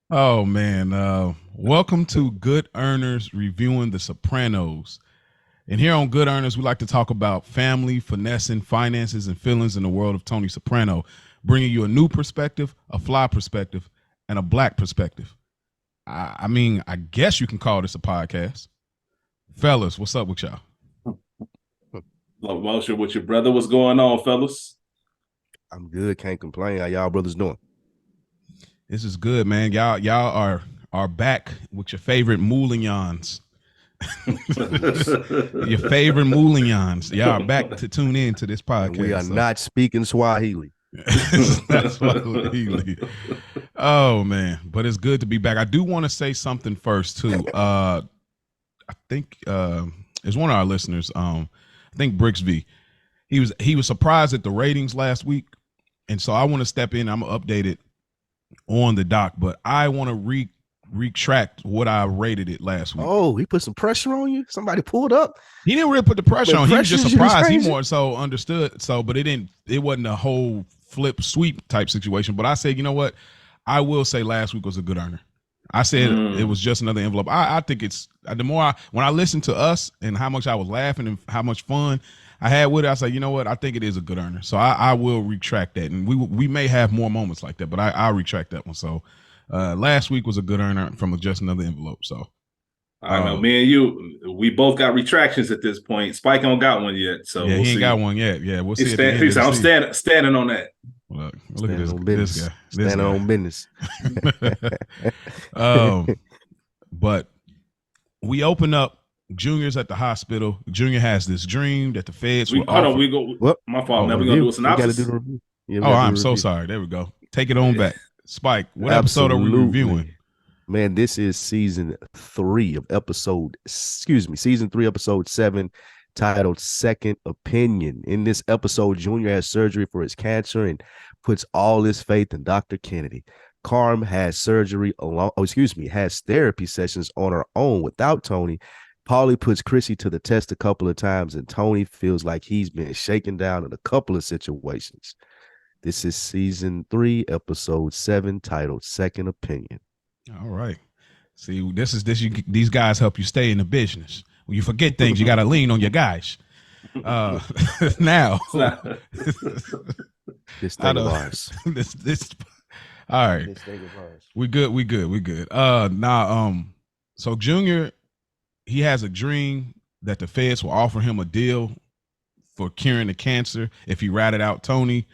Oh man, welcome to Good Earners reviewing The Sopranos. And here on Good Earners, we like to talk about family, finessing, finances, and feelings in the world of Tony Soprano, bringing you a new perspective, a fly perspective, and a black perspective. I guess you can call this a podcast. Fellas, what's up with y'all? Moshe, with your brother, what's going on, fellas? I'm good, can't complain. How y'all brothers doing? This is good, man. Y'all are back with your favorite moulignons. Your favorite moulignons. Y'all are back to tune in to this podcast. And we are not speaking Swahili. That's Swahili. Oh man, but it's good to be back. I do want to say something first too. I think it's one of our listeners. I think Bricks V. He was surprised at the ratings last week, and so I want to step in. I'm gonna update it on the doc, but I want to retract what I rated it last week. Oh, he put some pressure on you? Somebody pulled up? He didn't really put the pressure on. He was just surprised. He more so understood. So, but it wasn't a whole flip sweep type situation. But I said, you know what? I will say last week was a good earner. I said it was just another envelope. I think it's the more when I listened to us and how much I was laughing and how much fun I had with it, I said, you know what? I think it is a good earner. So I will retract that. And we may have more moments like that, but I'll retract that one. So last week was a good earner from just another envelope. So I know, me and you, we both got retractions at this point. Spike don't got one yet. So yeah, we'll he ain't see. got one yet. Yeah, we'll see. I'm standing on that. Look at this guy. Standing on business. But we open up. Junior's at the hospital. Junior has this dream that the feds will offer. My fault, man. We're going to do a synopsis. We got to do the review. Yeah, I'm so sorry. There we go. Take it on back. Spike, what episode are we reviewing? Man, this is season 3, episode 7, titled Second Opinion. In this episode, Junior has surgery for his cancer and puts all his faith in Dr. Kennedy. Carm has has therapy sessions on her own without Tony. Paulie puts Chrissy to the test a couple of times, and Tony feels like he's been shaken down in a couple of situations. This is season 3, episode 7, titled Second Opinion. All right. See, these guys help you stay in the business. When you forget things, you got to lean on your guys. Now, this thing of ours. All right. This thing of ours. We good. So Junior, he has a dream that the feds will offer him a deal for curing the cancer if he ratted out Tony.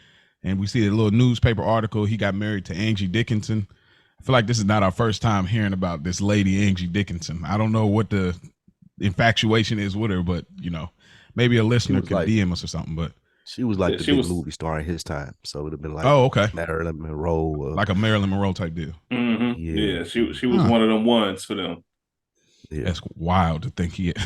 And we see a little newspaper article. He got married to Angie Dickinson. I feel like this is not our first time hearing about this lady, Angie Dickinson. I don't know what the infatuation is with her, but maybe a listener could DM us or something. But she was like the big movie star in his time, so it would have been like Marilyn Monroe, like a Marilyn Monroe type deal. Mm-hmm. Yeah, she was one of them ones for them. Yeah. That's wild to think it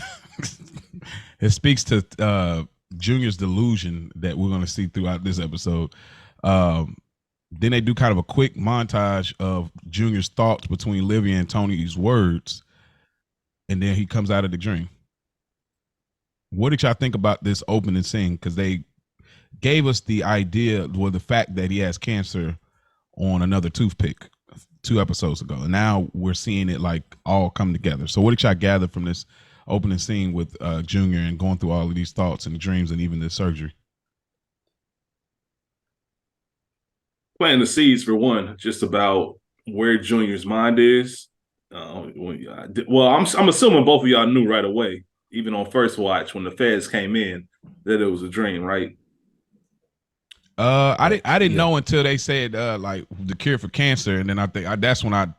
speaks to Junior's delusion that we're going to see throughout this episode. Then they do kind of a quick montage of Junior's thoughts between Livia and Tony's words, and then he comes out of the dream. What did y'all think about this opening scene? Because they gave us the idea, the fact that he has cancer on another toothpick 2 episodes ago, and now we're seeing it like all come together. So what did y'all gather from this opening scene with Junior and going through all of these thoughts and dreams and even the surgery? Planting the seeds for one, just about where Junior's mind is. I'm assuming both of y'all knew right away, even on first watch when the feds came in, that it was a dream, right? I didn't know until they said like the cure for cancer, and then I think that's when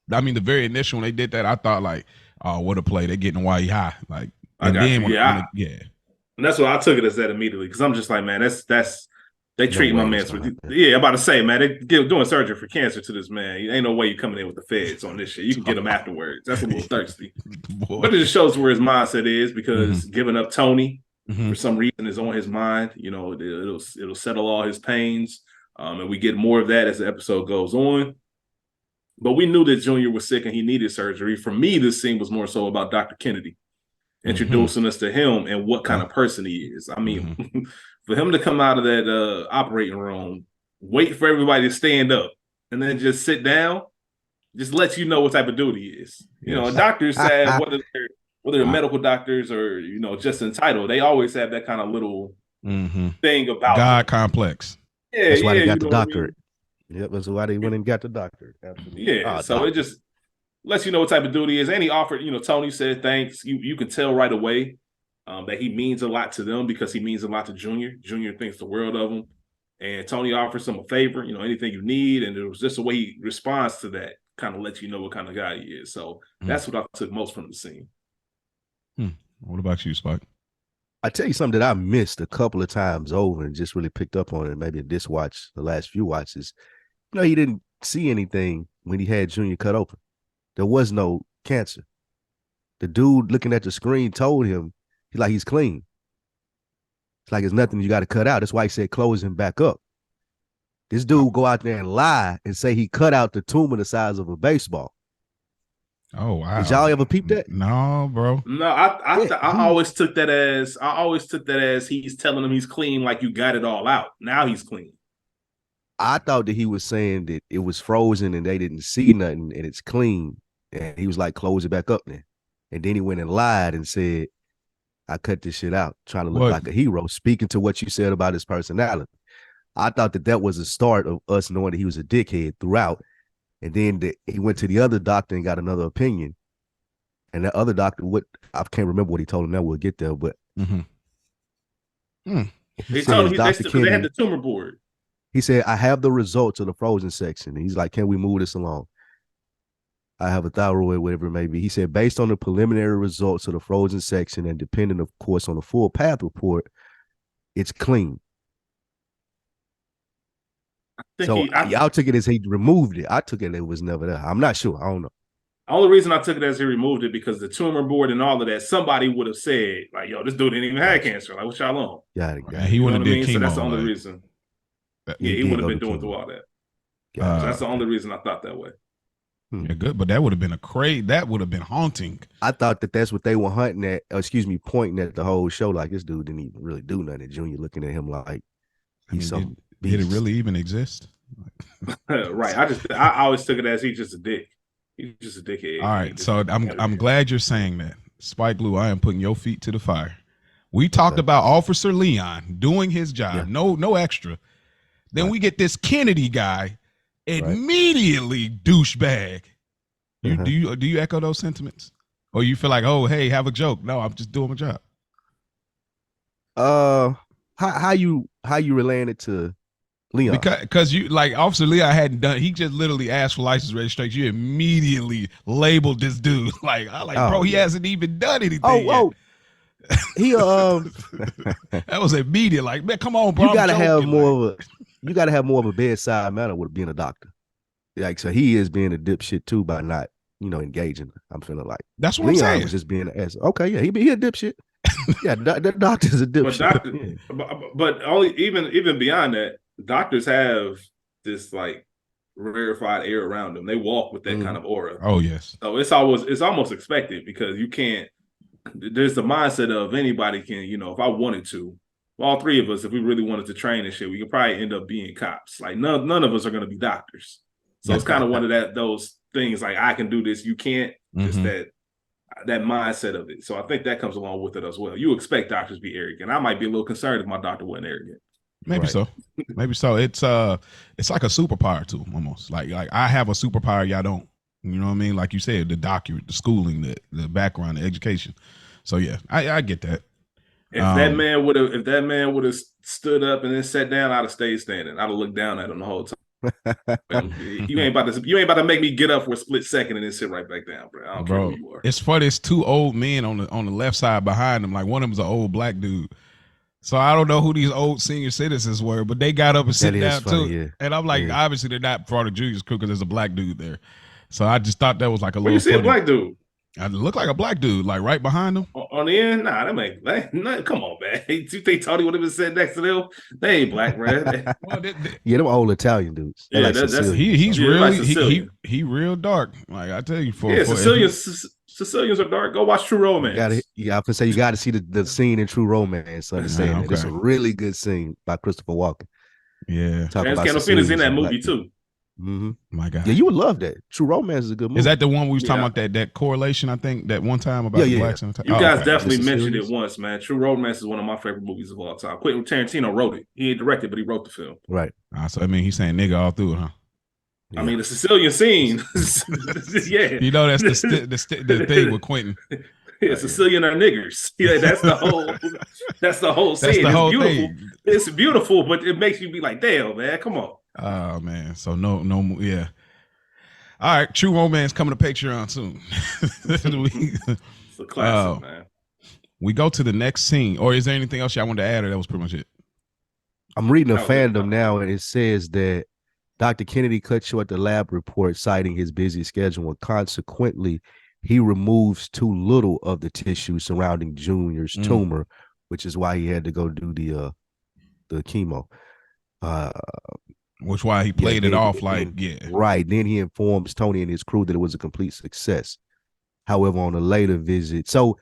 the very initial when they did that, I thought like, oh, what a play! They're getting Hawaii high, like, and then and that's what I took it as that immediately, because I'm just like, man, that's they treat my man. I'm about to say, man, they doing surgery for cancer to this man. Ain't no way you coming in with the feds on this shit. You can get him afterwards. That's a little thirsty, but it just shows where his mindset is, because giving up Tony for some reason is on his mind. It'll settle all his pains, and we get more of that as the episode goes on. But we knew that Junior was sick and he needed surgery. For me, this scene was more so about Dr. Kennedy, introducing us to him and what kind of person he is. I mean, for him to come out of that operating room, wait for everybody to stand up, and then just sit down, just lets you know what type of duty is. You know, doctors have whether they're medical doctors or just entitled, they always have that kind of little thing about God them. complex. Yeah, that's why they got the doctorate. Yep, that's why they went and got the doctorate. Absolutely. Yeah, so it just lets you know what type of duty is. And he offered, Tony said thanks. You can tell right away that he means a lot to them because he means a lot to Junior. Junior thinks the world of him. And Tony offers him a favor, anything you need. And it was just the way he responds to that kind of lets you know what kind of guy he is. So that's what I took most from the scene. What about you, Spike? I tell you something that I missed a couple of times over and just really picked up on it. Maybe in this watch, the last few watches, he didn't see anything when he had Junior cut open. There was no cancer. The dude looking at the screen told him he's clean. It's like it's nothing you got to cut out. That's why he said close him back up. This dude go out there and lie and say he cut out the tumor the size of a baseball. Oh wow! Did y'all ever peep that? No, bro. No, I always took that as he's telling him he's clean, like you got it all out. Now he's clean. I thought that he was saying that it was frozen and they didn't see nothing and it's clean. And he was like, close it back up then. And then he went and lied and said, I cut this shit out, trying to look like a hero, speaking to what you said about his personality. I thought that was the start of us knowing that he was a dickhead throughout. And then he went to the other doctor and got another opinion. And that other doctor, I can't remember what he told him. Now we'll get there, but They told him they had the tumor board. He said, I have the results of the frozen section. And he's like, can we move this along? I have a thyroid, whatever it may be. He said, based on the preliminary results of the frozen section and depending, of course, on the full path report, it's clean. Y'all took it as he removed it. I took it was never there. I'm not sure. I don't know. The only reason I took it as he removed it because the tumor board and all of that, somebody would have said, like, yo, this dude didn't even have cancer. Like, what y'all on? He wouldn't have did chemo. So that's the only reason. He would have been doing through all that. So that's the only reason I thought that way. Yeah, good, but that would have been that would have been haunting. I thought that's what they were hunting at, pointing at the whole show. Like, this dude didn't even really do nothing. Junior looking at him like he's something. Did it really even exist? Right. I always took it as he's just a dick. He's just a dickhead. All right. So I'm glad you're saying that. Spike Lou, I am putting your feet to the fire. We talked about Officer Leon doing his job. No extra. Then we get this Kennedy guy immediately douchebag. Do you echo those sentiments? Or you feel like, oh, hey, have a joke? No, I'm just doing my job. How you relaying it to Leon? Because you like Officer Leon hadn't done. He just literally asked for license registration. You immediately labeled this dude bro. He hasn't even done anything yet. He that was immediate. Like, man, come on, bro. You gotta have more of a bedside manner with being a doctor. Like, so he is being a dipshit too by not, engaging. I'm feeling like that's what Leon I'm saying. was just being an ass. Okay, yeah, he a dipshit. Yeah, the doctor's a dipshit. But only even beyond that, doctors have this like rarefied air around them. They walk with that kind of aura. Oh yes. So it's almost expected because you can't. There's the mindset of anybody can, if I wanted to, all three of us, if we really wanted to train and shit, we could probably end up being cops. Like none of us are going to be doctors. So it's kind of one of those things like I can do this, you can't. Just that mindset of it. So I think that comes along with it as well. You expect doctors to be arrogant. I might be a little concerned if my doctor wasn't arrogant. Maybe so. Maybe so. It's like a superpower to them almost. Like I have a superpower, y'all don't. You know what I mean? Like you said, the doctorate, the schooling, the background, the education. So yeah, I get that. If that man would have stood up and then sat down, I'd have stayed standing. I'd have looked down at him the whole time. you ain't about to make me get up for a split second and then sit right back down, bro. I don't care who you are. It's for this two old men on the left side behind them. Like one of them's an old black dude. So I don't know who these old senior citizens were, but they got up and sat down too. Yeah. And I'm like, obviously they're not part of Junior's crew because there's a black dude there. So I just thought that was like a little. You see a black dude? I look like a black dude, like right behind him. On the end? Nah, come on, man. You think Tony would have been sitting next to them? They ain't black, man. Yeah, them old Italian dudes. Yeah, he's real dark. Like I tell you, Sicilians are dark. Go watch True Romance. I can say you got to see the scene in True Romance. So understand it's a really good scene by Christopher Walken. Yeah, Gandolfini's in that movie too. My God. Yeah, you would love that. True Romance is a good movie. Is that the one we was talking about that correlation? I think that one time about the blacks and you guys okay. definitely mentioned it once, man. True Romance is one of my favorite movies of all time. Quentin Tarantino wrote it. He ain't directed, but he wrote the film. Right. So I mean, he's saying nigga all through it, huh? Yeah. I mean, the Sicilian scene. Yeah, you know that's the thing with Quentin. Yeah, Sicilian are niggers. Yeah, that's the whole. That's the whole scene. The whole it's beautiful. Thing. It's beautiful, but it makes you be like, damn, man, come on. Oh man, so no, yeah. All right, True Romance coming to Patreon soon. It's a classic, man. We go to the next scene, or is there anything else y'all wanted to add, or that was pretty much it? I'm reading a fandom now, and it says that Dr. Kennedy cut short the lab report, citing his busy schedule, and consequently, he removes too little of the tissue surrounding Junior's tumor, which is why he had to go do the chemo. Which why he played it off right. Then he informs Tony and his crew that it was a complete success. However, on a later visit, so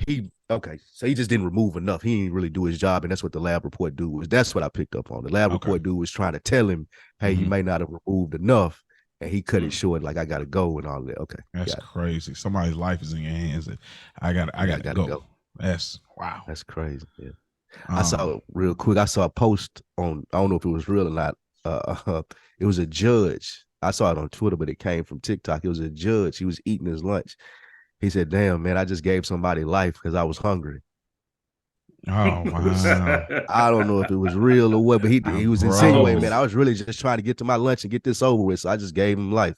he just didn't remove enough. He didn't really do his job, and that's what the lab report dude was. That's what I picked up on. The lab report dude was trying to tell him, "Hey, you may not have removed enough," and he cut it short. Like, I gotta go and all that. Okay, that's crazy. Somebody's life is in your hands. I gotta go. That's wow. That's crazy. Yeah. I saw real quick. I saw a post on. I don't know if it was real or not. It was a judge. I saw it on Twitter, but it came from TikTok. It was a judge. He was eating his lunch. He said, "Damn, man, I just gave somebody life because I was hungry." Oh wow! I don't know if it was real or what, but he was insinuating, man, I was really just trying to get to my lunch and get this over with, so I just gave him life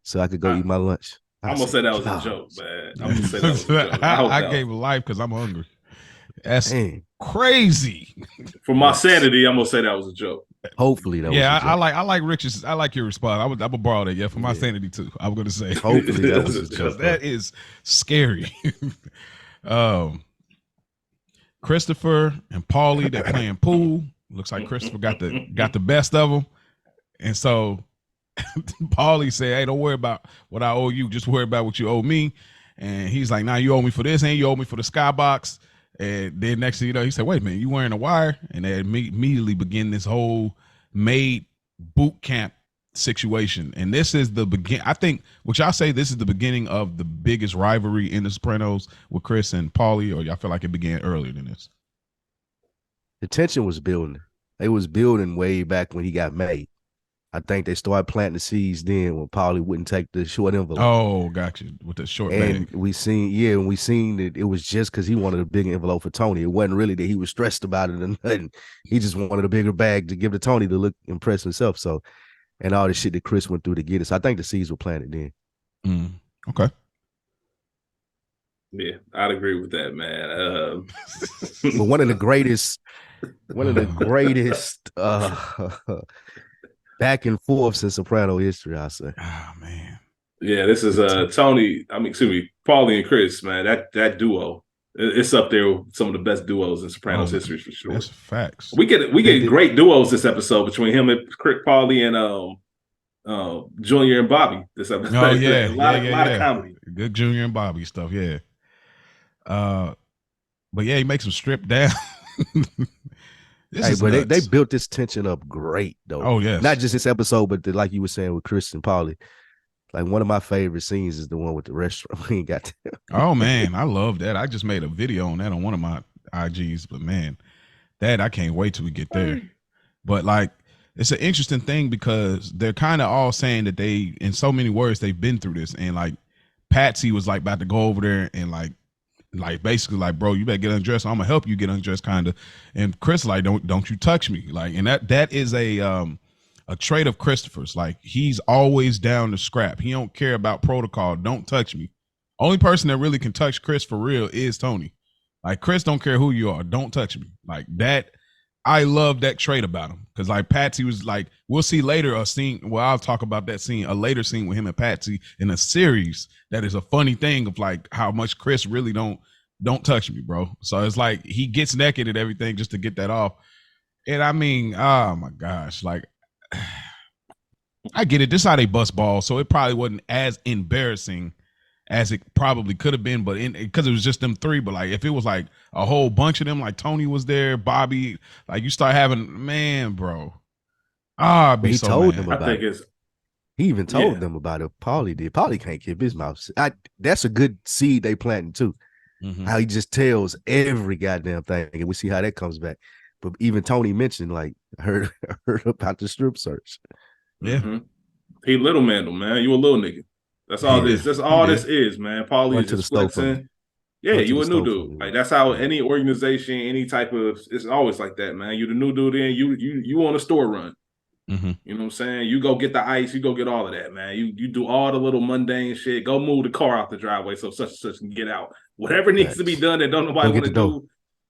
so I could go eat my lunch. I'm gonna say that was a joke, man. I'm gonna say that was a joke. I gave him life because I'm hungry. That's crazy. For my sanity, I'm gonna say that was a joke. Hopefully, that was a joke. I like Rich's. I like your response. I'm gonna borrow that. Yeah, for my sanity too. I'm gonna say hopefully that was a joke. That is scary. Christopher and Paulie, they're playing pool. Looks like Christopher got the best of them, and so Paulie said, "Hey, don't worry about what I owe you. Just worry about what you owe me." And he's like, "Nah, you owe me for this, and you owe me for the skybox." And then next thing you know, he said, "Wait a minute, you wearing a wire?" And they immediately begin this whole maid boot camp situation. And this is the begin. I think, would y'all say this is the beginning of the biggest rivalry in the Sopranos with Chris and Paulie, or y'all feel like it began earlier than this? The tension was building. They was building way back when he got made. I think they started planting the seeds then when Paulie wouldn't take the short envelope. Oh, got you, with the short bag. And we seen that it was just because he wanted a big envelope for Tony. It wasn't really that he was stressed about it or nothing. He just wanted a bigger bag to give to Tony to look impress himself. So, and all the shit that Chris went through to get it. So I think the seeds were planted then. Okay. Yeah, I'd agree with that, man. But one of the greatest back and forth in Soprano history, I say. Oh man. Yeah, this is Paulie and Chris, man. That duo. It's up there with some of the best duos in Sopranos history for sure. That's facts. We get great duos this episode between him and Paulie and Junior and Bobby this episode. Oh yeah, a lot of comedy. Good Junior and Bobby stuff, yeah. But yeah, he makes them strip down. But they built this tension up great though. Oh yeah, not just this episode, but like you were saying with Chris and Paulie. Like, one of my favorite scenes is the one with the restaurant. We ain't got to. Oh man, I love that. I just made a video on that on one of my IGs, but man, that I can't wait till we get there. But like, it's an interesting thing because they're kind of all saying that they, in so many words, they've been through this. And like, Patsy was like about to go over there and like basically like, bro, you better get undressed. I'm gonna help you get undressed, kind of. And Chris like, don't you touch me, like, and that is a trait of Christopher's. Like, he's always down to scrap. He don't care about protocol. Don't touch me. Only person that really can touch Chris for real is Tony. Like, Chris don't care who you are. Don't touch me. Like that. I love that trait about him. Cause like Patsy was like, we'll see later a scene. Well, I'll talk about that scene, a later scene with him and Patsy in a series. That is a funny thing of like how much Chris really don't touch me, bro. So it's like he gets naked and everything just to get that off. And I mean, oh my gosh, like, I get it. This is how they bust balls, so it probably wasn't as embarrassing as it probably could have been, but because it was just them three. But like, if it was like a whole bunch of them, like Tony was there, Bobby, like you start having, man, bro. I'd be so mad. He even told them about it. Paulie did. Paulie can't keep his mouth. That's a good seed they planting too. Mm-hmm. How he just tells every goddamn thing, and we see how that comes back. But even Tony mentioned, like, heard about the strip search. Yeah. Mm-hmm. He little Mandel, man. You a little nigga. That's all this. That's all this is, man. Paulie is just flexing. Yeah, you a new dude. Like, that's how any organization, any type of, it's always like that, man. You the new dude, then you on a store run. Mm-hmm. You know what I'm saying? You go get the ice, you go get all of that, man. You do all the little mundane shit. Go move the car out the driveway so such and such can get out. Whatever needs to be done that don't nobody want to do,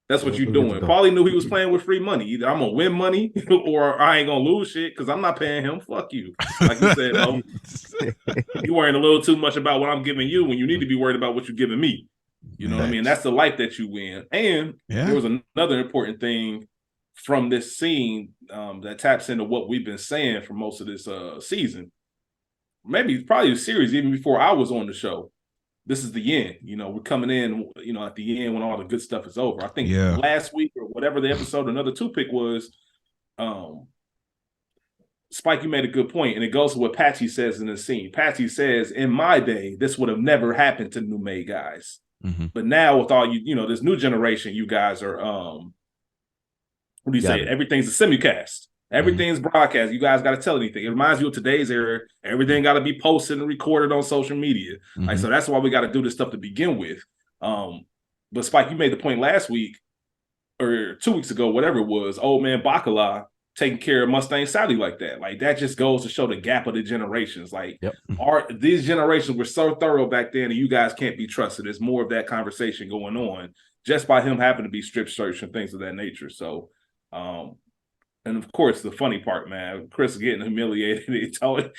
that's what you're doing. Paulie knew he was playing with free money. Either I'm gonna win money or I ain't gonna lose shit because I'm not paying him. Fuck you. Like you said, oh, you worrying a little too much about what I'm giving you when you need to be worried about what you're giving me. You know what I mean? That's the life that you win. And there was another important thing from this scene that taps into what we've been saying for most of this season. Maybe probably the series, even before I was on the show. This is the end. You know, we're coming in, you know, at the end when all the good stuff is over. I think last week or whatever the episode, another 2-pick was, Spike, you made a good point, and it goes to what Patsy says in the scene. Patsy says, in my day, this would have never happened to new made guys. Mm-hmm. But now with all you know, this new generation, you guys are, what do you say? Everything's a simulcast. Everything's broadcast. You guys got to tell anything. It reminds you of today's era. Everything got to be posted and recorded on social media. Like, so that's why we got to do this stuff to begin with. But Spike, you made the point last week or 2 weeks ago, whatever it was, old man Bacala taking care of Mustang Sally like that. Like, that just goes to show the gap of the generations. Like, these generations were so thorough back then, and you guys can't be trusted. There's more of that conversation going on just by him having to be strip searched and things of that nature. So, and of course, the funny part, man, Chris getting humiliated. I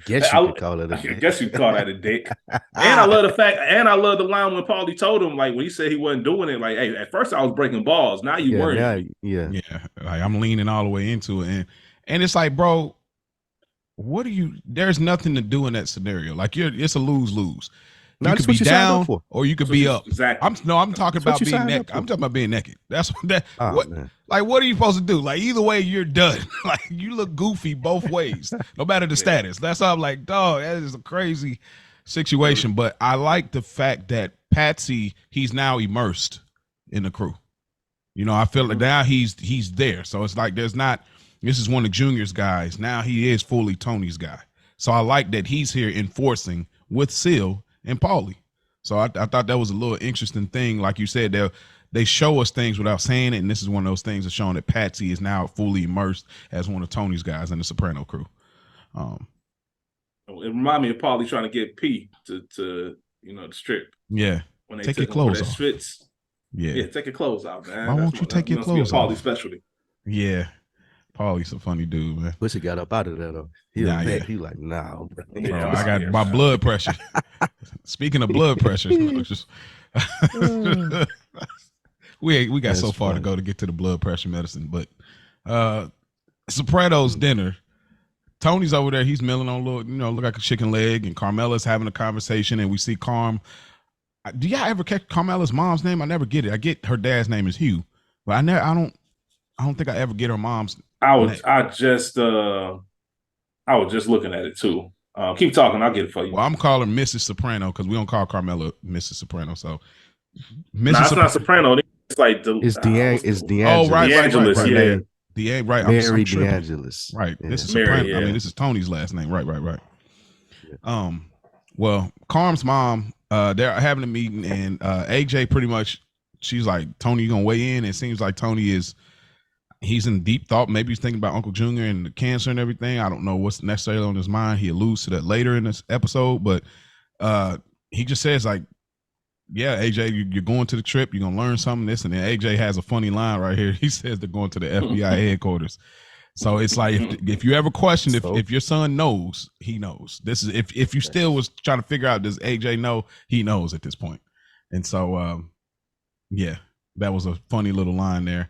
guess you could call it a dick. I guess you could call that a dick. And I love the fact, and I love the line when Paulie told him, like, when he said he wasn't doing it, like, hey, at first I was breaking balls. Now you weren't. Yeah. Like, I'm leaning all the way into it. And it's like, bro, there's nothing to do in that scenario. Like, it's a lose-lose. You could be down or you could be up. Exactly. I'm talking about being naked. I'm talking about being naked. That's that. Like, what are you supposed to do? Like, either way, you're done. Like, you look goofy both ways, no matter the status. That's how I'm like, dog, that is a crazy situation. But I like the fact that Patsy, he's now immersed in the crew. You know, I feel like now he's there. So it's like this is one of Junior's guys. Now he is fully Tony's guy. So I like that he's here enforcing with Seal and Paulie. So I thought that was a little interesting thing. Like you said, they show us things without saying it, and this is one of those things that's showing that Patsy is now fully immersed as one of Tony's guys in the Soprano crew. It reminded me of Paulie trying to get P to the strip. Yeah. When they take your clothes off. Yeah, take your clothes off, man. Why won't you take your clothes off? Paulie specialty. Yeah. Paulie's a funny dude, man. Pussy got up out of there though. He like, nah, bro. I got my blood pressure. Speaking of blood pressure, we got so far to go to get to the blood pressure medicine. But Sopranos dinner. Tony's over there. He's milling on a little, look like a chicken leg, and Carmela's having a conversation, and we see Carm. Do y'all ever catch Carmela's mom's name? I never get it. I get her dad's name is Hugh, but I don't think I ever get her mom's. I was just looking at it too. Keep talking, I'll get it for you. Well, I'm calling Mrs. Soprano because we don't call Carmela Mrs. Soprano. So it's not Soprano. It's like it's DeAngelis. Oh, right. Right. Mary DeAngelis. Right. Yeah. This is Soprano. Yeah. I mean, this is Tony's last name. Right. Yeah. Well, Carm's mom, they're having a meeting, and AJ pretty much, she's like, Tony, you gonna weigh in? It seems like Tony he's in deep thought. Maybe he's thinking about Uncle Junior and the cancer and everything. I don't know what's necessarily on his mind. He alludes to that later in this episode, but he just says, like, yeah, AJ, you're going to the trip. You're going to learn something, this. And then AJ has a funny line right here. He says they're going to the FBI headquarters. So it's like, if you ever question if your son knows, he knows. This is if you still was trying to figure out, does AJ know? He knows at this point. And so, yeah, that was a funny little line there.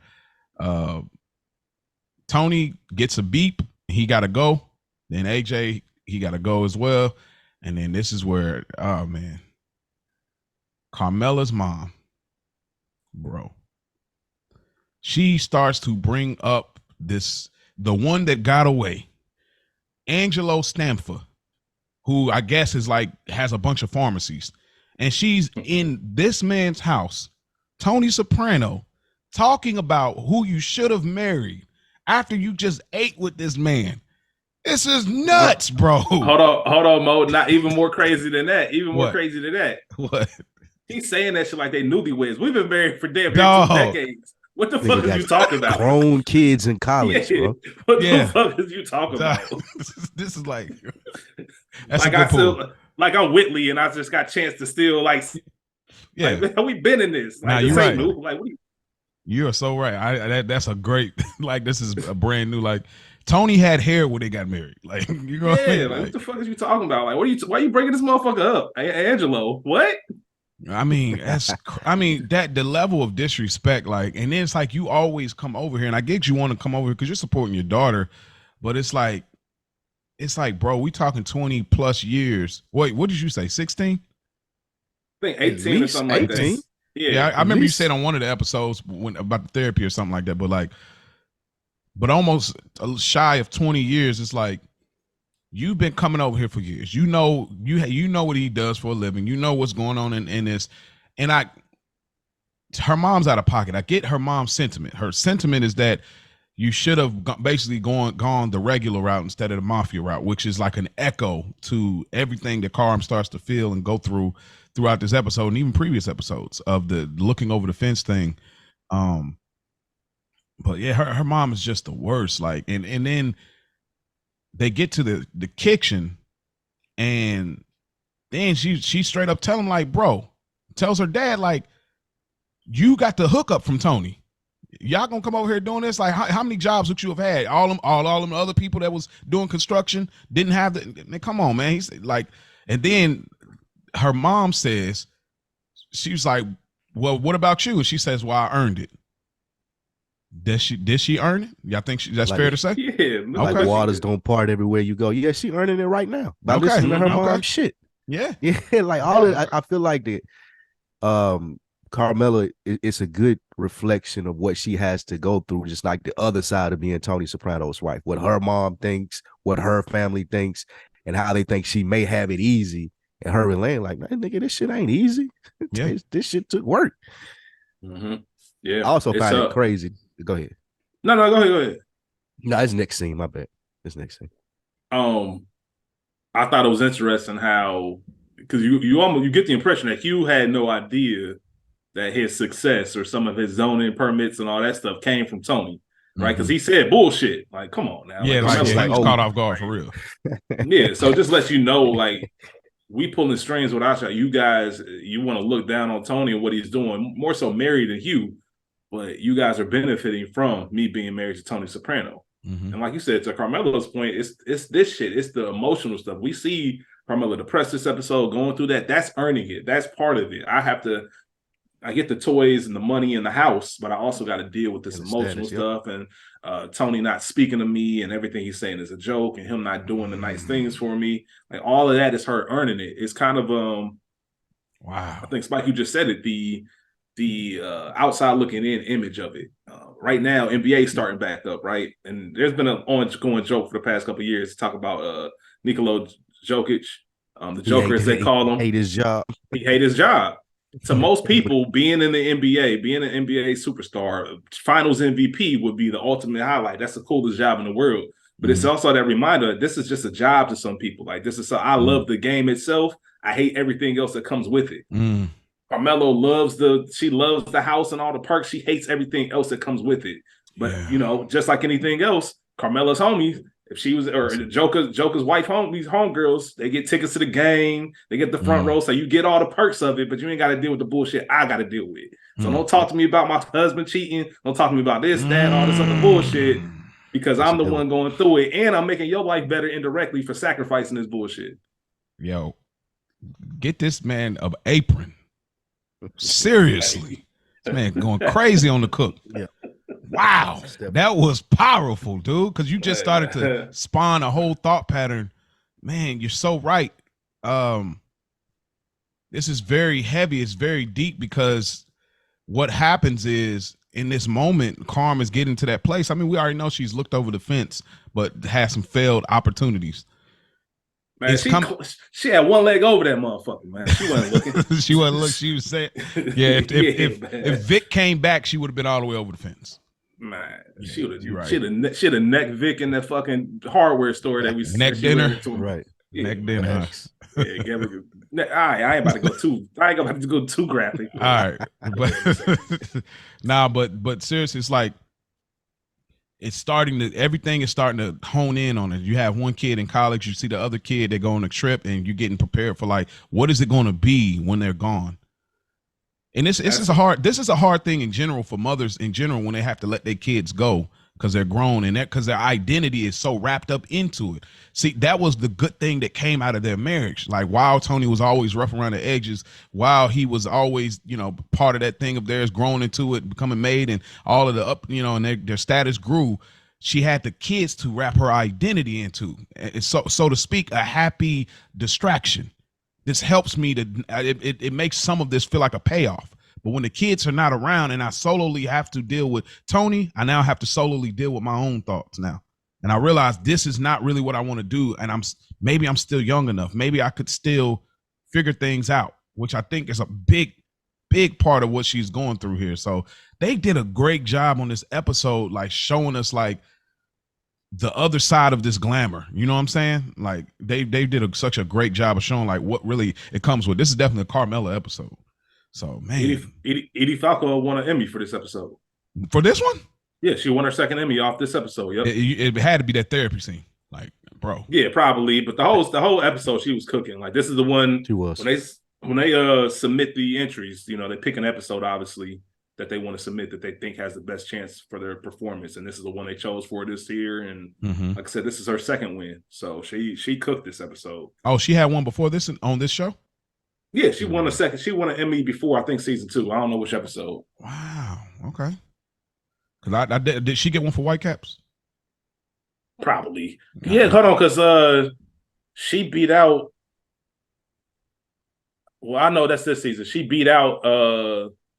Tony gets a beep. He got to go. Then AJ, he got to go as well. And then this is where, oh man, Carmela's mom, bro, she starts to bring up the one that got away, Angelo Stamfer. who I guess is like has a bunch of pharmacies, and she's in this man's house, Tony Soprano, talking about who you should have married after you just ate with this man. This is nuts, bro. Hold on, Mo. Not even more crazy than that. Even more What? crazy than that. What? He's saying that shit like they newlyweds. We've been married for damn near Dog. 2 decades. What the fuck is you talking about? Grown kids in college, bro. What the fuck is you talking about? This is like that's like a good still, like I'm Whitley and I just got a chance to still like like, we been in this. Like, nah, this you're ain't right. New. Like what You are so right. That's a great like this is a brand new like Tony had hair when they got married. Like you know what I mean? Like, what the fuck is you talking about? Like why are you bringing this motherfucker up? Angelo, what? I mean, that the level of disrespect, like, and then it's like you always come over here, and I get you want to come over here because you're supporting your daughter, but it's like, bro, we talking 20 plus years. Wait, what did you say? 16? I think 18 or something 18? Like that. Yeah, I remember you said on one of the episodes about the therapy or something like that, but almost shy of 20 years. It's like you've been coming over here for years. You know what he does for a living. You know what's going on in this. And her mom's out of pocket. I get her mom's sentiment. Her sentiment is that you should have basically gone the regular route instead of the mafia route, which is like an echo to everything that Carm starts to feel and go throughout this episode and even previous episodes of the looking over the fence thing. But yeah, her mom is just the worst. Like, and then they get to the kitchen, and then she straight up tell him like, bro, tells her dad like, you got the hookup from Tony. Y'all gonna come over here doing this? Like, how many jobs would you have had? All them other people that was doing construction didn't have the. Come on, man. He's like, and then her mom says, she was like, well, what about you? And she says, well, I earned it. Did she earn it? Y'all think that's fair to say? Yeah. Like waters don't part everywhere you go. Yeah, she earning it right now by listening to her mom shit. Yeah. Like all of, I feel like that Carmela, it's a good reflection of what she has to go through, just like the other side of being Tony Soprano's wife, what her mom thinks, what her family thinks, and how they think she may have it easy. And her and Lane like, man, nigga, this shit ain't easy. Yeah. This shit took work. Mm-hmm. Yeah. I also find it crazy. Go ahead. No, go ahead. No, it's next scene. My bad. It's next scene. I thought it was interesting how, because you get the impression that Hugh had no idea that his success or some of his zoning permits and all that stuff came from Tony, right? Because he said bullshit. Like, come on now. Yeah, like, he was caught off guard for real. Yeah, so just lets you know, like, we pulling strings without you guys. You want to look down on Tony and what he's doing, more so Mary than Hugh. But you guys are benefiting from me being married to Tony Soprano. Mm-hmm. And like you said, to Carmela's point, it's this shit. It's the emotional stuff. We see Carmela depressed this episode, going through that. That's earning it. That's part of it. I get the toys and the money in the house, but I also got to deal with this emotional stuff. And Tony not speaking to me and everything he's saying is a joke and him not doing the nice things for me. Like all of that is her earning it. It's kind of, wow. I think Spike, you just said it. The outside looking in image of it. Right now, NBA starting back up, right? And there's been an ongoing joke for the past couple of years to talk about Nikola Jokic, the Joker as they call him. He hate his job. He hate his job. To most people, being in the NBA, being an NBA superstar, finals MVP would be the ultimate highlight. That's the coolest job in the world. But it's also that reminder, this is just a job to some people. Like this is I love the game itself. I hate everything else that comes with it. Carmelo loves the house and all the perks. She hates everything else that comes with it. But you know, just like anything else, Carmela's homies, if she was or Joker's wife homegirls, they get tickets to the game, they get the front row, so you get all the perks of it, but you ain't got to deal with the bullshit I got to deal with. So don't talk to me about my husband cheating. Don't talk to me about this, that, all this other bullshit, because I'm the one going through it, and I'm making your life better indirectly for sacrificing this bullshit. Yo, get this man an apron. Seriously, this man going crazy on the cook. Yeah. Wow, that was powerful, dude. Because you just started to spawn a whole thought pattern. Man, you're so right. This is very heavy. It's very deep because what happens is in this moment, Carm is getting to that place. I mean, we already know she's looked over the fence, but has some failed opportunities. Man, she had one leg over that motherfucker, man. She wasn't looking. She wasn't looking. She was saying, yeah. If Vic came back, she would have been all the way over the fence. Man, yeah, she'd have necked Vic in that fucking hardware store that we neck dinner, right? Yeah, neck dinner. I ain't about to go too. I ain't about to go too graphic. All right, but but seriously, it's like everything is starting to hone in on it. You have one kid in college, you see the other kid, they go on a trip, and you're getting prepared for like, what is it going to be when they're gone? And this is a hard thing in general for mothers in general when they have to let their kids go because they're grown and because their identity is so wrapped up into it. See, that was the good thing that came out of their marriage. Like while Tony was always rough around the edges, while he was always, part of that thing of theirs, growing into it, becoming maid, and all of the up, and their status grew. She had the kids to wrap her identity into, so to speak, a happy distraction. This helps me it makes some of this feel like a payoff. But when the kids are not around and I solely have to deal with Tony, I now have to solely deal with my own thoughts now. And I realize this is not really what I want to do. And maybe I'm still young enough. Maybe I could still figure things out, which I think is a big part of what she's going through here. So they did a great job on this episode, like showing us like the other side of this glamour. You know what I'm saying? Like they did such a great job of showing like what really it comes with. This is definitely a Carmela episode. So man, Edie Falco won an Emmy for this episode. For this one? Yeah, she won her second Emmy off this episode. Yep. It had to be that therapy scene, like, bro. Yeah, probably. But the whole episode, she was cooking. Like this is the one she was when they submit the entries. They pick an episode, obviously, that they want to submit that they think has the best chance for their performance, and this is the one they chose for this year. And like I said, this is her second win, so she cooked this episode. Oh, she had one before this on this show. Yeah, she won a second. She won an Emmy before, I think, season 2. I don't know which episode. Wow. Okay. Because did she get one for Whitecaps? Probably. Yeah, hold on, because she beat out. Well, I know that's this season. She beat out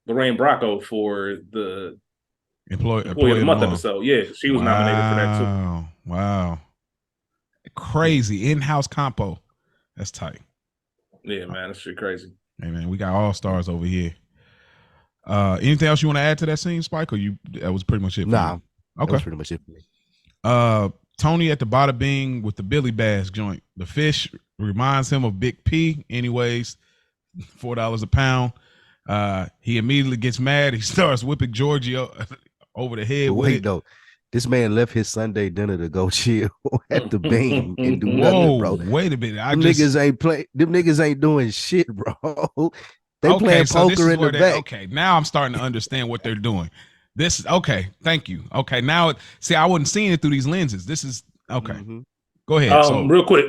Lorraine Bracco for the Employee of the Month episode. Yeah, she was nominated for that too. Wow. Crazy in-house compo. That's tight. Yeah, man, that's shit crazy. Hey, man, we got all stars over here. Anything else you want to add to that scene, Spike? Or that was pretty much it? Nah, okay, that was pretty much it for me. Tony at the Bada Bing with the Billy Bass joint. The fish reminds him of Big P. Anyways, $4 a pound. He immediately gets mad. He starts whipping Georgie over the head. Wait, though. This man left his Sunday dinner to go chill at the Bing and do nothing, bro. Wait a minute. Them niggas ain't doing shit, bro. They playing poker in the back. Okay, now I'm starting to understand what they're doing. This is okay. Thank you. Okay, now see, I wasn't seeing it through these lenses. This is okay. Mm-hmm. Go ahead. Real quick,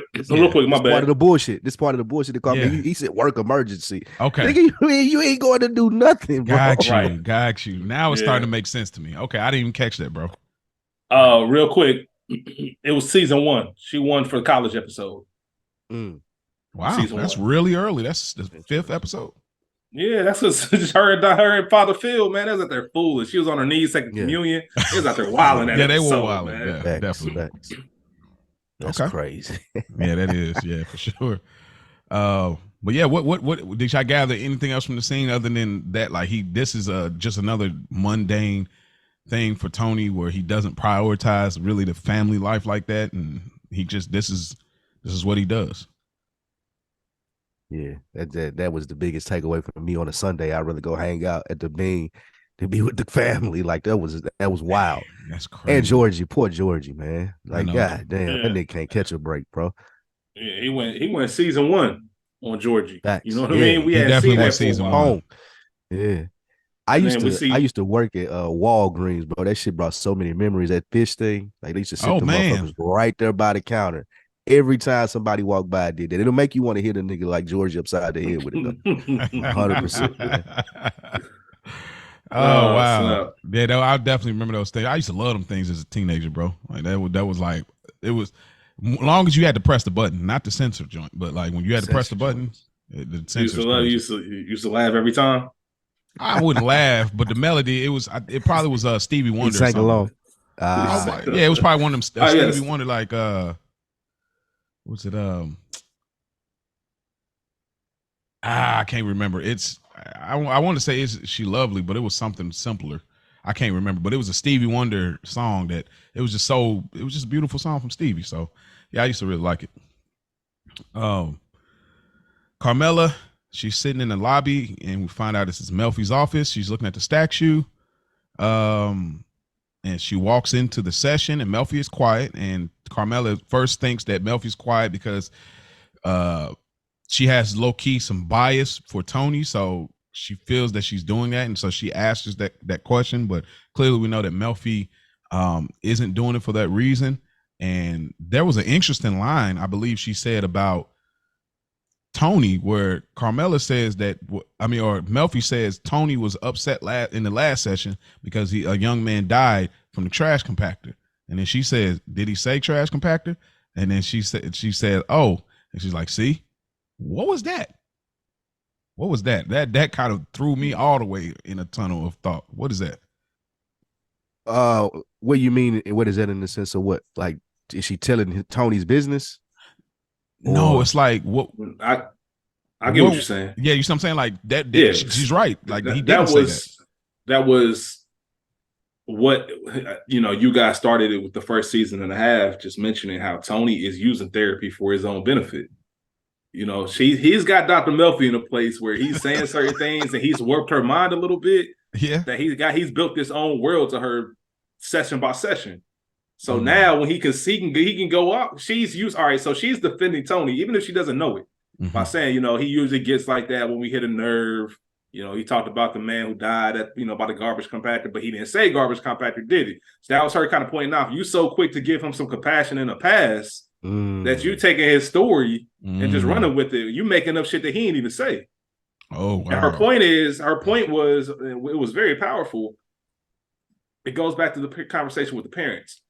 my bad. Part of the bullshit. This part of the bullshit. They call me. He said work emergency. Okay, nigga, you ain't going to do nothing, bro. Got you. Now it's starting to make sense to me. Okay, I didn't even catch that, bro. Real quick, it was season 1. She won for the college episode. Wow, that's really early. That's the 5th episode. Yeah, that's just her and Father Phil, man. They was out there fooling. She was on her knees taking communion. They was out there wilding at they episode, were wilding. Man. Yeah, definitely. That's crazy. Yeah, that is. Yeah, for sure. But yeah, what did y'all gather anything else from the scene other than that? Like this is just another mundane thing for Tony where he doesn't prioritize really the family life like that, and he just this is what he does. Yeah, that was the biggest takeaway for me on a Sunday. I'd rather go hang out at the Bing to be with the family. Like that was wild. That's crazy. And Georgie, poor Georgie, man. Like god damn, that nigga can't catch a break, bro. Yeah, he went season 1 on Georgie. Facts. You know what I mean? We had definitely seen that season 1. Yeah. I used to work at Walgreens, bro. That shit brought so many memories. That fish thing, like they used to sit the motherfuckers right there by the counter. Every time somebody walked by, I did that. It'll make you want to hit a nigga like Georgie upside the head with it. 100%. Oh wow, yeah. I definitely remember those things. I used to love them things as a teenager, bro. Like that was like it was. Long as you had to press the button, not the censor joint, but like when you had to press the button, the censor. You used to laugh every time. I wouldn't laugh, but the melody, it probably was Stevie Wonder. He sang along. Yeah, it was probably one of them Stevie Wonder, like what's it? I can't remember. I want to say is she lovely, but it was something simpler. I can't remember, but it was a Stevie Wonder song that it was just a beautiful song from Stevie. So yeah, I used to really like it. Carmela, she's sitting in the lobby and we find out this is Melfi's office. She's looking at the statue. And she walks into the session and Melfi is quiet. And Carmela first thinks that Melfi's quiet because she has low key some bias for Tony. So she feels that she's doing that. And so she asks that question, but clearly we know that Melfi isn't doing it for that reason. And there was an interesting line, I believe she said about Tony, where Carmela says that, or Melfi says Tony was upset in the last session because a young man died from the trash compactor. And then she says, did he say trash compactor? And then she said, oh, and she's like, see, what was that? What was that? That kind of threw me all the way in a tunnel of thought. What is that? What do you mean? What is that in the sense of what? Like, is she telling Tony's business? No, it's like what I get what you're saying. Yeah, you see what I'm saying? Like that. Yeah, she's right. Like he didn't say that. That was what you guys started it with the first season and a half, just mentioning how Tony is using therapy for his own benefit. He's got Dr. Melfi in a place where he's saying certain things and he's warped her mind a little bit. Yeah, that he's built this own world to her session by session. So now when he can go up, she's used. All right, so she's defending Tony, even if she doesn't know it, by saying, he usually gets like that when we hit a nerve. He talked about the man who died by the garbage compactor, but he didn't say garbage compactor, did he? So that was her kind of pointing out, you so quick to give him some compassion in a pass that you taking his story and just running with it. You making up shit that he didn't even say. Oh, wow. And her point was, it was very powerful. It goes back to the conversation with the parents.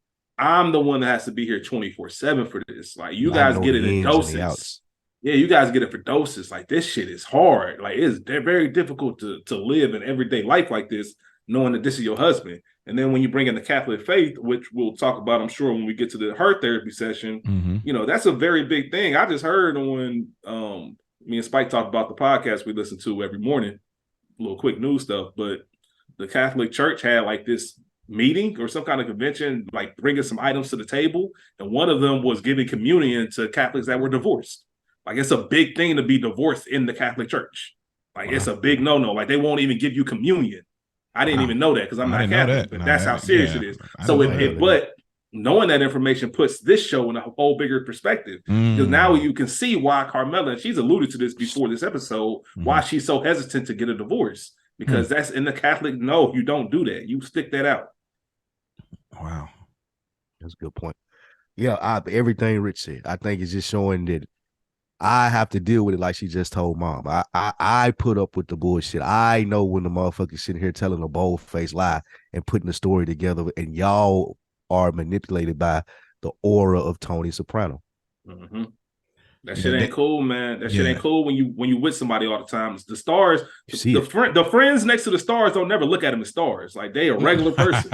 I'm the one that has to be here 24/7 for this. Like, you guys get it in doses. Yeah, you guys get it for doses. Like, this shit is hard. Like, they're very difficult to live an everyday life like this, knowing that this is your husband. And then when you bring in the Catholic faith, which we'll talk about, I'm sure, when we get to her therapy session, that's a very big thing. I just heard when me and Spike talk about the podcast we listen to every morning, a little quick news stuff, but the Catholic Church had like this meeting or some kind of convention, like bringing some items to the table. And one of them was giving communion to Catholics that were divorced. Like, it's a big thing to be divorced in the Catholic Church. Like, it's a big no-no. Like, they won't even give you communion. I didn't even know that because I'm not Catholic, but that's how serious it is. So but knowing that information puts this show in a whole bigger perspective, because now you can see why Carmela, and she's alluded to this before this episode, why she's so hesitant to get a divorce, because that's in the Catholic. No, you don't do that. You stick that out. Wow, that's a good point. Yeah, everything Rich said, I think it's just showing that I have to deal with it like she just told mom. I put up with the bullshit. I know when the motherfucker's sitting here telling a bold-faced lie and putting the story together, and y'all are manipulated by the aura of Tony Soprano. That shit ain't cool, man. That shit ain't cool when you with somebody all the time. The stars, the friends next to the stars don't never look at them as stars. Like, they a regular person.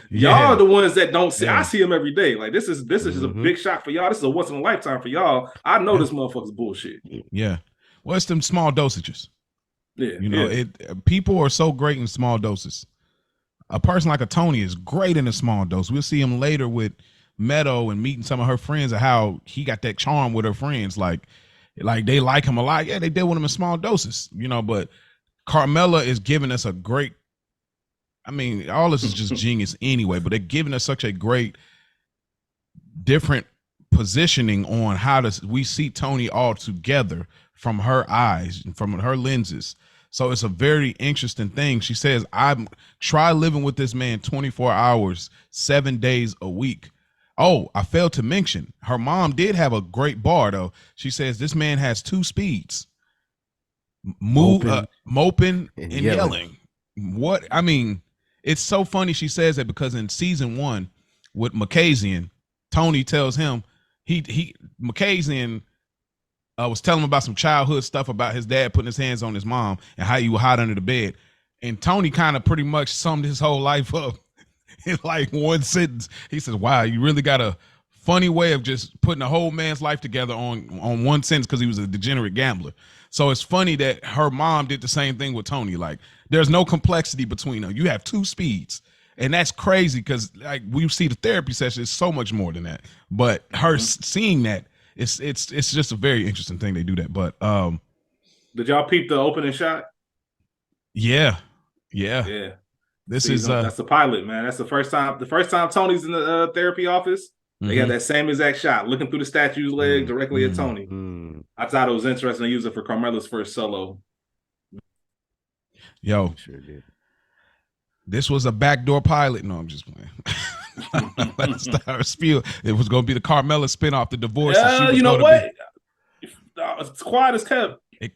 Y'all are the ones that don't see. I see them every day. Like, this is just a big shock for y'all. This is a once in a lifetime for y'all. I know this motherfucker's bullshit. Yeah. Well, it's them small dosages. Yeah. People are so great in small doses. A person like a Tony is great in a small dose. We'll see him later with Meadow and meeting some of her friends, and how he got that charm with her friends. Like they like him a lot. Yeah, they deal with him in small doses, but Carmela is giving us a great, all this is just genius anyway, but they're giving us such a great different positioning on how we see Tony all together from her eyes and from her lenses. So it's a very interesting thing. She says, I try living with this man 24 hours, 7 days a week. Oh, I failed to mention, her mom did have a great bar, though. She says this man has 2 speeds, moping and yelling. What? It's so funny she says that, because in season 1 with Makazian, Tony tells him, Makazian was telling him about some childhood stuff about his dad putting his hands on his mom and how he would hide under the bed. And Tony kind of pretty much summed his whole life up in like one sentence. He says, wow, you really got to funny way of just putting a whole man's life together on one sentence because he was a degenerate gambler. So it's funny that her mom did the same thing with Tony. Like, there's no complexity between them. You have two speeds. And that's crazy because like we see the therapy session is so much more than that. But her seeing that, it's just a very interesting thing they do that. But did y'all peep the opening shot? Yeah. This See, is that's the pilot, man. That's the first time. The first time Tony's in the therapy office, they got that same exact shot, looking through the statue's leg directly at Tony. I thought it was interesting to use it for Carmela's first solo. Yo, Sure did. this was a backdoor pilot. No, I'm just playing. That's how it's feel. It was going to be the Carmela spinoff, the divorce. You know what? It's quiet as kept. As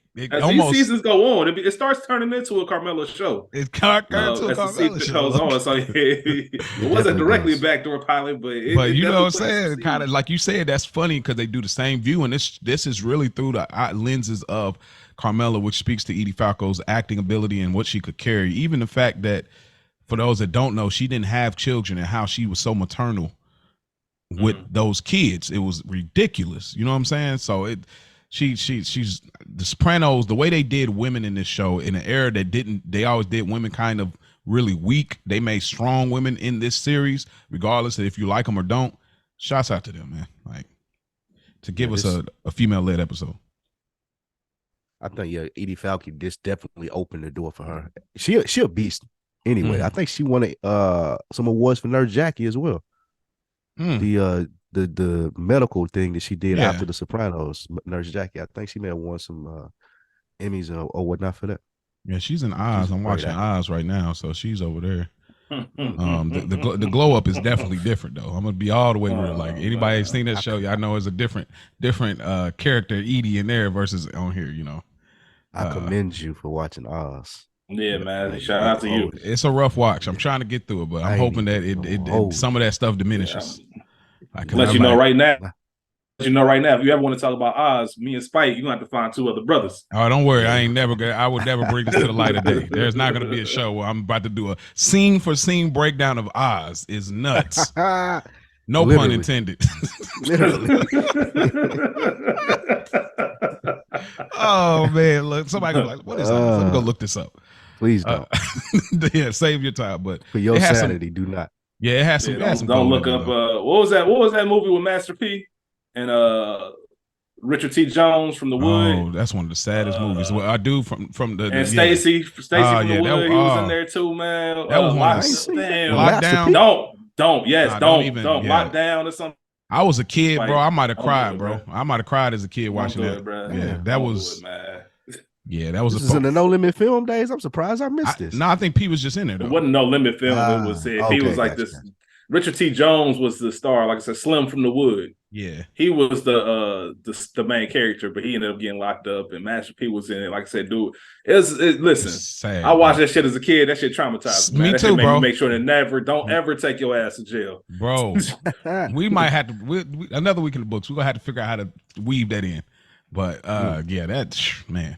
these seasons go on, it starts turning into a Carmela show. It's turning into a Carmela show. On, so it wasn't directly a backdoor pilot, but you know what I'm saying? Kind of like you said, that's funny because they do the same view, and this is really through the lenses of Carmela, which speaks to Edie Falco's acting ability and what she could carry. Even the fact that, for those that don't know, she didn't have children and how she was so maternal with those kids. It was ridiculous. You know what I'm saying? So she's the Sopranos, the way they did women in this show in an era that they always did women kind of really weak. They made strong women in this series, regardless of if you like them or don't. Shouts out to them, man. Like, to give us a female-led episode. I think Edie Falco, this definitely opened the door for her. She a beast anyway. I think she won some awards for Nurse Jackie as well. The medical thing that she did after the Sopranos, Nurse Jackie. I think she may have won some Emmys or whatnot for that. Yeah, she's in Oz. I'm watching Oz right now, so she's over there. The glow up is definitely different though. I'm gonna be all the way real. Like, anybody that's seen that show, y'all know it's a different character Edie in there versus on here. You know, I commend you for watching Oz. Yeah, man. Shout out to you. It's a rough watch. I'm trying to get through it, but I'm hoping that it some of that stuff diminishes. Let you know right now. If you ever want to talk about Oz, me and Spike, you're gonna have to find two other brothers. Oh, don't worry. I would never bring this to the light of day. There's not gonna be a show where I'm about to do a scene for scene breakdown of Oz. Is nuts. No Literally. pun intended. Literally. Oh man, look, somebody go like, what is that? Let me go look this up. Please don't. Yeah, save your time. But For your sanity, do not. Yeah, it has some. Don't look up. What was that? What was that movie with Master P and Richard T. Jones from The Wood? Oh, that's one of the saddest movies. Well, I do from the and Stacy from The Wood. He was in there too, man. That was one. Lockdown. Don't. Lockdown or something. I was a kid, bro. I might have cried, bro. I might have cried as a kid watching that. Yeah, that was. Yeah, that was. This is in the No Limit Film days. I'm surprised I missed this. No, I think P was just in there though. It wasn't No Limit Film. It was. He was like this. Richard T. Jones was the star, like I said, Slim from The Wood. Yeah, he was the main character, but he ended up getting locked up. And Master P was in it. Like I said, dude, listen. Sad, I watched that shit as a kid. That shit traumatized me. Me too, bro. Make sure that don't ever take your ass to jail, bro. We might have to another week in the books. We're gonna have to figure out how to weave that in. But yeah, that man.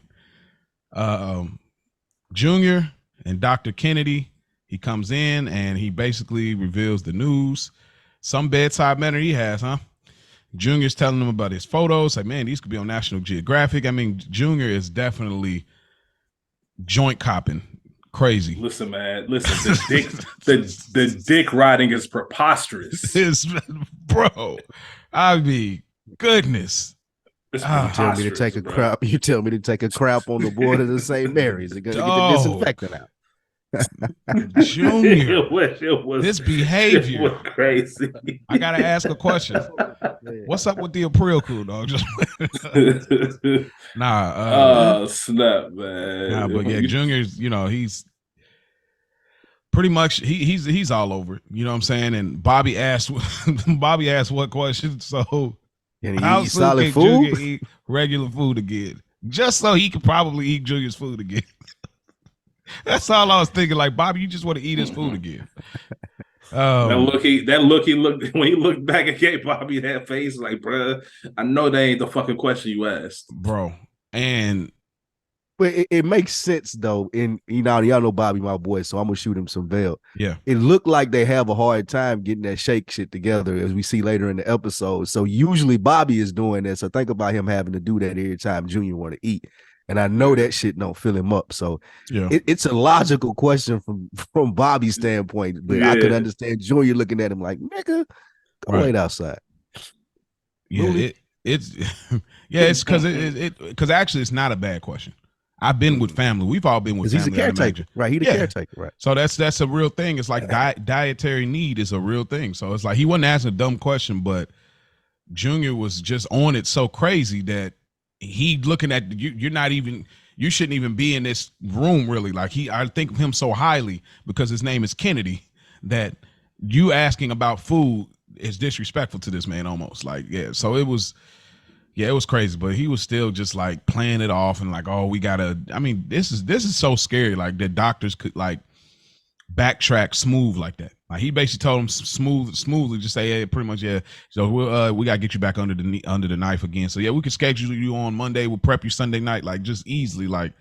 Junior and Dr. Kennedy, he comes in and he basically reveals the news. Some bedside manner he has, huh? Junior's telling him about his photos. Like, man, these could be on National Geographic. I mean, Junior is definitely joint copping crazy. Listen, man. Listen, the dick riding is preposterous. Bro, I mean, goodness. You tell me to take a crap. You tell me to take a crap on the border of St. Mary's. They're gonna get the disinfectant out. Junior, it was, this behavior was crazy. I gotta ask a question. What's up with the April cool, dog? Just snap, man. Nah, but yeah, Junior's, he's pretty much he's all over it. You know what I'm saying? And Bobby asked what question, so. And he eat solid food? Junior eat regular food again, just so he could probably eat Junior's food again. That's all I was thinking. Like, Bobby, you just want to eat his food again. That look he looked when he looked back and gave Bobby that face, like, bruh, I know that ain't the fucking question you asked, bro. And But it makes sense though. And y'all know Bobby, my boy, so I'm gonna shoot him some veil. Yeah. It looked like they have a hard time getting that shake shit together, as we see later in the episode. So usually Bobby is doing that. So think about him having to do that every time Junior want to eat. And I know that shit don't fill him up. So Yeah. It's a logical question from Bobby's standpoint. But I could understand Junior looking at him like, nigga, go wait outside. Yeah, it's because actually it's not a bad question. I've been with family. We've all been with family. He's a caretaker, right? He's a caretaker, right? So that's a real thing. It's like dietary need is a real thing. So it's like he wasn't asking a dumb question, but Junior was just on it so crazy that he looking at you. You shouldn't even be in this room, really. Like I think of him so highly because his name is Kennedy that you asking about food is disrespectful to this man almost. Like, yeah. So it was crazy, but he was still just like playing it off and like, oh, we gotta. I mean, this is so scary. Like the doctors could like backtrack smooth like that. Like he basically told him smoothly, just say, yeah, pretty much, yeah. So we gotta get you back under the knife again. So yeah, we can schedule you on Monday. We'll prep you Sunday night, like just easily, like,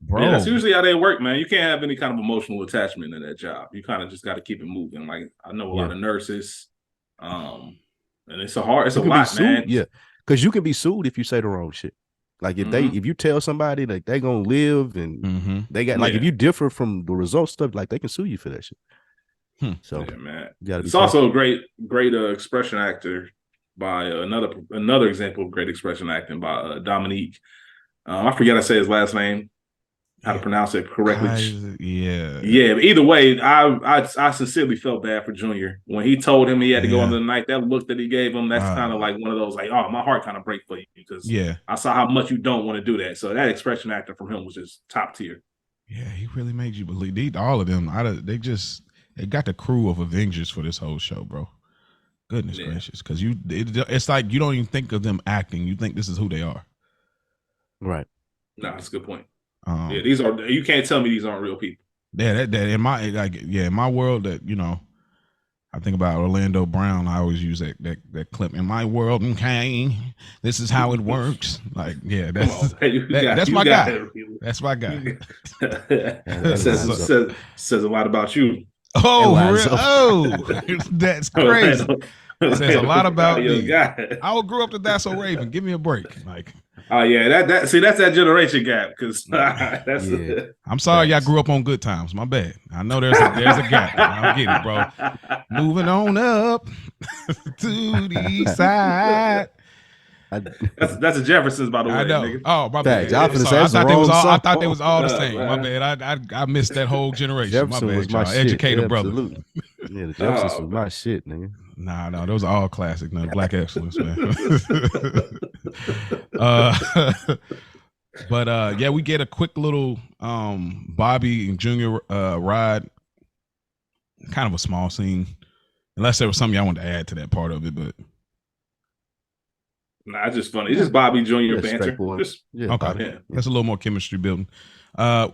bro. Yeah, that's usually how they work, man. You can't have any kind of emotional attachment in that job. You kind of just got to keep it moving. Like I know a lot of nurses, and it's a lot, man. Yeah, because you can be sued if you say the wrong shit. Like if you tell somebody that they gonna live and they got if you differ from the results stuff, like they can sue you for that shit. So yeah, man, it's also a great expression actor by another example of great expression acting by Dominique. I forget how to say his last name, how to pronounce it correctly. But either way, I sincerely felt bad for Junior when he told him he had to go under the night. That look that he gave him, that's kind of like one of those like, oh, my heart kind of break for you because I saw how much you don't want to do that. So that expression actor from him was just top tier. Yeah, he really made you believe. All of them, they got the crew of Avengers for this whole show, bro. Goodness gracious, because it's like you don't even think of them acting. You think this is who they are. Right. No, that's a good point. These are, you can't tell me these aren't real people. Yeah, that in my world, that I think about Orlando Brown. I always use that clip. In my world, okay, this is how it works. Like, yeah, that's my guy. That's my guy. Says a lot about you. Oh, that's crazy. Says a lot about me. I grew up to That's So Raven. Give me a break. Like, oh yeah, that's that generation gap. Because I'm sorry, y'all grew up on Good Times. My bad. I know there's a gap. I get it, bro. Moving on up to the side. That's a Jefferson's, by the way. I know. Nigga. Oh, my bad. I thought they was all the same. My bad. I missed that whole generation. Jefferson my bad, was my shit. educated brother. Yeah, the Jeffersons was my shit, nigga. Nah, those are all classic. No, Black excellence, man. But we get a quick little Bobby and Junior ride. Kind of a small scene, unless there was something y'all wanted to add to that part of it, but. Nah, it's just funny. It's just Bobby Jr. banter. Okay. That's a little more chemistry building.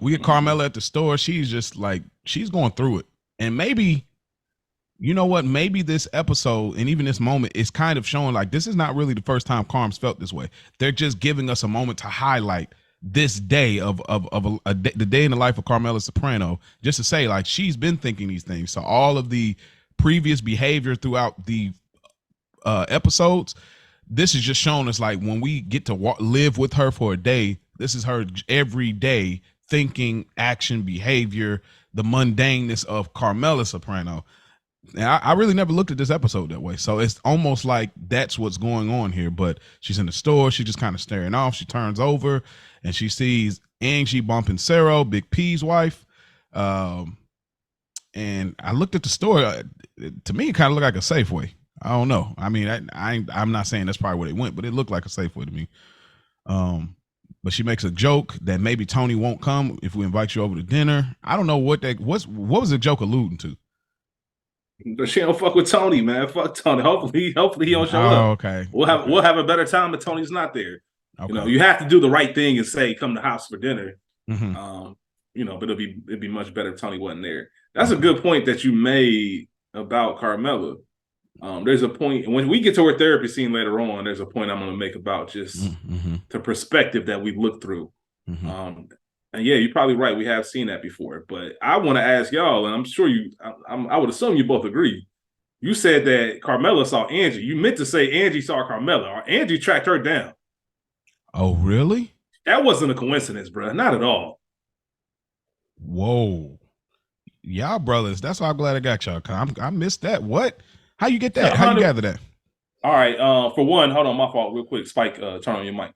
We get Carmela at the store. She's just like, she's going through it. And maybe, you know what? Maybe this episode and even this moment is kind of showing like this is not really the first time Carm's felt this way. They're just giving us a moment to highlight this day of the day in the life of Carmela Soprano, just to say like she's been thinking these things. So all of the previous behavior throughout the episodes, this is just showing us like when we get to live with her for a day, this is her every day thinking, action, behavior, the mundaneness of Carmela Soprano. And I really never looked at this episode that way. So it's almost like that's what's going on here. But she's in the store. She's just kind of staring off. She turns over and she sees Angie bumping Sarah, Big P's wife. And I looked at the store. To me, it kind of looked like a Safeway. I don't know. I mean, I'm not saying that's probably where they went, but it looked like a Safeway to me. But she makes a joke that maybe Tony won't come if we invite you over to dinner. I don't know what was the joke alluding to. She don't fuck with Tony, man. Fuck Tony. Hopefully he don't show up. Okay. We'll have a better time if Tony's not there. Okay. You have to do the right thing and say, come to the house for dinner. Mm-hmm. But it'd be much better if Tony wasn't there. That's a good point that you made about Carmela. There's a point when we get to her therapy scene later on. There's a point I'm going to make about just the perspective that we look through. And yeah, you're probably right. We have seen that before, but I want to ask y'all, and I'm sure I would assume you both agree. You said that Carmela saw Angie. You meant to say Angie saw Carmela, or Angie tracked her down. Oh, really? That wasn't a coincidence, bro. Not at all. Whoa. Y'all brothers. That's why I'm glad I got y'all. I missed that. What? How you get that? How you gather that? All right. For one, hold on, my fault, real quick. Spike, turn on your mic.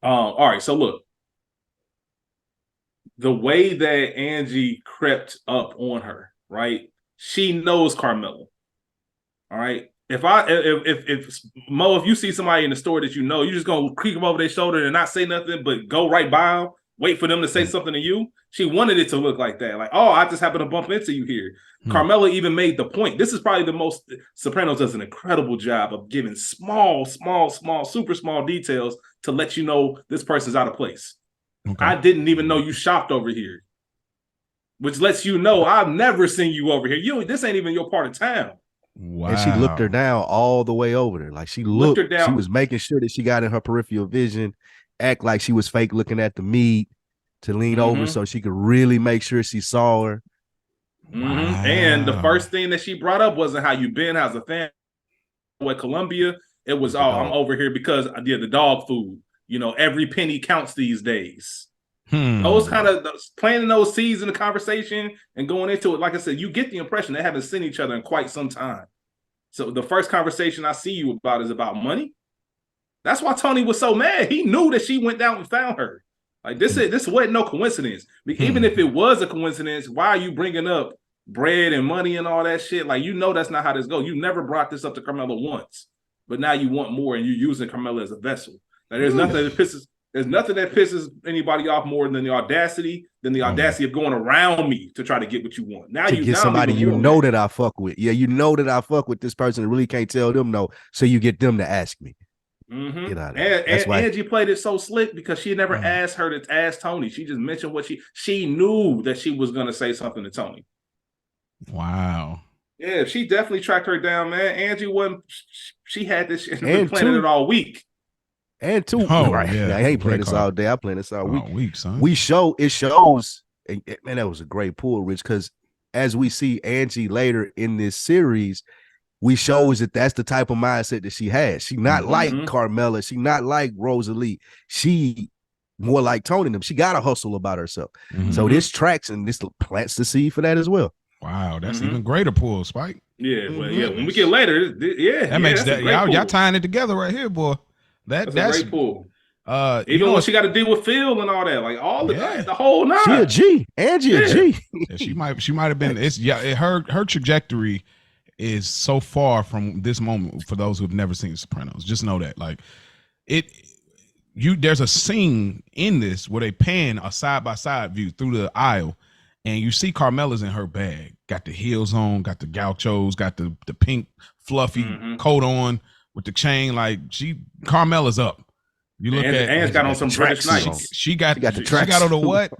All right. So look, the way that Angie crept up on her, right? She knows Carmela. All right. If Mo, if you see somebody in the store that you know, you're just gonna creep them over their shoulder and not say nothing, but go right by them, wait for them to say something to you. She wanted it to look like that. Like, oh, I just happened to bump into you here. Carmela even made the point. This is probably the most Sopranos does an incredible job of giving small, super small details to let you know this person's out of place. Okay. I didn't even know you shopped over here, which lets you know I've never seen you over here. This ain't even your part of town. Wow. And she looked her down all the way over there. Like she looked her down. She was making sure that she got in her peripheral vision, act like she was fake looking at the meat to lean over so she could really make sure she saw her. Wow. And the first thing that she brought up wasn't how you been, how's the family, what Colombia. It was, I'm over here because I did the dog food. You know, every penny counts these days. Those kind of planting those seeds in the conversation and going into it. Like I said, you get the impression they haven't seen each other in quite some time. So the first conversation I see you about is about money. That's why Tony was so mad. He knew that she went down and found her. Like this wasn't no coincidence. Even if it was a coincidence, why are you bringing up bread and money and all that shit? Like, you know, that's not how this goes. You never brought this up to Carmela once, but now you want more and you're using Carmela as a vessel. Now, there's nothing that pisses anybody off more than the audacity of going around me to try to get what you want. Now you get somebody you know that I fuck with. Yeah, you know that I fuck with this person and really can't tell them no. So you get them to ask me. Get out of there. And Angie played it so slick because she never asked her to ask Tony. She just mentioned what she knew that she was gonna say something to Tony. Wow. Yeah, she definitely tracked her down, man. Angie wasn't. She had this shit. Been planning it all week. And two, right? Yeah, I ain't playing this all day. I playing this all week. Son. It shows, and man, that was a great pull, Rich. Because as we see Angie later in this series, we shows that that's the type of mindset that she has. She not like Carmela. She not like Rosalie. She more like Tony and them. She got a hustle about herself. So this tracks and this plants the seed for that as well. Wow, that's even greater pull, Spike. Yeah, well, yeah. When we get later, that makes that y'all tying it together right here, boy. That's a great pull. Even when she got to deal with Phil and all that, like all the whole nine. She a G. Angie a G. Yeah, she might have been. Her trajectory is so far from this moment for those who've never seen Sopranos. Just know that, like there's a scene in this where they pan a side by side view through the aisle, and you see Carmela's in her bag, got the heels on, got the gauchos, got the pink fluffy coat on. With the chain, like Carmela's up. You look at Anne's got on some British Knights. She got on the what?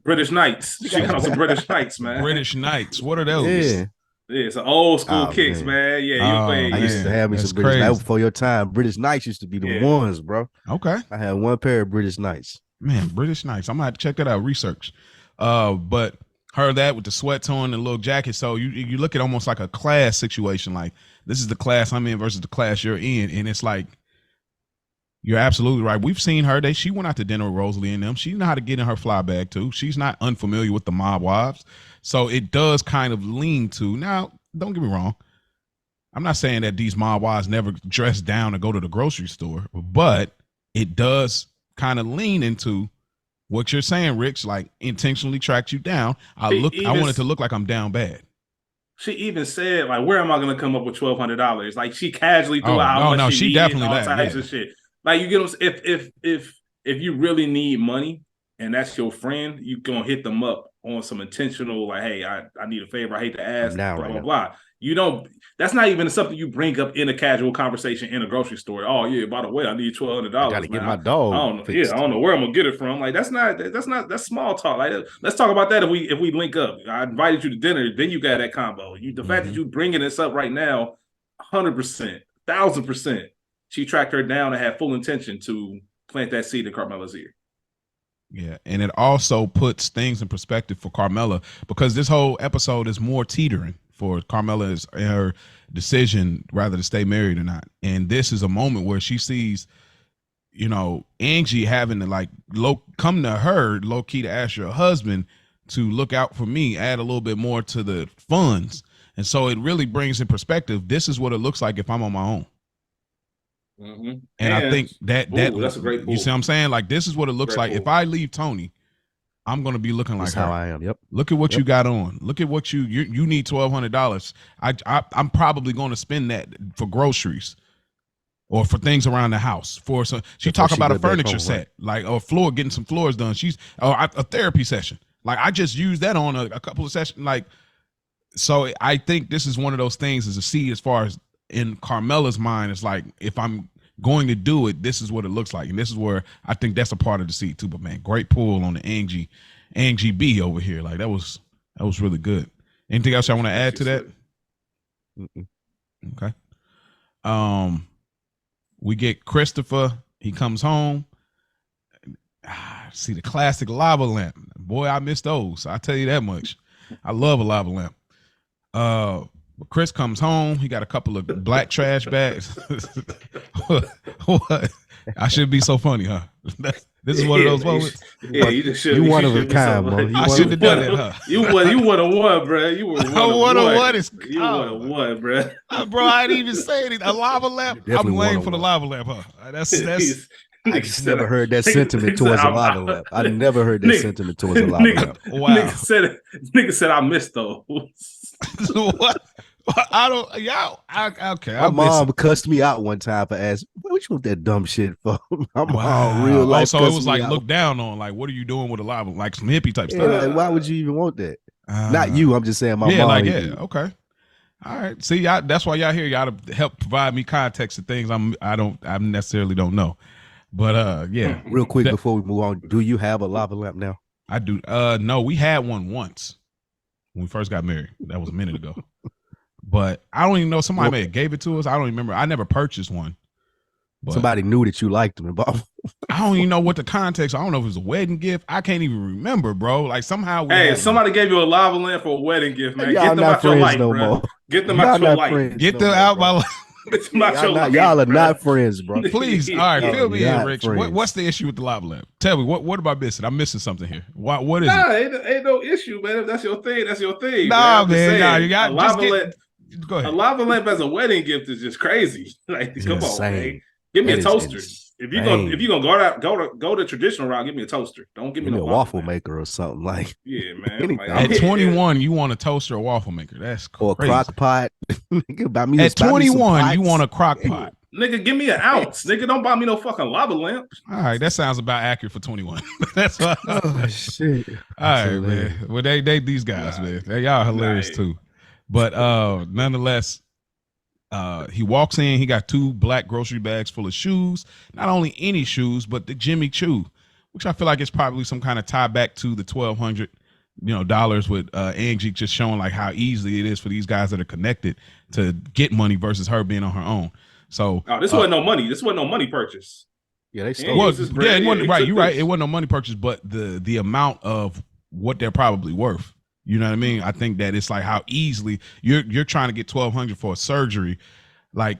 British Knights. She got on some British Knights, man. British Knights. What are those? Yeah, it's an old school kicks, man. Yeah, I used to have me some British Knights before your time. British Knights used to be the ones, bro. Okay, I had one pair of British Knights. Man, British Knights. I'm gonna have to check that out. Research. But her that with the sweats on and the little jacket. So you look at almost like a class situation, like. This is the class I'm in versus the class you're in. And it's like, you're absolutely right. We've seen her. She went out to dinner with Rosalie and them. She know how to get in her fly bag too. She's not unfamiliar with the mob wives. So it does kind of lean to, now, don't get me wrong. I'm not saying that these mob wives never dress down to go to the grocery store, but it does kind of lean into what you're saying, Rich, like intentionally tracked you down. I want it to look like I'm down bad. She even said, like, where am I going to come up with $1,200? Like, she casually threw out how much she definitely all types of shit. Like, you get them. If you really need money and that's your friend, you gonna hit them up on some intentional, like, hey, I need a favor. I hate to ask, blah, blah. You don't. That's not even something you bring up in a casual conversation in a grocery store. Oh yeah, by the way, I need $1,200. I gotta get my dog. I don't know where I'm gonna get it from. Like that's small talk. Like let's talk about that if we link up. I invited you to dinner, then you got that combo. The fact that you bringing this up right now, 100%, 1,000%. She tracked her down and had full intention to plant that seed in Carmela's ear. Yeah, and it also puts things in perspective for Carmela, because this whole episode is more teetering for Carmela's her decision rather to stay married or not. And this is a moment where she sees, you know, Angie having to like come to her low key to ask her husband to look out for me, add a little bit more to the funds. And so it really brings in perspective, this is what it looks like if I'm on my own. Mm-hmm. And I think that's a great pull. You see what I'm saying? Like, this is what it looks like. If I leave Tony, I'm gonna be looking like her. How I am. Yep. Look at what you got on. Look at what you need $1,200. I'm probably going to spend that for groceries or for things around the house. She talk about a furniture set, like a floor, getting some floors done. A therapy session. Like, I just used that on a couple of sessions. Like, so I think this is one of those things as a seed, as far as in Carmela's mind, it's like, if I'm going to do it, this is what it looks like. And this is where I think that's a part of the seed too. But man, great pull on the Angie B over here. Like, that was really good. Anything else I want to add to that? Okay. We get Christopher. He comes home. See the classic lava lamp. Boy, I miss those. I tell you that much. I love a lava lamp. Chris comes home. He got a couple of black trash bags. What? I should be so funny, huh? This is one of those moments. Yeah, you just should. You one of a kind, bro. I should have done it, huh? You one of one, bro. You were one of one. You one of one, bro. Bro, I didn't even say anything. A lava lamp. I'm lame for the lava lamp, huh? That's. I just never heard that sentiment towards a lava lamp. I never heard that sentiment towards a lava lamp. Wow. Nigga said I missed those. What? I don't. Y'all. Okay. My mom cussed me out one time for asking, "What you want that dumb shit for?" My mom real life. So it was like looked down on. Like, what are you doing with a lava? Like some hippie type stuff. Like, why would you even want that? Not you. I'm just saying my mom. Okay. All right. See, that's why y'all here. Y'all to help provide me context to things I necessarily don't know. But yeah. Real quick before we move on, do you have a lava lamp now? I do. No, we had one once when we first got married. That was a minute ago. But I don't even know. Somebody may have gave it to us. I don't remember. I never purchased one. Somebody knew that you liked them. And I don't even know what the context. I don't know if it was a wedding gift. I can't even remember, bro. Like, somehow. Somebody gave you a lava lamp for a wedding gift, man. Get them out your life, bro. Get them out your life. Get them out my life. Y'all are not friends, bro. Please, all right, fill me in, Rich. What's the issue with the lava lamp? Tell me, what am I missing? I'm missing something here. What is it? Ain't no issue, man. If that's your thing, that's your thing. Nah, man. You got lava lamp. Go ahead. A lava lamp as a wedding gift is just crazy. Like, come on, man. Give me a toaster. If you're gonna go the traditional route, give me a toaster. Don't give me no waffle maker or something like. Yeah, man. Like, at 21, you want a toaster or waffle maker? That's crazy. Or a crock pot. At 21, you want a crock pot. Nigga, give me an ounce. Nigga, don't buy me no fucking lava lamp. All right, that sounds about accurate for 21. That's why. Oh shit. All right, man. Well, they these guys, man. Y'all hilarious too. But nonetheless, he walks in. He got 2 black grocery bags full of shoes. Not only any shoes, but the Jimmy Choo, which I feel like is probably some kind of tie back to the $1,200 with Angie, just showing like how easy it is for these guys that are connected to get money versus her being on her own. So this wasn't no money. This wasn't no money purchase. Yeah, they stole. Well, yeah, it wasn't right. You're right. It wasn't no money purchase, but the amount of what they're probably worth. You know what I mean? I think that it's like how easily you're trying to get $1,200 for a surgery. Like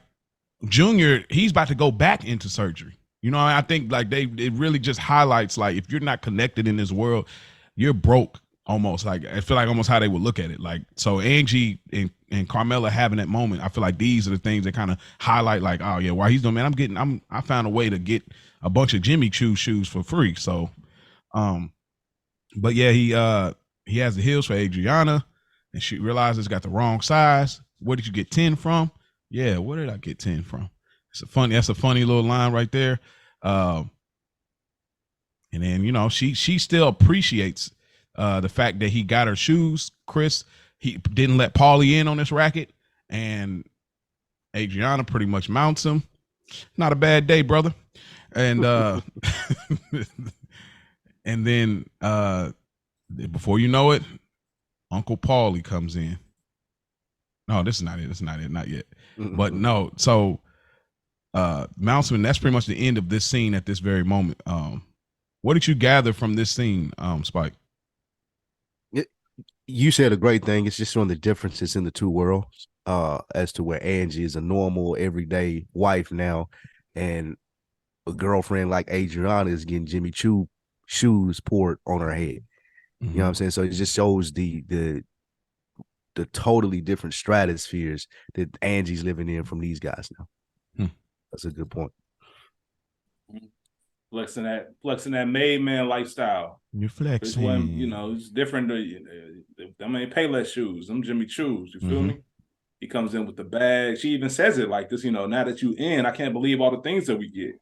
Junior, he's about to go back into surgery. You know, I think like it really just highlights like if you're not connected in this world, you're broke almost. Like I feel like almost how they would look at it. Like so Angie and Carmela having that moment, I feel like these are the things that kind of highlight like, oh yeah, while he's doing, man, I found a way to get a bunch of Jimmy Choo shoes for free. So but yeah, he has the heels for Adriana, and she realizes got the wrong size. Where did you get 10 from? Yeah, where did I get 10 from? That's a funny little line right there. And then she still appreciates the fact that he got her shoes. Chris, he didn't let Paulie in on this racket, and Adriana pretty much mounts him. Not a bad day, brother. And and then before you know it, Uncle Paulie comes in. No, this is not it. This is not it. Not yet. But no. So Mountsman, that's pretty much the end of this scene at this very moment. What did you gather from this scene, Spike? You said a great thing. It's just showing the differences in the two worlds, as to where Angie is a normal, everyday wife now, and a girlfriend like Adriana is getting Jimmy Choo shoes poured on her head. You know what I'm saying? So it just shows the totally different stratospheres that Angie's living in from these guys now. That's a good point. Flexing that made man lifestyle. You're flexing. You know, it's different. I mean, Payless shoes, them Jimmy Choos. You feel me? He comes in with the bag. She even says it like this. You know, now that you in, I can't believe all the things that we get.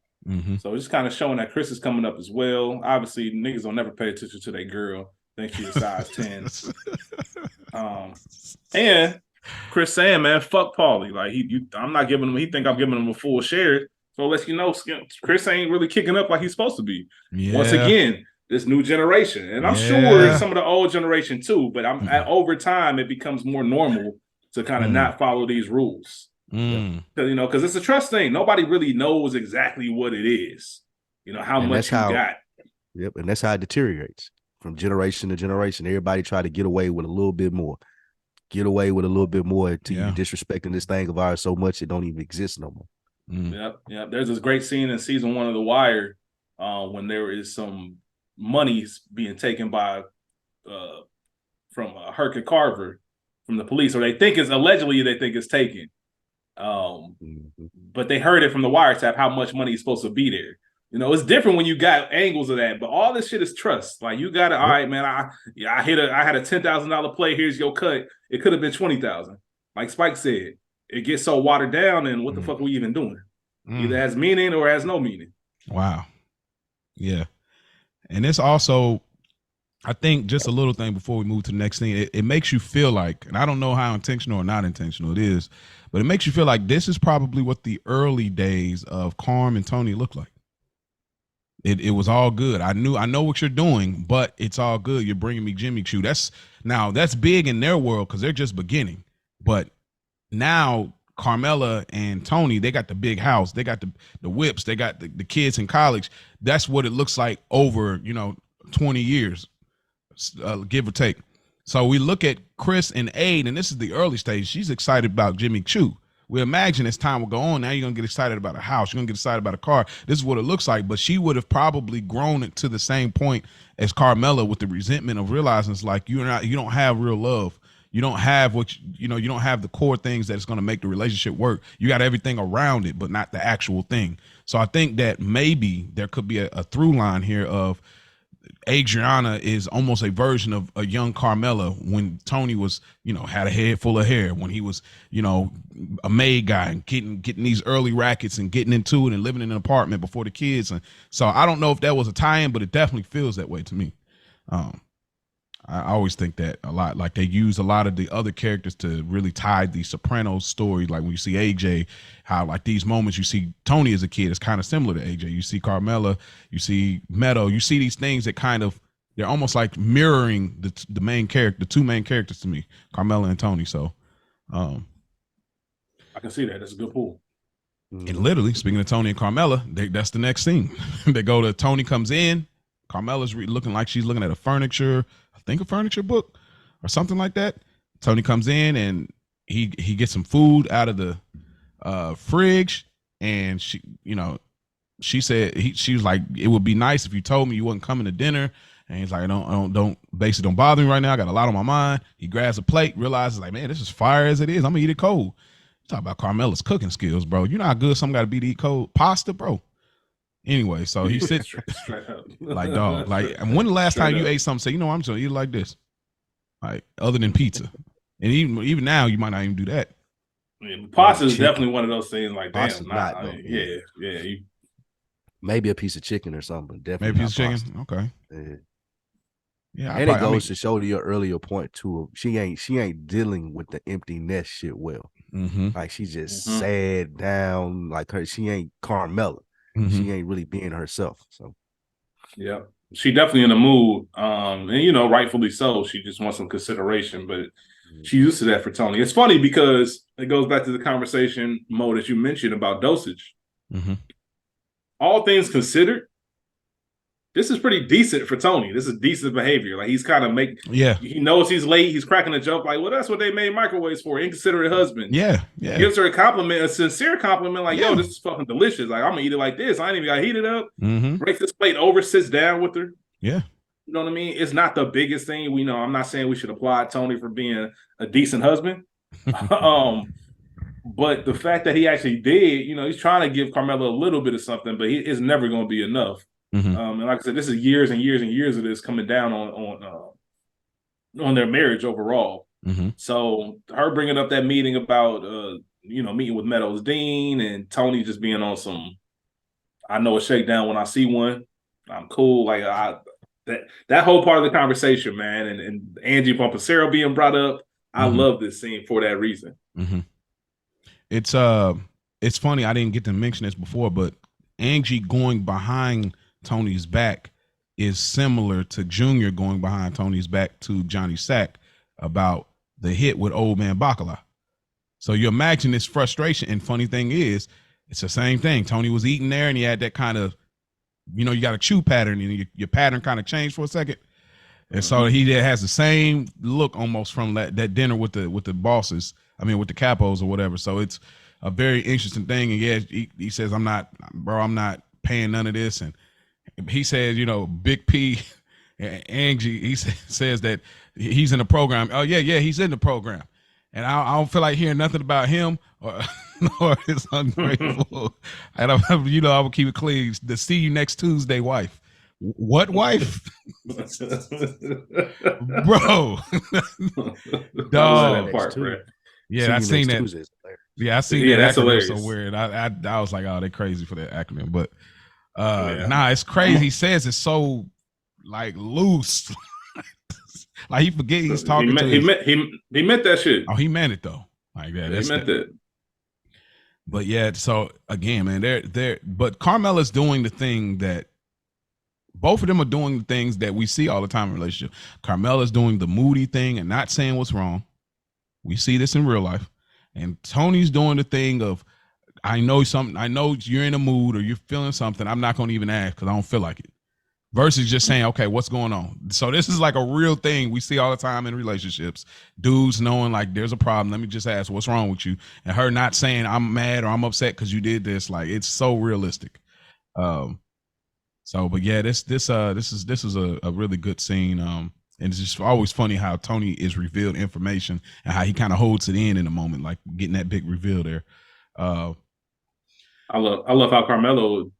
So it's kind of showing that Chris is coming up as well. Obviously, niggas don't never pay attention to their girl. Think she's a size 10. And Chris saying, man, fuck Paulie. Like I'm not giving him. He think I'm giving him a full share. So let you know, Chris ain't really kicking up like he's supposed to be. Yeah. Once again, this new generation, and I'm sure some of the old generation too. But over time, it becomes more normal to kind of not follow these rules. Because it's a trust thing. Nobody really knows exactly what it is. You know how much you got. Yep, and that's how it deteriorates from generation to generation. Everybody try to get away with a little bit more. Get away with a little bit more to you disrespecting this thing of ours so much it don't even exist no more. Yep. There's this great scene in season 1 of The Wire when there is some monies being taken by from Herc and Carver from the police, or allegedly they think it's taken. But they heard it from the wiretap how much money is supposed to be there. You know, it's different when you got angles of that, but all this shit is trust. Like you got to, all right, man. I had a $10,000 play. Here's your cut. It could have been 20,000. Like Spike said, it gets so watered down, and what the fuck are we even doing? Either has meaning or has no meaning. Wow. Yeah, and it's also, I think, just a little thing before we move to the next thing. It makes you feel like, and I don't know how intentional or not intentional it is, but it makes you feel like this is probably what the early days of Carm and Tony looked like. It was all good. I know what you're doing, but it's all good. You're bringing me Jimmy Choo. That's big in their world because they're just beginning. But now Carmela and Tony, they got the big house. They got the whips. They got the kids in college. That's what it looks like over 20 years, give or take. So we look at Chris and Aid, and this is the early stage. She's excited about Jimmy Choo. We imagine as time will go on, now you're going to get excited about a house. You're going to get excited about a car. This is what it looks like. But she would have probably grown it to the same point as Carmela with the resentment of realizing it's like you don't have real love. You don't have you don't have the core things that's going to make the relationship work. You got everything around it, but not the actual thing. So I think that maybe there could be a through line here of Adriana is almost a version of a young Carmela when Tony was, had a head full of hair, when he was, a maid guy and getting these early rackets and getting into it and living in an apartment before the kids. And so I don't know if that was a tie-in, but it definitely feels that way to me. I always think that a lot. Like they use a lot of the other characters to really tie the Sopranos story. Like when you see AJ, how like these moments you see Tony as a kid is kind of similar to AJ. You see Carmela, you see Meadow, you see these things that they're almost like mirroring the main character, the two main characters to me, Carmela and Tony. So I can see that. That's a good pull. And literally, speaking of Tony and Carmela, that's the next scene. They go to Tony comes in. Carmela's looking like she's looking at a furniture book or something like that. Tony comes in and he gets some food out of the fridge, and she said she was like, it would be nice if you told me you wasn't coming to dinner. And he's like, don't basically don't bother me right now. I got a lot on my mind. He grabs a plate, realizes like, man, this is fire as it is. I'm gonna eat it cold. Talk about Carmela's cooking skills, bro. You know how good something got to be to eat cold pasta, bro. Anyway, so he sits like, dog, like, and when the last time you ate something, say, I'm just gonna eat it like this, like other than pizza, and even now you might not even do that. Yeah, pasta is definitely one of those things. Like, maybe a piece of chicken or something. Definitely, maybe a piece of chicken. Okay. Yeah, and it goes to show to your earlier point too. She ain't dealing with the empty nest shit well. Like she's just sad down. Like she ain't Carmela. She ain't really being herself. So, yeah, she definitely in the mood, and rightfully so. She just wants some consideration, but she's used to that for Tony. It's funny because it goes back to the conversation, Mo, that you mentioned about dosage. Mm-hmm. All things considered, this is pretty decent for Tony. This is decent behavior. Like he's kind of he knows he's late. He's cracking a joke. Like, well, that's what they made microwaves for. Inconsiderate husband. Yeah. Gives her a compliment, a sincere compliment. Like, yo, this is fucking delicious. Like, I'm gonna eat it like this. I ain't even got to heat it up. Mm-hmm. Breaks this plate over, sits down with her. Yeah. You know what I mean? It's not the biggest thing. We know. I'm not saying we should applaud Tony for being a decent husband. But the fact that he actually did, he's trying to give Carmela a little bit of something, but it's never going to be enough. Mm-hmm. And like I said, this is years and years and years of this coming down on their marriage overall. Mm-hmm. So her bringing up that meeting about, meeting with Meadow's dean and Tony just being on some, I know a shakedown when I see one. I'm cool. Like that whole part of the conversation, man, and Angie Pompacero being brought up. I love this scene for that reason. Mm-hmm. It's funny. I didn't get to mention this before, but Angie going behind Tony's back is similar to Junior going behind Tony's back to Johnny Sack about the hit with Old Man Bacala. So you imagine this frustration. And funny thing is, it's the same thing. Tony was eating there, and he had that kind of, you got a chew pattern, and your pattern kind of changed for a second. And so he has the same look almost from that dinner with the bosses. I mean, with the capos or whatever. So it's a very interesting thing. And yeah, he says, I'm not paying none of this. And he says, Big P, Angie, he says that he's in the program. Oh yeah, he's in the program. And I don't feel like hearing nothing about him or his ungrateful. And I will keep it clean. The see you next Tuesday wife. What wife? Bro. Dog. Part, bro. Yeah, I seen that. Yeah, I seen that. That's hilarious. So weird. I was like, oh, they're crazy for that acronym. But it's crazy. He says it's so like loose. Like he forget he's talking he meant that shit. Oh, he meant it though. Like that. He meant that. But yeah, so again, man, but Carmela's doing the thing that both of them are doing the things that we see all the time in relationship. Carmela's doing the moody thing and not saying what's wrong. We see this in real life. And Tony's doing the thing of, I know you're in a mood or you're feeling something. I'm not going to even ask because I don't feel like it. Versus just saying, okay, what's going on? So this is like a real thing we see all the time in relationships. Dudes knowing like there's a problem. Let me just ask what's wrong with you. And her not saying I'm mad or I'm upset because you did this. Like it's so realistic. But yeah, this is a really good scene. And it's just always funny how Tony is revealed information and how he kind of holds it in a moment, like getting that big reveal there. I love how Carmelo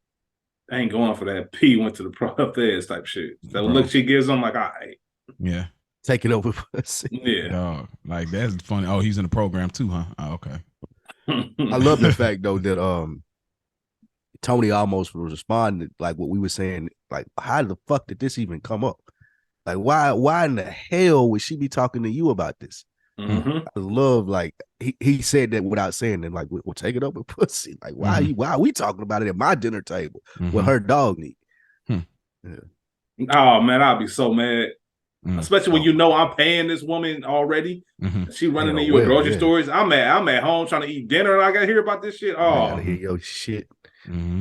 ain't going for that. P went to the pro feds type shit. That look she gives him, like, all right. Yeah. Taking over. Yeah. Like that's funny. Oh, he's in the program too, huh? Oh, okay. I love the fact though that Tony almost was responding like what we were saying, like, how the fuck did this even come up? Like, why in the hell would she be talking to you about this? Mm-hmm. I love, like, he said that without saying it, like, we'll take it up with pussy. Like, why are we talking about it at my dinner table with her dog need? Yeah. Oh man, I'll be so mad. Especially when I'm paying this woman already. She running to you at grocery stores. I'm at home trying to eat dinner and I gotta hear about this shit. Oh, I gotta hear your shit.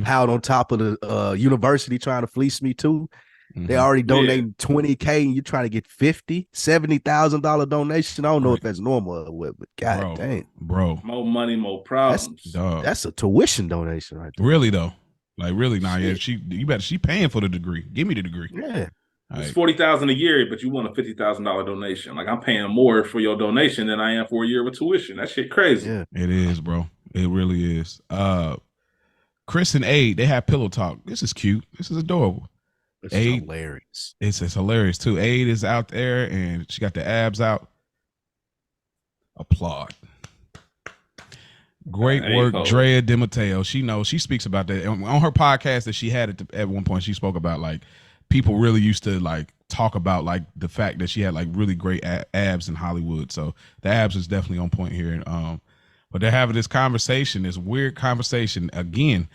Out on top of the university trying to fleece me too. They already donating $20,000 and you're trying to get $50,000-$70,000 donation. I don't know if that's normal or what, but god damn. Bro. More money, more problems. That's a tuition donation right there. Really though. Like really now, she paying for the degree. Give me the degree. Yeah. It's $40,000 a year, but you want a $50,000 donation. Like I'm paying more for your donation than I am for a year with tuition. That shit crazy. Yeah. It is, bro. It really is. Chris and Aid, they have pillow talk. This is cute. This is adorable. It's Aid, hilarious. It's hilarious too. Aid is out there and she got the abs out. Applaud. Great work, Drea DiMatteo. She speaks about that on her podcast that she had at one point. She spoke about like people really used to like talk about like the fact that she had like really great abs in Hollywood. So the abs is definitely on point here. But they're having this conversation, this weird conversation. Again,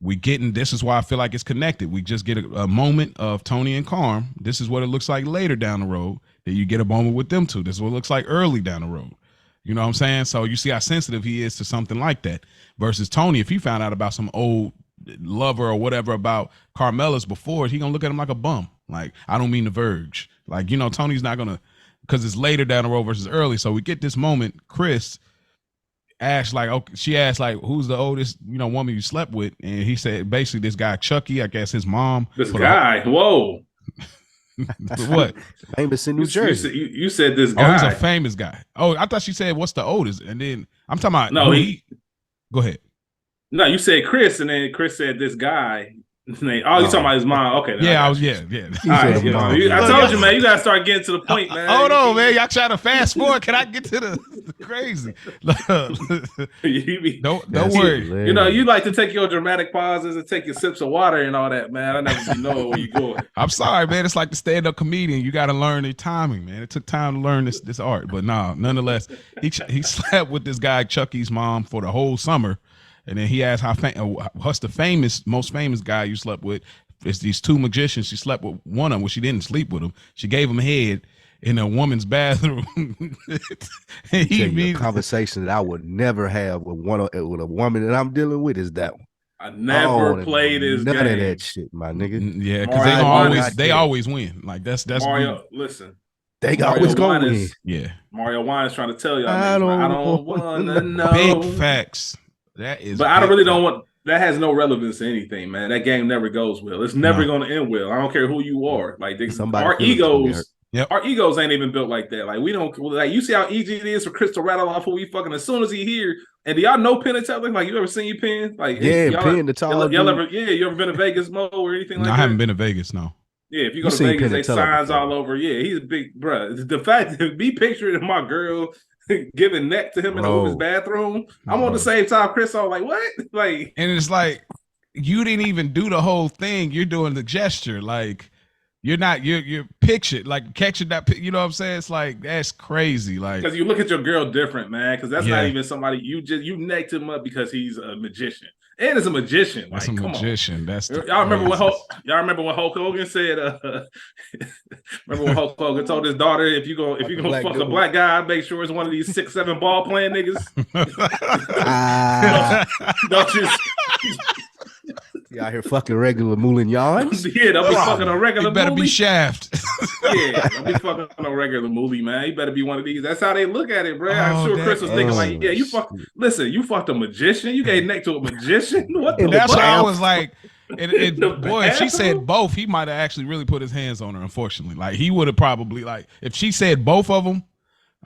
this is why I feel like it's connected. We just get a moment of Tony and Carm. This is what it looks like later down the road. That you get a moment with them two. This is what it looks like early down the road. You know what I'm saying? So you see how sensitive he is to something like that. Versus Tony, if he found out about some old lover or whatever about Carmela's before, he gonna look at him like a bum. Like, I don't mean to verge. Like, you know, Tony's not gonna, because it's later down the road versus early. So we get this moment, Chris asked like, okay, she asked like, who's the oldest, you know, woman you slept with? And he said basically this guy Chucky, I guess his mom. This guy, whoa. What? Famous in New Jersey. You said this guy. Oh, he's a famous guy. Oh, I thought she said what's the oldest, and then I'm talking about no. Go ahead. No, you said Chris, and then Chris said this guy. You talking about his mom? Okay. Yeah, I was. Yeah. All right, I told you, man. You gotta start getting to the point, man. Hold on, man. Y'all trying to fast forward? Can I get to the crazy? Don't worry. You know, you like to take your dramatic pauses and take your sips of water and all that, man. I never be knowing where you going. I'm sorry, man. It's like the stand-up comedian. You got to learn the timing, man. It took time to learn this art, but nonetheless, he slept with this guy Chucky's mom for the whole summer. And then he asked what's the most famous guy you slept with? It's these two magicians. She slept with one of them. Well, she didn't sleep with him. She gave him head in a woman's bathroom. And a conversation that I would never have with a woman that I'm dealing with is that one. I never played this game. None of that shit, my nigga. Yeah, because they always win. Like that's Mario. Listen, they always go win. Yeah, Mario Wine is trying to tell you. I don't want to know. Big facts. That is, but I really don't want. That has no relevance to anything, man. That game never goes well. It's never going to end well. I don't care who you are. Like our egos, our egos ain't even built like that. Like we don't like. You see how easy it is for Chris to rattle off who we fucking as soon as he here. And do y'all know Penn and Teller? Like you ever seen you Penn? Like Penn the tall. Y'all ever? Yeah, you ever been to Vegas, Mo, or anything like that? I haven't been to Vegas, no. Yeah, if you go to Vegas, they signs all over. Yeah, he's a big bruh. The fact that me picturing my girl giving neck to him in the woman's bathroom. I'm on the same time, Chris. I'm like, what? Like, and it's like you didn't even do the whole thing. You're doing the gesture, like you're pictured, like catching that. You know what I'm saying? It's like that's crazy. Like because you look at your girl different, man. Because that's not even somebody you necked him up because he's a magician. And it's a magician. That's like, a magician. On. That's y'all remember when Hulk Hogan said? Remember when Hulk Hogan told his daughter, "If you gonna fuck a black guy, make sure it's one of these 6'7" ball playing niggas." Don't you? You out here fucking regular Moulignons? Yeah, don't be fucking a regular. You better movie. Be Shaft. Yeah, don't be fucking a regular movie, man. You better be one of these. That's how they look at it, bro. I'm sure Chris was thinking like, yeah, you fucked a magician. You gave neck to a magician. What the that's fuck? why I was like, boy, if she said both, he might have actually really put his hands on her. Unfortunately, like he would have probably like if she said both of them.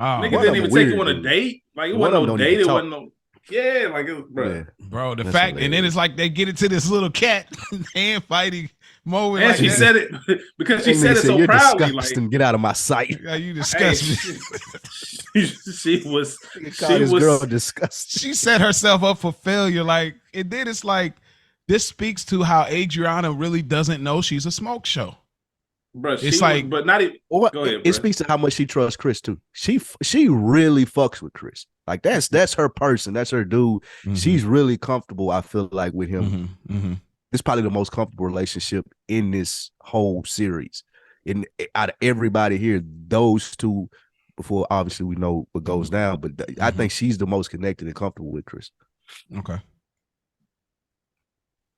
Nigga didn't even take you on a date. Like it wasn't no date. It wasn't no. Yeah, like it was, bro. The fact, and then it's like they get into this little cat hand fighting moment. And like she said it because she said it so proudly. Like, get out of my sight. Yeah, you disgust me. She was girl disgusting. She set herself up for failure. Like, and then it's like this speaks to how Adriana really doesn't know she's a smoke show. Bro, but not even. Go ahead, it speaks to how much she trusts Chris too. She really fucks with Chris. Like that's her person. That's her dude. Mm-hmm. She's really comfortable. I feel like with him. Mm-hmm. Mm-hmm. It's probably the most comfortable relationship in this whole series. And out of everybody here, those two. Before obviously we know what goes down, but I think she's the most connected and comfortable with Chris. Okay.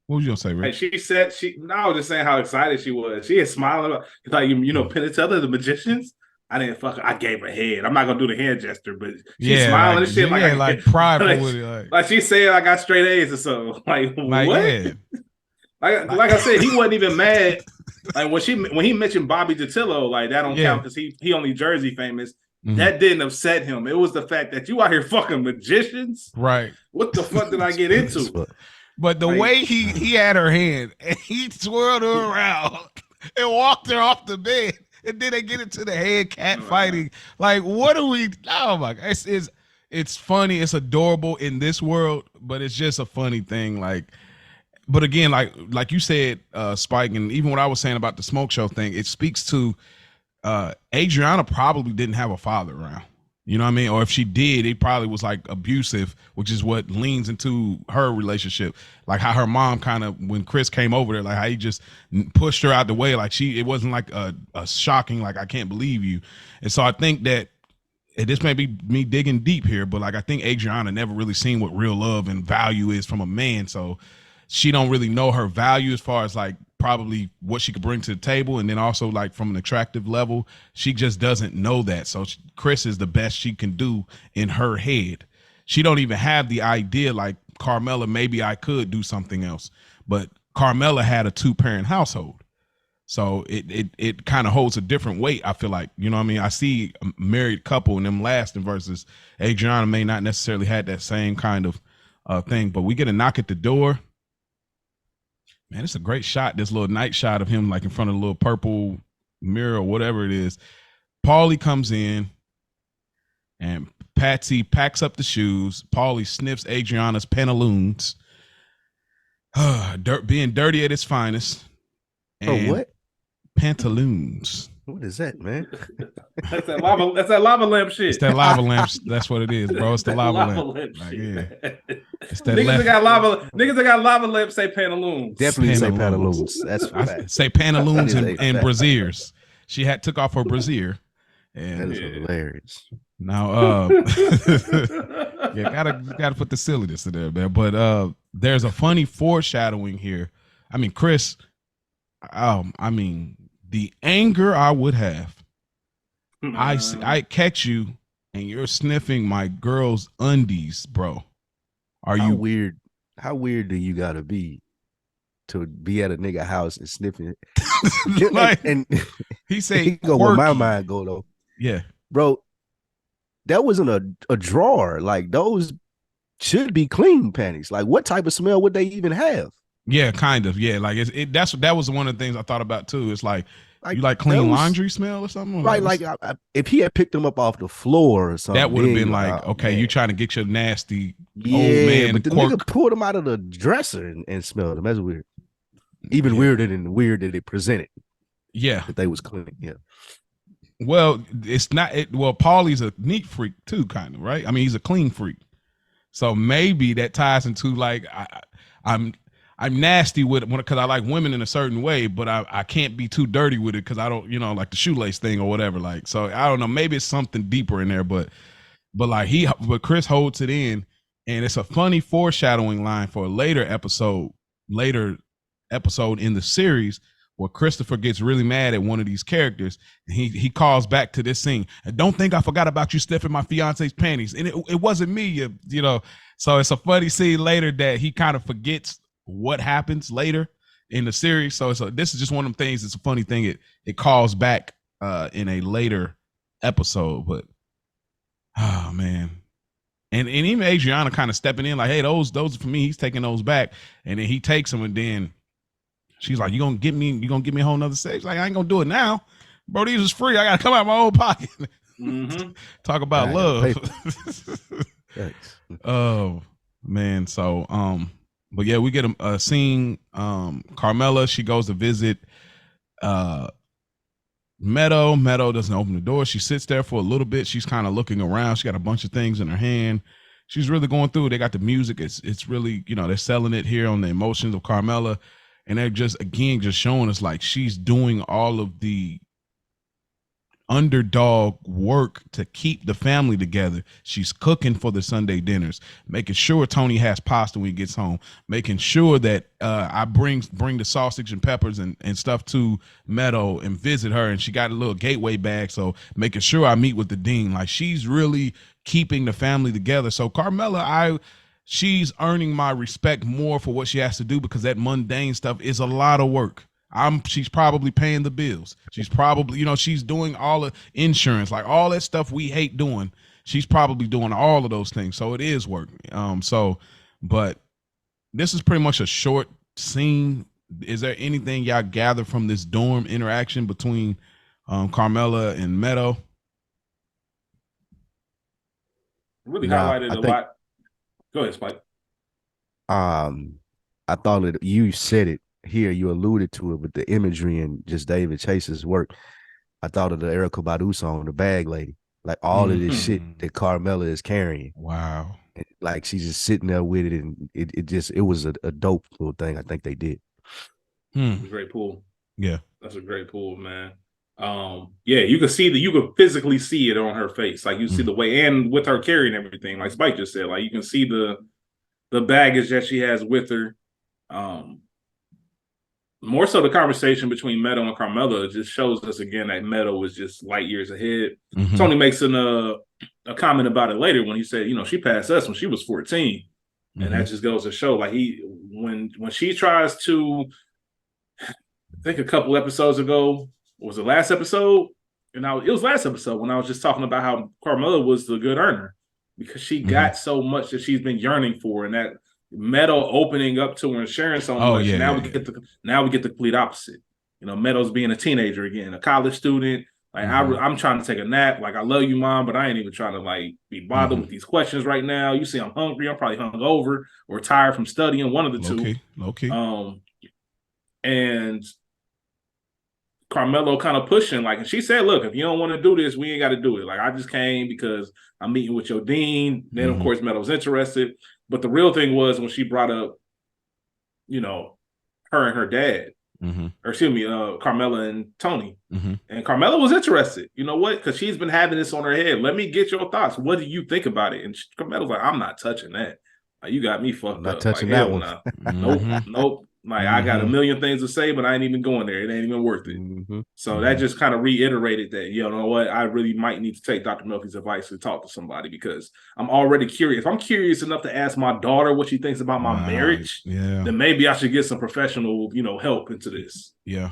What was you gonna say, Rick? She said I was just saying how excited she was. She is smiling like Penn and Teller, the magicians. I didn't fuck her. I gave her head. I'm not gonna do the hand gesture, but she's smiling and shit like prideful with it. Like she said I got straight A's or something. Like what? Yeah. Like I said, he wasn't even mad. Like when he mentioned Bobby DeTillo, like that don't count because he only Jersey famous. Mm-hmm. That didn't upset him. It was the fact that you out here fucking magicians. Right. What the fuck did I get into? But the way he had her hand and he twirled her around and walked her off the bed, and then they get into the head cat fighting. Like, what do we? Oh my God, it's funny, it's adorable in this world, but it's just a funny thing. Like, but again, like you said, Spike, and even what I was saying about the smoke show thing, it speaks to Adriana probably didn't have a father around. You know what I mean? Or if she did, it probably was like abusive, which is what leans into her relationship. Like how her mom kind of, when Chris came over there, like how he just pushed her out the way. Like it wasn't like a shocking, like, I can't believe you. And so I think that this may be me digging deep here, but like I think Adriana never really seen what real love and value is from a man, so she don't really know her value as far as like probably what she could bring to the table, and then also like from an attractive level, she just doesn't know that. So Chris is the best she can do in her head. She don't even have the idea like Carmela, maybe I could do something else, but Carmela had a 2-parent household. So it kind of holds a different weight. I feel like, you know what I mean? I see a married couple and them lasting versus Adriana may not necessarily had that same kind of thing, but we get a knock at the door. Man, it's a great shot. This little night shot of him like in front of a little purple mirror or whatever it is. Paulie comes in and Patsy packs up the shoes. Paulie sniffs Adriana's pantaloons. Being dirty at its finest. And what? Pantaloons. What is that, man? That's that lava lamp shit. It's that lava lamp. That's what it is, bro. It's the lava lamp like, shit. Yeah. It's that niggas that got lava lamps say pantaloons. Definitely say pantaloons. That's I say pantaloons and brasiers. She took off her brassiere. And that is hilarious. Now yeah, gotta put the silliness in there, man. But there's a funny foreshadowing here. I mean, Chris, the anger I would have. I catch you and you're sniffing my girl's undies, bro. How weird do you gotta be to be at a nigga house and sniffing it? Like, and he said, he go where my mind go though. Yeah, bro, that wasn't a drawer. Like those should be clean panties. Like what type of smell would they even have? Yeah, kind of. Yeah, like that was one of the things I thought about too. It's like you like clean laundry smell or something, right? Like if he had picked them up off the floor or something, that would have been like, okay, man. You trying to get your nasty old man. But the nigga pulled them out of the dresser and smelled them. That's weird. Even weirder than the weird that it presented. Yeah, that they was clean. Yeah. Well, it's not. Well, Paulie's a neat freak too, kind of, right? I mean, he's a clean freak, so maybe that ties into like I'm nasty with it because I like women in a certain way, but I can't be too dirty with it because I don't, like the shoelace thing or whatever. Like, so I don't know. Maybe it's something deeper in there, but Chris holds it in, and it's a funny foreshadowing line for a later episode in the series. Where Christopher gets really mad at one of these characters, and he calls back to this scene. And don't think I forgot about you sniffing my fiance's panties. And it wasn't me, you know. So it's a funny scene later that he kind of forgets what happens later in the series. So this is just one of them things. It's a funny thing. It calls back in a later episode. But oh man. And even Adriana kind of stepping in like, hey, those are for me. He's taking those back. And then he takes them, and then she's like, you gonna give me a whole nother sex? Like, I ain't gonna do it now. Bro, these is free. I gotta come out of my own pocket. Mm-hmm. Talk about love. Oh man. So but yeah, we get a scene. Carmela, she goes to visit Meadow. Meadow doesn't open the door. She sits there for a little bit. She's kind of looking around. She got a bunch of things in her hand. She's really going through it. They got the music. It's really, they're selling it here on the emotions of Carmela. And they're just showing us like she's doing all of the underdog work to keep the family together. She's cooking for the Sunday dinners, making sure Tony has pasta when he gets home, making sure that I bring the sausage and peppers and stuff to Meadow and visit her. And she got a little gateway bag, so making sure I meet with the dean. Like she's really keeping the family together. So Carmela, she's earning my respect more for what she has to do because that mundane stuff is a lot of work. She's probably paying the bills. She's probably, she's doing all the insurance, like all that stuff we hate doing. She's probably doing all of those things. So it is work. But this is pretty much a short scene. Is there anything y'all gather from this dorm interaction between Carmela and Meadow? Really highlighted a lot. Go ahead, Spike. I thought that you said it here. You alluded to it with the imagery and just David Chase's work. I thought of the Erykah Badu song, "The Bag Lady." Like all of this shit that Carmela is carrying. Wow. Like she's just sitting there with it, and it was a dope little thing. I think they did. It's a great pool. Yeah, that's a great pool, man. Yeah, you can physically see it on her face. Like you see the way, and with her carrying everything, like Spike just said, like you can see the baggage that she has with her. More so the conversation between Meadow and Carmela just shows us again that Meadow was just light years ahead. Tony makes a comment about it later when he said, she passed us when she was 14. And that just goes to show, like, when she tries to, I think a couple episodes ago, was the last episode? And it was last episode when I was just talking about how Carmela was the good earner because she got so much that she's been yearning for, and that Meadow opening up to her and sharing so much. Yeah, now we get the complete opposite. Meadow's being a teenager again, a college student. Like I'm trying to take a nap. Like, I love you, Mom, but I ain't even trying to like be bothered with these questions right now. You see, I'm hungry. I'm probably hungover or tired from studying. One of the two. Okay. And Carmelo kind of pushing, like, and she said, "Look, if you don't want to do this, we ain't got to do it. Like, I just came because I'm meeting with your dean." Then, of course, Meadow's interested. But the real thing was when she brought up, her and her dad. Or excuse me, Carmela and Tony. And Carmela was interested. You know what? Because she's been having this on her head. Let me get your thoughts. What do you think about it? And Carmela's like, I'm not touching that. Like, you got me fucked up. Not touching like, that one. Nah. Nope. Like, I got a million things to say, but I ain't even going there. It ain't even worth it. So that just kind of reiterated that, you know what? I really might need to take Dr. Milky's advice to talk to somebody because I'm already curious. If I'm curious enough to ask my daughter what she thinks about my marriage, then maybe I should get some professional, help into this. Yeah.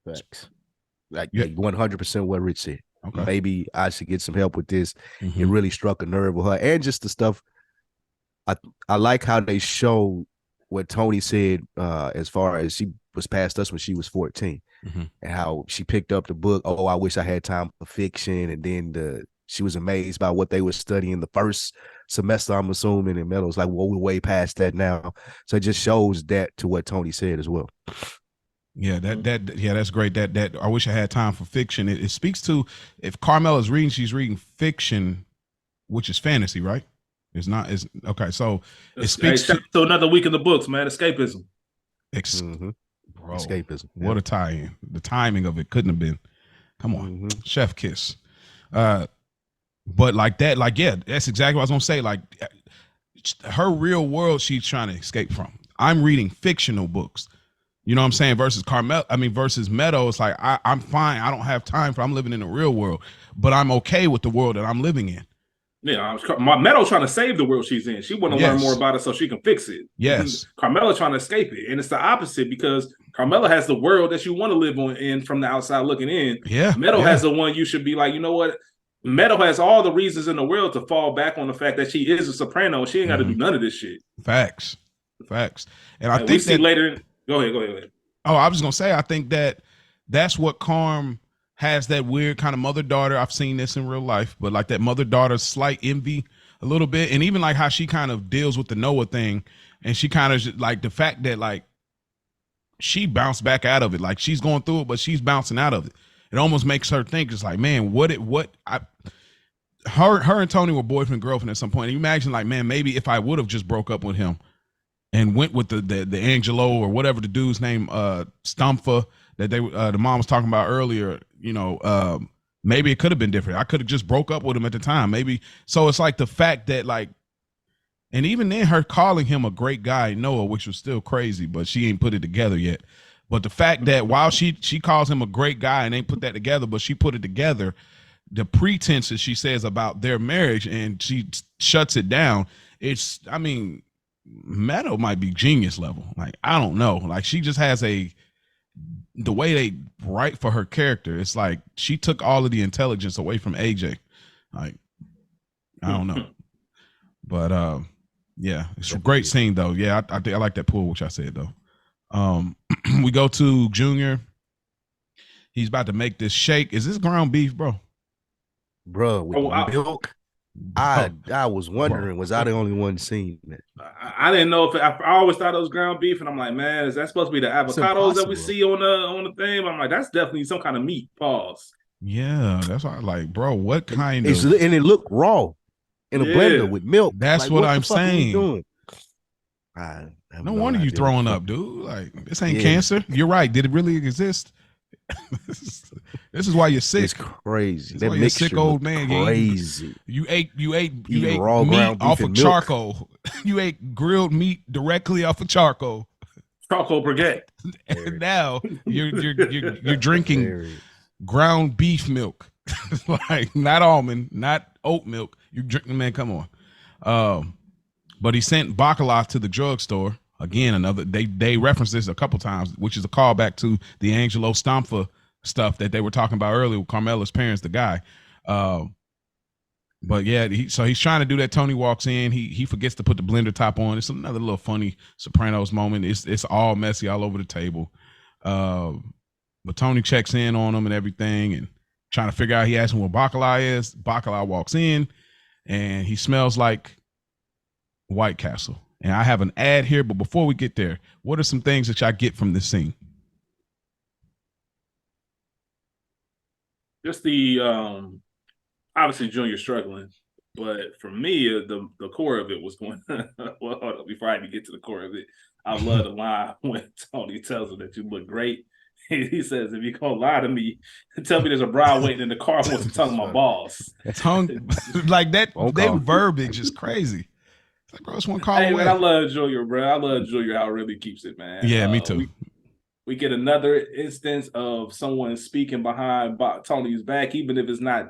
Facts. Like 100% what Rich said. Okay. Maybe I should get some help with this. It really struck a nerve with her. And just the stuff. I like how they show what Tony said as far as she was past us when she was 14 and how she picked up the book. Oh, I wish I had time for fiction. And then she was amazed by what they were studying the first semester, I'm assuming. And Meadow's like, well, we're way past that now. So it just shows that to what Tony said as well. Yeah, that's great. That I wish I had time for fiction. It speaks to, if Carmela's reading, she's reading fiction, which is fantasy, right? It's not. It's okay. So it speaks to another week in the books, man. Escapism. Bro, escapism. What a tie-in. The timing of it couldn't have been. Come on, chef kiss. But like that, that's exactly what I was gonna say. Like, her real world, she's trying to escape from. I'm reading fictional books. You know what I'm saying? Versus versus Meadow. It's like I'm fine. I don't have time I'm living in the real world, but I'm okay with the world that I'm living in. Yeah, Meadow's trying to save the world she's in. She want to learn more about it so she can fix it. Yes. Carmela trying to escape it. And it's the opposite because Carmela has the world that you want to live in from the outside looking in. Yeah. Meadow has the one you should be like, you know what? Meadow has all the reasons in the world to fall back on the fact that she is a soprano. She ain't got to do none of this shit. Facts. And I think we see later. Go ahead. Oh, I was going to say, I think that's what Carm has, that weird kind of mother-daughter. I've seen this in real life, but like that mother-daughter slight envy a little bit. And even like how she kind of deals with the Noah thing. And she kind of like the fact that like she bounced back out of it. Like she's going through it, but she's bouncing out of it. It almost makes her think, it's like, man, her and Tony were boyfriend, girlfriend at some point. And you imagine like, man, maybe if I would have just broke up with him and went with the Angelo or whatever the dude's name, Stamfa, that the mom was talking about earlier, maybe it could have been different. I could have just broke up with him at the time. Maybe. So it's like the fact that like, and even then her calling him a great guy, Noah, which was still crazy, but she ain't put it together yet. But the fact that while she calls him a great guy and ain't put that together, but she put it together, the pretenses she says about their marriage and she shuts it down. Meadow might be genius level. Like, I don't know. Like she just has the way they write for her character, it's like she took all of the intelligence away from AJ. Like, I don't know. But yeah, it's a great scene though. Yeah, I think I like that pool, which I said though. We go to Junior. He's about to make this shake. Is this ground beef, bro? Bro, with milk. I was wondering, was I the only one seeing that? I didn't know if I always thought it was ground beef, and I'm like, man, is that supposed to be the avocados that we see on the thing? I'm like, that's definitely some kind of meat. Pause. Yeah, that's why I like, bro. What kind of? And it looked raw in a blender with milk. That's like, what I'm saying. I No wonder you throwing up, dude. Like, this ain't cancer. You're right. Did it really exist? This is why you're sick. It's crazy. This That why you're sick old man. Crazy. You ate raw meat off of milk. charcoal. You ate grilled meat directly off of charcoal. Charcoal brigade. And now you're drinking ground beef milk. Like, not almond, not oat milk. You drinking, man, come on. But he sent bacala to the drugstore. Again, they referenced this a couple times, which is a callback to the Angelo Stamfa stuff that they were talking about earlier with Carmela's parents, the guy. But yeah, so he's trying to do that. Tony walks in. He forgets to put the blender top on. It's another little funny Sopranos moment. It's all messy all over the table. But Tony checks in on him and everything and trying to figure out. He asks him what bacala is. Bacala walks in and he smells like White Castle. And I have an ad here, but before we get there, what are some things that y'all get from this scene? Just the obviously Junior struggling, but for me, the core of it was going. Well, hold on, before I even get to the core of it, I love the line when Tony tells him that you look great. He says, "If you're gonna lie to me, tell me there's a bride waiting in the car who wants to tongue my balls." Tongue like that. That verbiage is crazy. Like, bro, it's one call away. Man, I love Junior, bro. I love Junior how it really keeps it, man. Yeah, me too. We get another instance of someone speaking behind Tony's back, even if it's not,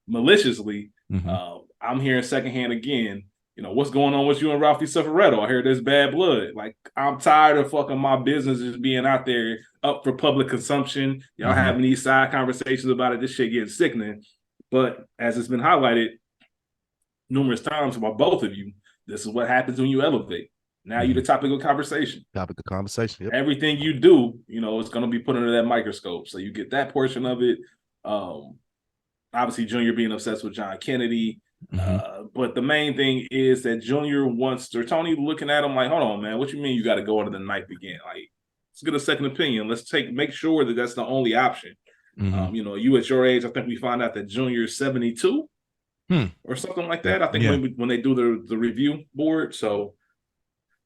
maliciously. Mm-hmm. I'm hearing secondhand again. What's going on with you and Ralphie Sufferetto? I hear there's bad blood. Like, I'm tired of fucking my business just being out there up for public consumption. Y'all having these side conversations about it. This shit getting sickening. But as it's been highlighted numerous times by both of you, this is what happens when you elevate. Now you're the topic of conversation. Topic of conversation. Yep. Everything you do, it's going to be put under that microscope. So you get that portion of it. Obviously, Junior being obsessed with John Kennedy. But the main thing is that Junior wants, or Tony looking at him like, hold on, man, what you mean you got to go under the knife again? Like, let's get a second opinion. Let's make sure that that's the only option. You at your age, I think we find out that Junior's 72. Or something like that. I think maybe when they do the review board. So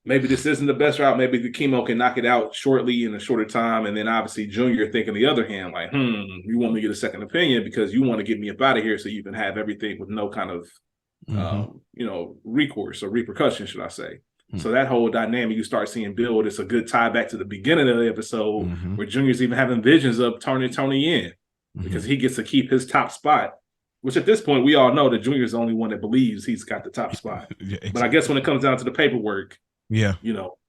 maybe this isn't the best route. Maybe the chemo can knock it out shortly in a shorter time. And then obviously Junior thinking the other hand, like, you want me to get a second opinion because you want to get me up out of here so you can have everything with no kind of, recourse or repercussion, should I say. So that whole dynamic you start seeing build, it's a good tie back to the beginning of the episode where Junior's even having visions of turning Tony in because he gets to keep his top spot. Which at this point, we all know that Junior's the only one that believes he's got the top spot. Exactly. But I guess when it comes down to the paperwork, if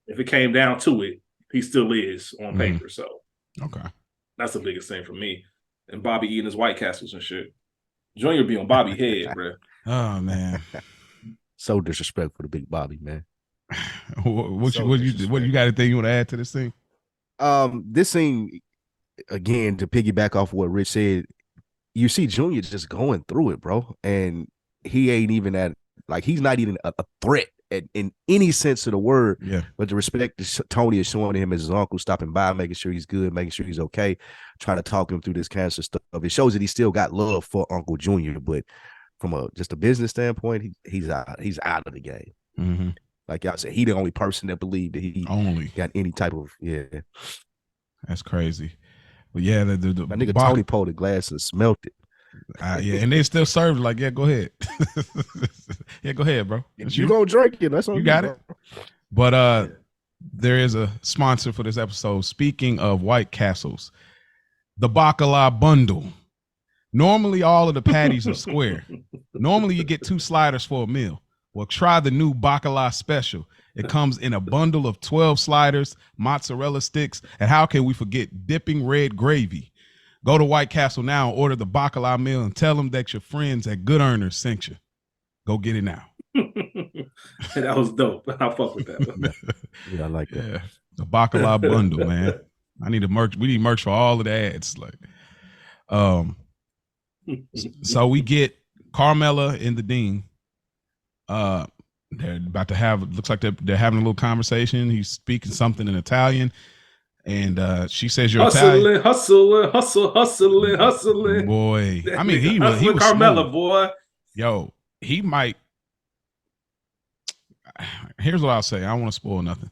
it came down to it, he still is on paper. So that's the biggest thing for me. And Bobby eating his White Castles and shit. Junior be on Bobby head, bro. Oh, man. So disrespectful to Big Bobby, man. What you got anything you want to add to this scene? This scene, again, to piggyback off what Rich said, you see Junior just going through it, bro. And he ain't even he's not even a threat in any sense of the word. Yeah. But the respect that Tony is showing him as his uncle, stopping by, making sure he's good, making sure he's okay, trying to talk him through this cancer stuff. It shows that he still got love for Uncle Junior, but from just a business standpoint, he's out of the game. Like y'all said, he the only person that believed that he got any type of That's crazy. But yeah, the my nigga Tony pulled the glass and smelt it. And they still served like, go ahead. Go ahead, bro. You gonna drink it? That's all you got it. But there is a sponsor for this episode. Speaking of White Castles, the bacala bundle. Normally, all of the patties are square. Normally, you get 2 sliders for a meal. Well, try the new bacala special. It comes in a bundle of 12 sliders, mozzarella sticks, and how can we forget dipping red gravy? Go to White Castle now and order the bacala meal and tell them that your friends at Good Earners sent you. Go get it now. That was dope. I fuck with that. Yeah, I like that. Yeah, the bacala bundle, man. I need merch. We need merch for all of the ads. So we get Carmela and the dean. They're about to have, looks like they're having a little conversation. He's speaking something in Italian, and she says, "You're Italian." Hustling. Boy, I mean, he was Carmela, smooth. boy. Yo, he might. Here's what I'll say. I don't want to spoil nothing.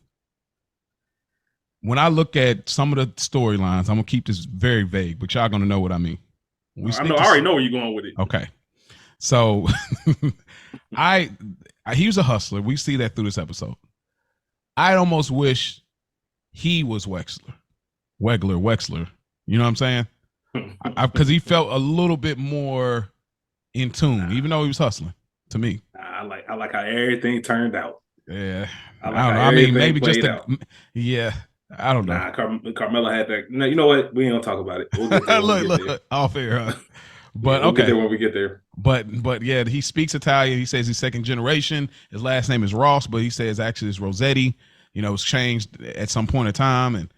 when I look at some of the storylines, I'm gonna keep this very vague, but y'all gonna know what I mean. I already know where you're going with it. Okay, so he was a hustler. We see that through this episode. I almost wish he was Wexler. You know what I'm saying? Because he felt a little bit more in tune, even though he was hustling. To me, I like how everything turned out. Yeah, I don't know. I mean, maybe just yeah. I don't know. Nah, Carmela had that. No, you know what? We ain't gonna talk about it. We'll get there look, all fair, huh? But we'll okay, get there when we get there. But yeah, he speaks Italian. He says he's second generation. His last name is Ross, but he says actually it's Rossetti. You know, it's changed at some point in time, and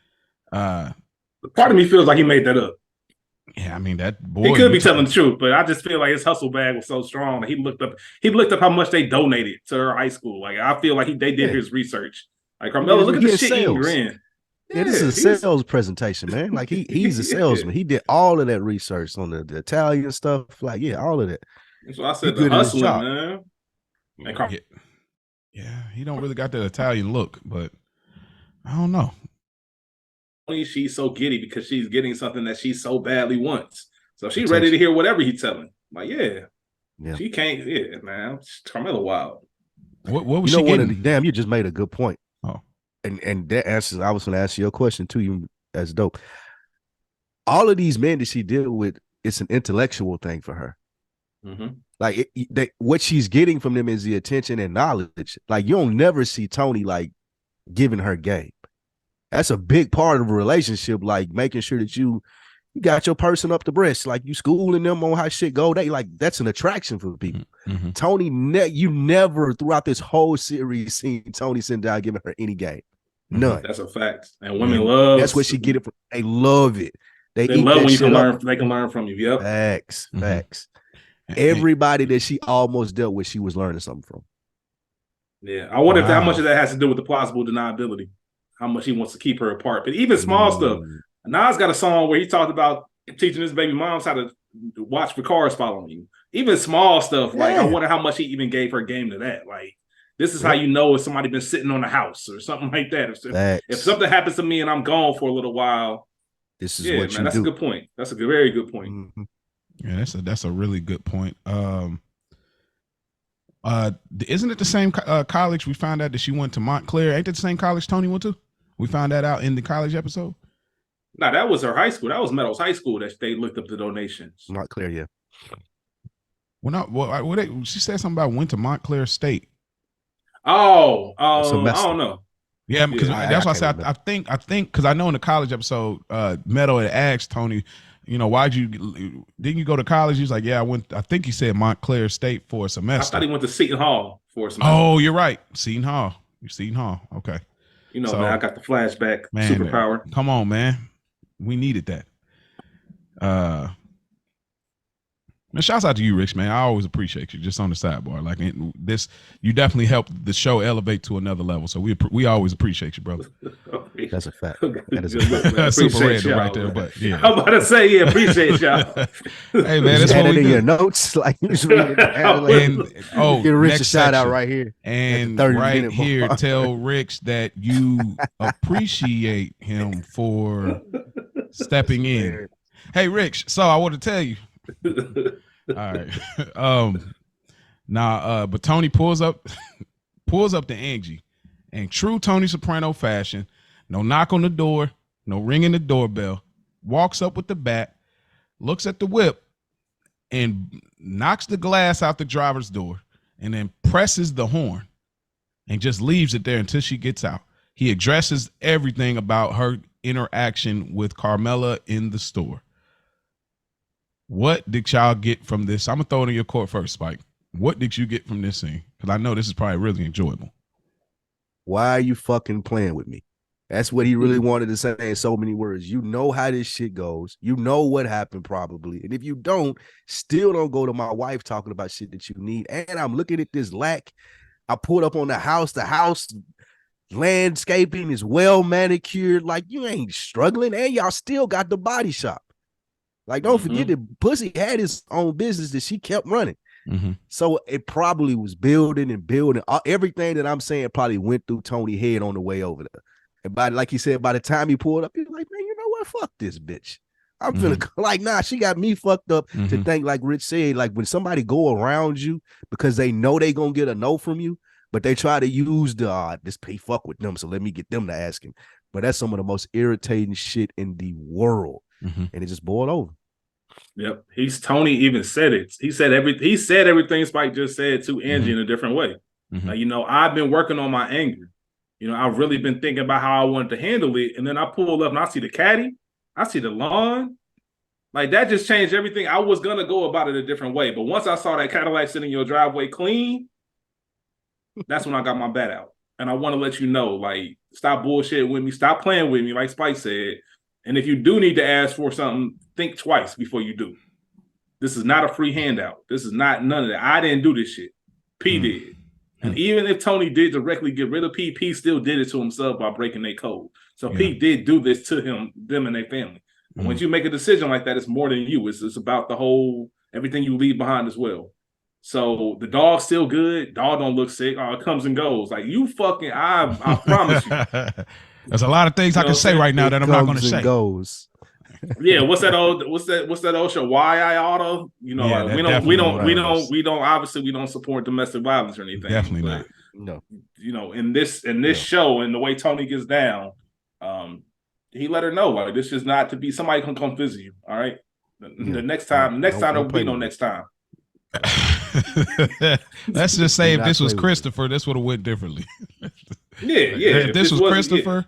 part of me feels like he made that up. Yeah, I mean that boy. He could be telling the truth, but I just feel like his hustle bag was so strong that he looked up how much they donated to her high school. Like I feel like they did his research. Like Carmela, look at the shit you're in. Yeah, this is a sales presentation, man. Like he's a salesman. He did all of that research on the Italian stuff. Like, yeah, all of that. So I said the hustling, man. And yeah, he don't really got that Italian look, but I don't know. She's so giddy because she's getting something that she so badly wants. So she's ready to hear whatever he's telling. Like, yeah. She can't. Yeah, man. Carmela wild. What was she getting? Damn, you just made a good point. Oh. And that answers, I was going to ask you a question too. You as dope. All of these men that she deal with, it's an intellectual thing for her. Mm-hmm. Like what she's getting from them is the attention and knowledge. Like you'll never see Tony like giving her game. That's a big part of a relationship. Like making sure that you got your person up the breast, like you schooling them on how shit go. They like that's an attraction for people. Mm-hmm. Tony, you never throughout this whole series seen Tony sitting down giving her any game. None. That's a fact. And women love. That's what she get it from. They love it. They love when you can learn. They can learn from you. Yep. Facts. Everybody that she almost dealt with, she was learning something from. Yeah, I wonder if how much of that has to do with the plausible deniability. How much he wants to keep her apart, but even small stuff. Nas got a song where he talked about teaching his baby moms how to watch for cars following you. Even small stuff, like I wonder how much he even gave her game to that. Like, this is how you know if somebody been sitting on the house or something like that. If something happens to me and I'm gone for a little while, this is what you that's do. A good point. That's a very good point. Mm-hmm. Yeah, that's a really good point. Isn't it the same college we found out that she went to Montclair? Ain't that the same college Tony went to? We found that out in the college episode. No, that was her high school. That was Meadow's high school that they looked up the donations. Montclair, yeah. She said something about went to Montclair State. I don't know. Yeah, because that's why I said I think because I know in the college episode, Meadow had asked Tony, you know, didn't you go to college? He's like, yeah, I went. I think he said Montclair State for a semester. I thought he went to Seton Hall for a semester. Oh, you're right, Seton Hall. Okay. You know, man, I got the flashback superpower. Man, come on, man. We needed that. Man, shouts out to you, Rich, man. I always appreciate you just on the sidebar. Like this, you definitely helped the show elevate to another level. So we always appreciate you, brother. That's a fact. That is a fact. Super random right there, but yeah. I'm about to say, appreciate y'all. Hey, man, that's what we do. Your notes, like you just read it. Give Rich a shout out right here. And right here, tell Rich that you appreciate him for stepping in. Hey, Rich. So I want to tell you. All right. But Tony pulls up to Angie, and true Tony Soprano fashion, no knock on the door, no ringing the doorbell, walks up with the bat, looks at the whip, and knocks the glass out the driver's door, and then presses the horn and just leaves it there until she gets out. He addresses everything about her interaction with Carmela in the store. What did y'all get from this? I'm going to throw it in your court first, Spike. What did you get from this scene? Because I know this is probably really enjoyable. Why are you fucking playing with me? That's what he really wanted to say in so many words. You know how this shit goes. You know what happened probably. And if you don't, still don't go to my wife talking about shit that you need. And I'm looking at this lack. I pulled up on the house. The house landscaping is well manicured. Like you ain't struggling. And y'all still got the body shop. Like, don't forget that Pussy had his own business that she kept running. Mm-hmm. So it probably was building and building. Everything that I'm saying probably went through Tony's head on the way over there. And like he said, by the time he pulled up, he was like, man, you know what? Fuck this bitch. I'm finna like, nah, she got me fucked up to think, like Rich said, like when somebody go around you because they know they gonna get a no from you, but they try to use this pay fuck with them, so let me get them to ask him. But that's some of the most irritating shit in the world. And it just boiled over. Yep. Tony even said it. He said everything Spike just said to Angie in a different way. Like, you know, I've been working on my anger. You know, I've really been thinking about how I wanted to handle it. And then I pull up and I see the caddy. I see the lawn. Like, that just changed everything. I was going to go about it a different way. But once I saw that Cadillac sitting in your driveway clean, that's when I got my bat out. And I want to let you know, like, stop bullshit with me. Stop playing with me, like Spike said. And if you do need to ask for something, think twice before you do. This is not a free handout. This is not none of that. I didn't do this shit. P did. And even if Tony did directly get rid of P, P still did it to himself by breaking their code. So P did do this to them and their family. And once you make a decision like that, it's more than you. It's about the whole, everything you leave behind as well. So the dog's still good. Dog don't look sick. It comes and goes. Like, you fucking, I promise you. There's a lot of things I can say right now that I'm not going to say. Goes. Yeah, what's that old show? Why I oughta, you know, we don't obviously we don't support domestic violence or anything. Definitely not. No. You know, in this show and the way Tony gets down, he let her know, like, this is not to be, somebody can come visit you. All right. The next time there'll be no next time. Let's just say if this was Christopher, this would have went differently. Yeah. If this was Christopher,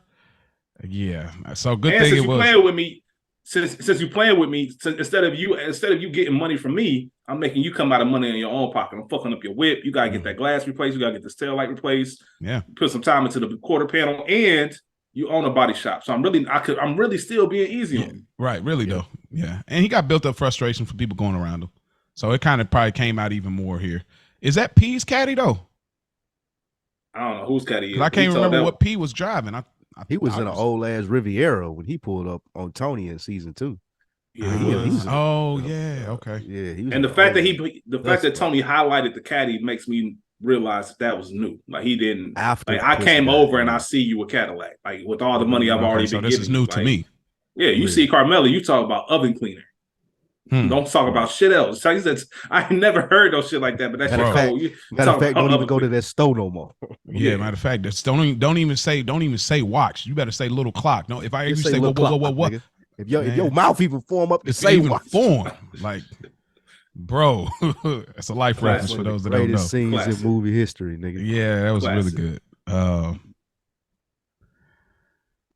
yeah. So good thing it was. Playing with me, since you playing with me, instead of you getting money from me, I'm making you come out of money in your own pocket. I'm fucking up your whip. You gotta get that glass replaced. You gotta get this tail light replaced. Yeah. Put some time into the quarter panel, and you own a body shop. So I'm really still being easy on you. Right, really though. Yeah. And he got built up frustration from people going around him. So it kind of probably came out even more here. Is that P's caddy though? I don't know whose caddy is. I can't remember what P was driving. He was in an old ass Riviera when he pulled up on Tony in season 2. Yeah, okay. Yeah, and the fact that Tony highlighted the caddy makes me realize that was new. Like, he didn't. After I came over and I see you a Cadillac, like, with all the money I've already been this giving. is new to me. Yeah, you see Carmela, you talk about oven cleaner. Don't talk about shit else. I never heard no shit like that, but that's just cold. Matter of fact, don't even go to that store no more. Yeah, matter of fact, don't even say watch. You better say little clock. No, if I hear you say what? Nigga. If your mouth even form up to say even watch. Form, like, bro, that's a life reference for those that don't know. Greatest scenes in movie history, nigga. Yeah, that was really good.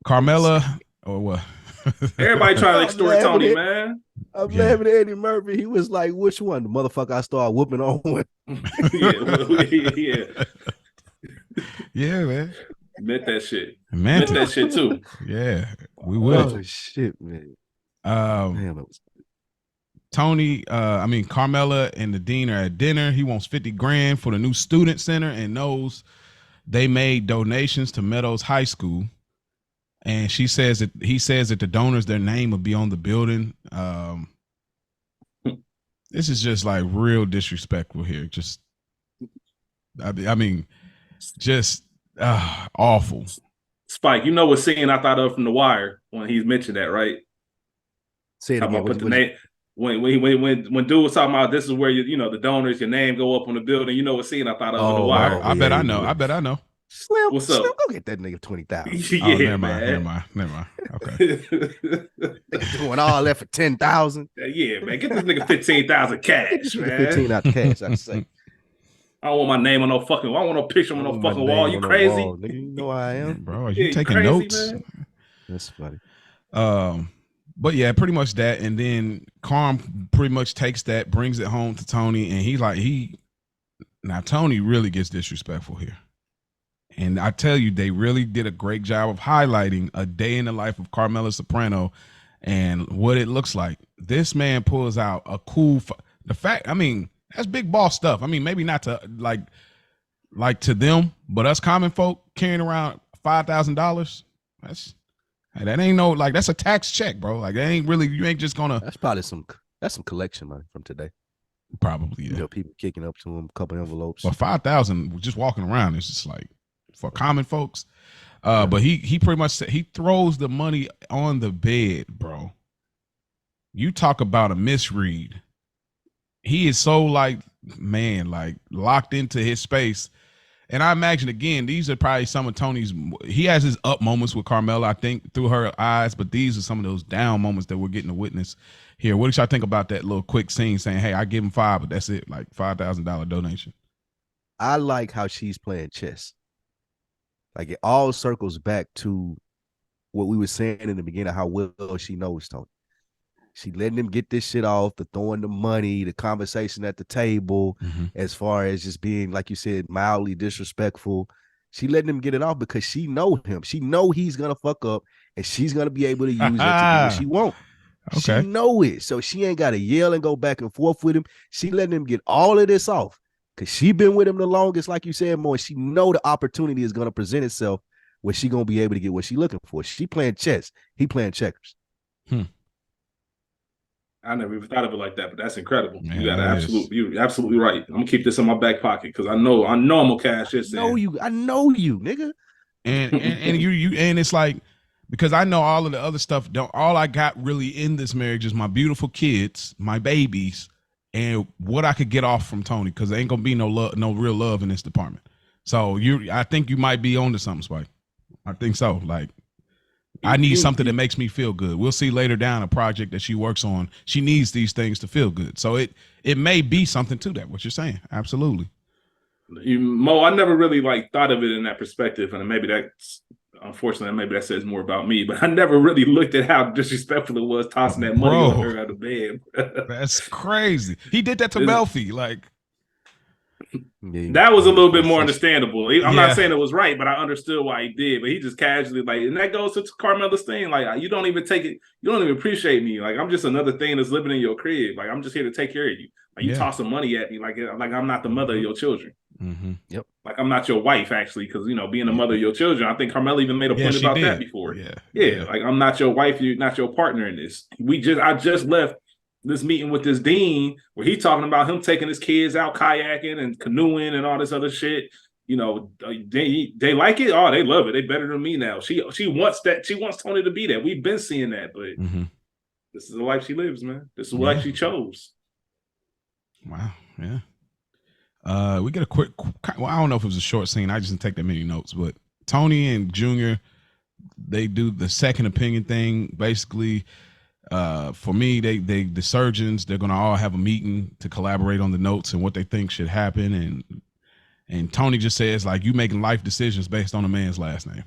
Carmela or what? Everybody trying to extort Tony, man. I'm laughing at Eddie Murphy. He was like, which one? The motherfucker I started whooping on with. Yeah, man. Meant that shit. Meant that shit too. Yeah, we will. Oh shit, man. Damn, that was Carmela and the dean are at dinner. He wants $50,000 for the new student center and knows they made donations to Meadows High School. And he says that the donors, their name will be on the building. This is just like real disrespectful here. Just, awful. Spike, you know what scene I thought of from The Wire when he's mentioned that, right? Say it again. When dude was talking about this is where the donors, your name go up on the building. You know what scene I thought of in The Wire? I bet I know. Slim, what's up? Slim, go get that nigga 20,000. Yeah, never mind. Okay. Doing all that for 10,000. Yeah, man. Get this nigga 15,000 cash, man. 15 out cash, I say. I don't want my name on no fucking wall. I don't want no picture on no fucking wall. You crazy? Nigga, you know I am. Bro, are you taking notes? Man? That's funny. But yeah, pretty much that. And then Carm pretty much takes that, brings it home to Tony, and now Tony really gets disrespectful here. And I tell you, they really did a great job of highlighting a day in the life of Carmela Soprano and what it looks like. This man pulls out a cool, that's big boss stuff. I mean, maybe not to like to them, but us common folk carrying around $5,000, that ain't no, like, that's a tax check, bro. Like, that ain't really, you ain't just gonna. That's probably some collection money from today. Probably, yeah. People kicking up to him, a couple envelopes. But 5,000 just walking around is just like, for common folks. But he pretty much said, he throws the money on the bed, bro. You talk about a misread. He is so like, man, like locked into his space. And I imagine, again, these are probably some of Tony's, he has his up moments with Carmela, I think, through her eyes, but these are some of those down moments that we're getting to witness here. What did y'all think about that little quick scene saying, hey, I give him $5, but that's it, like $5,000 donation? I like how she's playing chess. Like it all circles back to what we were saying in the beginning, how well she knows Tony. She letting him get this shit off, the throwing the money, the conversation at the table, as far as just being, like you said, mildly disrespectful. She letting him get it off because she know him. She know he's gonna fuck up, and she's gonna be able to use that to do what she want. Okay. She know it, so she ain't gotta yell and go back and forth with him. She letting him get all of this off because she been with him the longest, like you said, more. She know the opportunity is gonna present itself where she gonna be able to get what she looking for. She playing chess, he playing checkers. I never even thought of it like that, but that's incredible. Man, you got you're absolutely right. I'm gonna keep this in my back pocket because I know I'm gonna cash this. I know you, nigga. And you and it's like, because I know all of the other stuff. All I got really in this marriage is my beautiful kids, my babies, and what I could get off from Tony, because there ain't gonna be no love, no real love in this department. So I think you might be onto something, Spike. I think so. Like, I need something that makes me feel good. We'll see later down a project that she works on. She needs these things to feel good. So it may be something to that, what you're saying. Absolutely. Mo, I never really like thought of it in that perspective. And maybe that's, unfortunately, maybe that says more about me, but I never really looked at how disrespectful it was tossing that money on her out of bed. That's crazy. He did that to Melfi. Like, that was a little bit more understandable. I'm not saying it was right, but I understood why he did. But he just casually, like, and that goes to Carmela's thing. Like, you don't even take it, you don't even appreciate me. Like, I'm just another thing that's living in your crib. Like, I'm just here to take care of you. Like, you toss some money at me, like I'm not the mother of your children. Yep. Like, I'm not your wife, actually, because, you know, being the mother of your children, I think Carmela even made a point about that before. Yeah. Like, I'm not your wife, you're not your partner in this. I just left this meeting with this dean where he talking about him taking his kids out kayaking and canoeing and all this other shit. You know, they like it. Oh, they love it. They better than me now. She wants that. She wants Tony to be that. We've been seeing that, but this is the life she lives, man. This is the life she chose. Wow. Yeah. We get a quick. Well, I don't know if it was a short scene. I just didn't take that many notes, but Tony and Junior, they do the second opinion thing. Basically, for me, the surgeons, they're gonna all have a meeting to collaborate on the notes and what they think should happen. And Tony just says, like, you making life decisions based on a man's last name.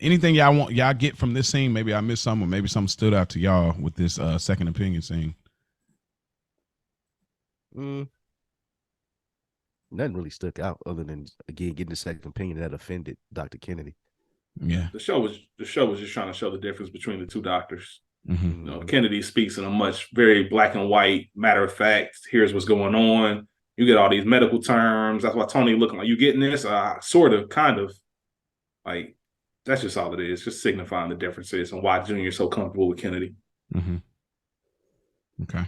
Anything y'all get from this scene? Maybe I missed something, or maybe something stood out to y'all with this second opinion scene. Nothing really stuck out other than, again, getting the second opinion that offended Dr. Kennedy. Yeah, the show was just trying to show the difference between the two doctors. You know, Kennedy speaks in a very black and white, matter of fact. Here's what's going on. You get all these medical terms. That's why Tony looking like, you getting this? Sort of, kind of. Like, that's just all it is. Just signifying the differences and why Junior's so comfortable with Kennedy. Okay.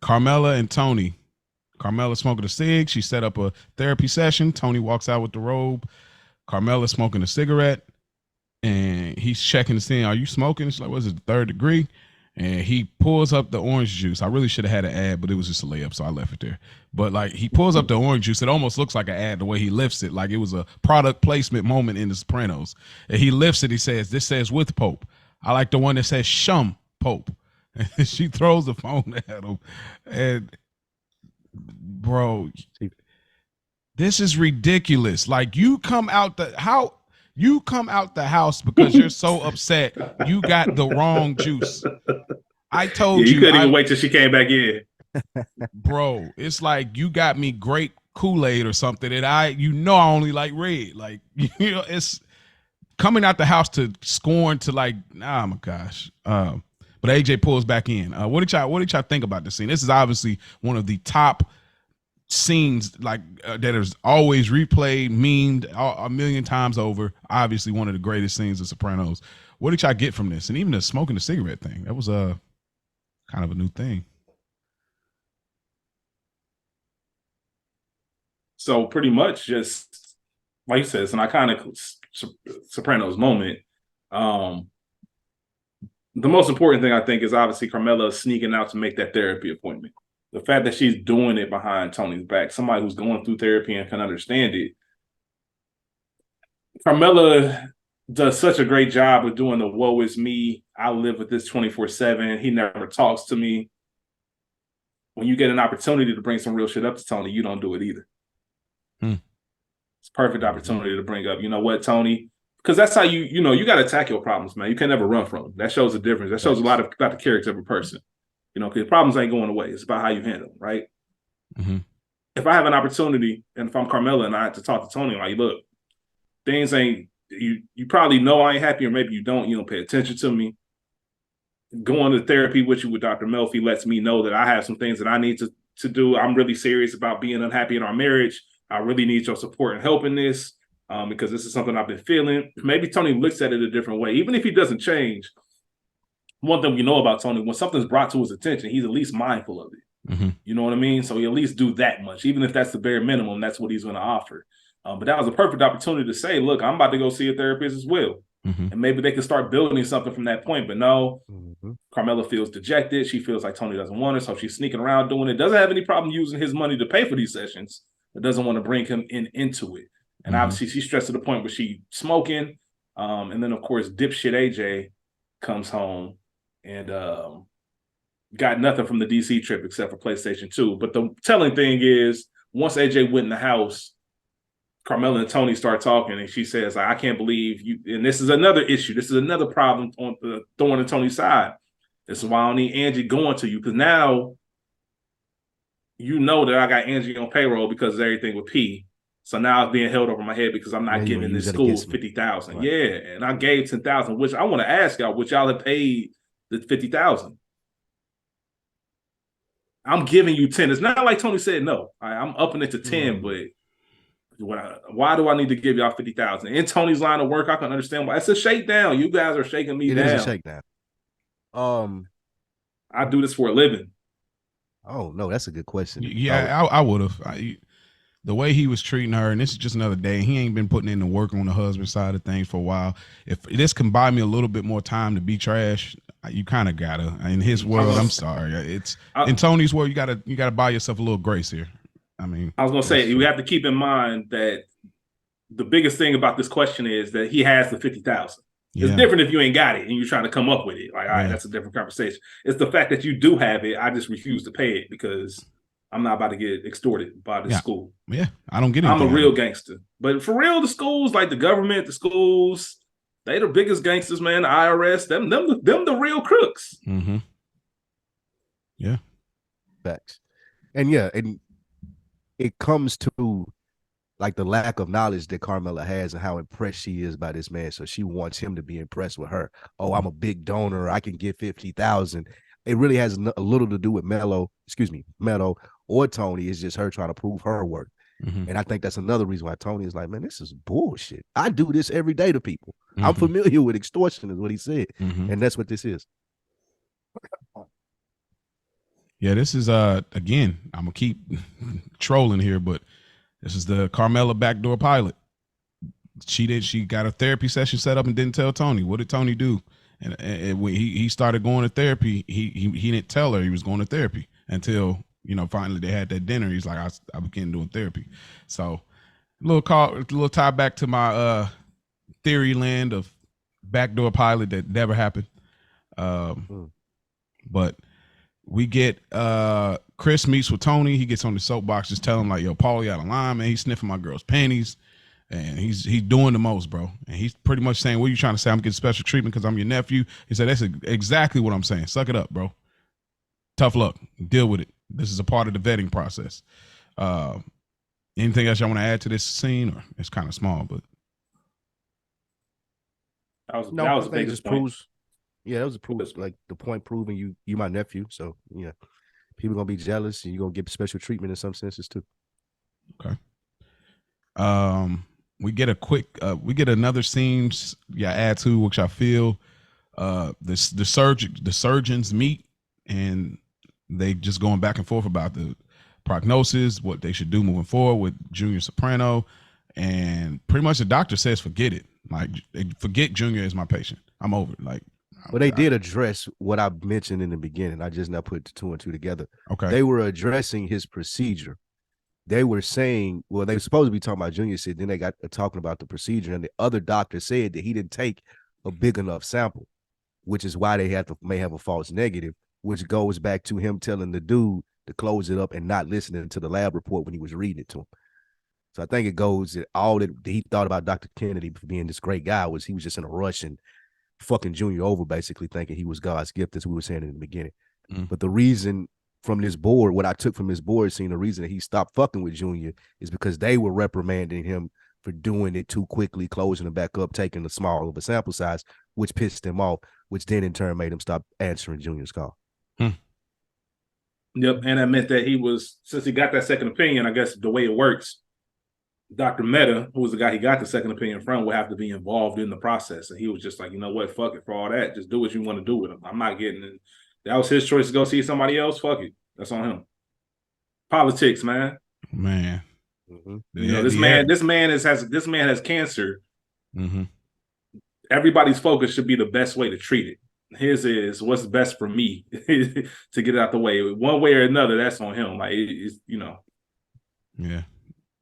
Carmela and Tony. Carmela smoking a cig. She set up a therapy session. Tony walks out with the robe. Carmela smoking a cigarette. And he's checking to see, are you smoking? She's like, what is it, the third degree? And he pulls up the orange juice. I really should have had an ad, but it was just a layup, so I left it there. But like, he pulls up the orange juice. It almost looks like an ad the way he lifts it, like it was a product placement moment in The Sopranos. And he lifts it. He says, this says with Pope. I like the one that says Shum Pope. And she throws the phone at him. And bro, this is ridiculous. Like, you come out the house because you're so upset you got the wrong juice. I told you. You couldn't even wait till she came back in. Bro, it's like you got me great Kool-Aid or something, and I only like red. Like, it's coming out the house to scorn to, like, oh my gosh. But AJ pulls back in. What did y'all think about this scene? This is obviously one of the top scenes, like, that is always replayed, memed a million times over. Obviously one of the greatest scenes of Sopranos. What did y'all get from this? And even the smoking the cigarette thing, that was a kind of a new thing. So pretty much just like you said, it's an iconic Sopranos moment. The most important thing I think is obviously Carmela sneaking out to make that therapy appointment. The fact that she's doing it behind Tony's back, somebody who's going through therapy and can understand it. Carmela does such a great job of doing the woe is me. I live with this 24/7. He never talks to me. When you get an opportunity to bring some real shit up to Tony, you don't do it either. It's a perfect opportunity to bring up, you know what, Tony? Because that's how you got to attack your problems, man. You can never run from them. That shows a difference. That shows a lot about the character of a person. You know, because problems ain't going away. It's about how you handle them, right? If I have an opportunity, and if I'm Carmela and I have to talk to Tony, like, look, things ain't, you probably know I ain't happy, or maybe you don't pay attention to me. Going to therapy with you with Dr. Melfi lets me know that I have some things that I need to do. I'm really serious about being unhappy in our marriage. I really need your support and help in this because this is something I've been feeling. Maybe Tony looks at it a different way. Even if he doesn't change, one thing we know about Tony, when something's brought to his attention, he's at least mindful of it. You know what I mean? So he at least do that much. Even if that's the bare minimum, that's what he's going to offer. But that was a perfect opportunity to say, look, I'm about to go see a therapist as well. And maybe they can start building something from that point. But no, Carmela feels dejected. She feels like Tony doesn't want her, so she's sneaking around doing it. Doesn't have any problem using his money to pay for these sessions, but doesn't want to bring him into it. And obviously she's stressed to the point where she's smoking. And then, of course, dipshit AJ comes home and got nothing from the DC trip except for PlayStation 2. But the telling thing is, once AJ went in the house, Carmela and Tony start talking, and she says, I can't believe you. And this is another issue. This is another problem on the thorn in Tony's side. This is why I don't need Angie going to you, because now you know that I got Angie on payroll because of everything with P. So now it's being held over my head because I'm not giving this school $50,000. Right. Yeah, and I gave $10,000, which I want to ask y'all, which y'all have paid the $50,000. I'm giving you 10. It's not like Tony said no. I'm upping it to 10, but why do I need to give y'all 50,000? In Tony's line of work, I can understand why. It's a shakedown. You guys are shaking me down. It is a shakedown. I do this for a living. Oh no, that's a good question. Yeah, I would have. The way he was treating her, and this is just another day. He ain't been putting in the work on the husband side of things for a while. If this can buy me a little bit more time to be trash, you kind of gotta. In his world, I'm sorry. In Tony's world, you gotta buy yourself a little grace here. I mean, I was gonna say you have to keep in mind that the biggest thing about this question is that he has the 50,000. It's different if you ain't got it and you're trying to come up with it. Like, all right, that's a different conversation. It's the fact that you do have it. I just refuse to pay it because I'm not about to get extorted by the school. Yeah, I don't get it. I'm a real gangster. But for real, the schools, like the government, the schools, they the biggest gangsters, man. The IRS, them the real crooks. Yeah. Facts. And it comes to like the lack of knowledge that Carmela has and how impressed she is by this man. So she wants him to be impressed with her. Oh, I'm a big donor. I can give 50,000. It really has a little to do with Meadow or Tony. It's just her trying to prove her worth. And I think that's another reason why Tony is like, man, this is bullshit. I do this every day to people. I'm familiar with extortion is what he said. And that's what this is. Yeah, this is again, I'm gonna keep trolling here, but this is the Carmela backdoor pilot. She got a therapy session set up and didn't tell Tony. What did Tony do? And when he started going to therapy, he didn't tell her he was going to therapy until finally they had that dinner. He's like, I began doing therapy. So a little tie back to my theory land of backdoor pilot that never happened. But we get Chris meets with Tony. He gets on the soapbox, just telling him like, yo, Paulie out of line, man. He's sniffing my girl's panties. And he's doing the most, bro. And he's pretty much saying, what are you trying to say? I'm getting special treatment because I'm your nephew. He said, that's exactly what I'm saying. Suck it up, bro. Tough luck. Deal with it. This is a part of the vetting process. Anything else y'all want to add to this scene? Or it's kind of small, but. That was a big point. Yeah, that was a proof. Like the point proving you my nephew. So, yeah, people going to be jealous and you're going to get special treatment in some senses too. Okay. We get another scene, add to which I feel the surgeons meet and they just going back and forth about the prognosis, what they should do moving forward with Junior Soprano, and pretty much the doctor says forget it. Like, forget Junior as my patient. I'm over it. Like, but they did address what I mentioned in the beginning. I just now put the 2 and 2 together. Okay. They were addressing his procedure. They were saying, well, they were supposed to be talking about Junior said, then they got talking about the procedure, and the other doctor said that he didn't take a big enough sample, which is why they may have a false negative, which goes back to him telling the dude to close it up and not listening to the lab report when he was reading it to him. So I think it goes that all that he thought about Dr. Kennedy for being this great guy was he was just in a rush and fucking Junior over, basically thinking he was God's gift, as we were saying in the beginning. But the reason from this board, what I took from this board scene, the reason that he stopped fucking with Junior is because they were reprimanding him for doing it too quickly, closing it back up, taking the small of a sample size, which pissed him off, which then in turn made him stop answering Junior's call. Yep, and that meant that he was, since he got that second opinion, I guess the way it works, Dr. Meadow, who was the guy he got the second opinion from, would have to be involved in the process. And he was just like, you know what, fuck it, for all that, just do what you want to do with him. I'm not getting it. That was his choice to go see somebody else. Fuck it. That's on him. Politics, man. Man. You know, this man has cancer. Everybody's focus should be the best way to treat it. His is what's best for me to get it out the way. One way or another, that's on him. Like, it's, you know. Yeah.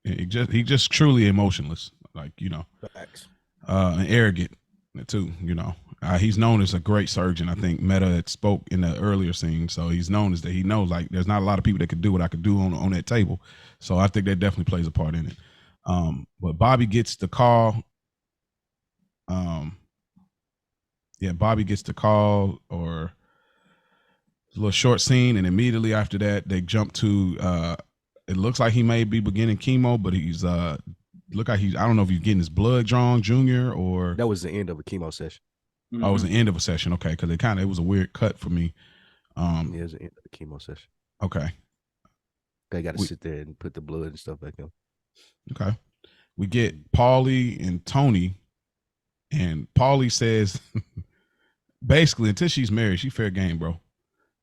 He just truly emotionless. Like, you know. Facts. And arrogant too, you know. He's known as a great surgeon. I think Meadow had spoke in the earlier scene, so he's known as that. He knows like there's not a lot of people that could do what I could do on that table. So I think that definitely plays a part in it. But Bobby gets the call. Bobby gets the call, or a little short scene, and immediately after that, they jump to. It looks like he may be beginning chemo, but he's look like I don't know if he's getting his blood drawn, Junior, or that was the end of a chemo session. Oh, it was the end of a session. Okay, because it was a weird cut for me. Yeah, it was the end of the chemo session. Okay. They got to sit there and put the blood and stuff back in. Okay. We get Paulie and Tony, and Paulie says, basically, until she's married, she fair game, bro.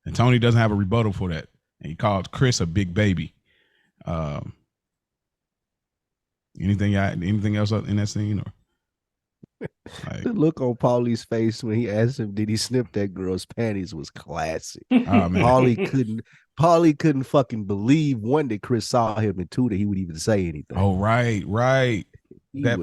And Tony doesn't have a rebuttal for that. And he called Chris a big baby. Anything else in that scene, or? Like, the look on Paulie's face when he asked him, "Did he snip that girl's panties?" was classic. Oh, man. Paulie couldn't fucking believe, one, that Chris saw him, and two, that he would even say anything. Oh, right. That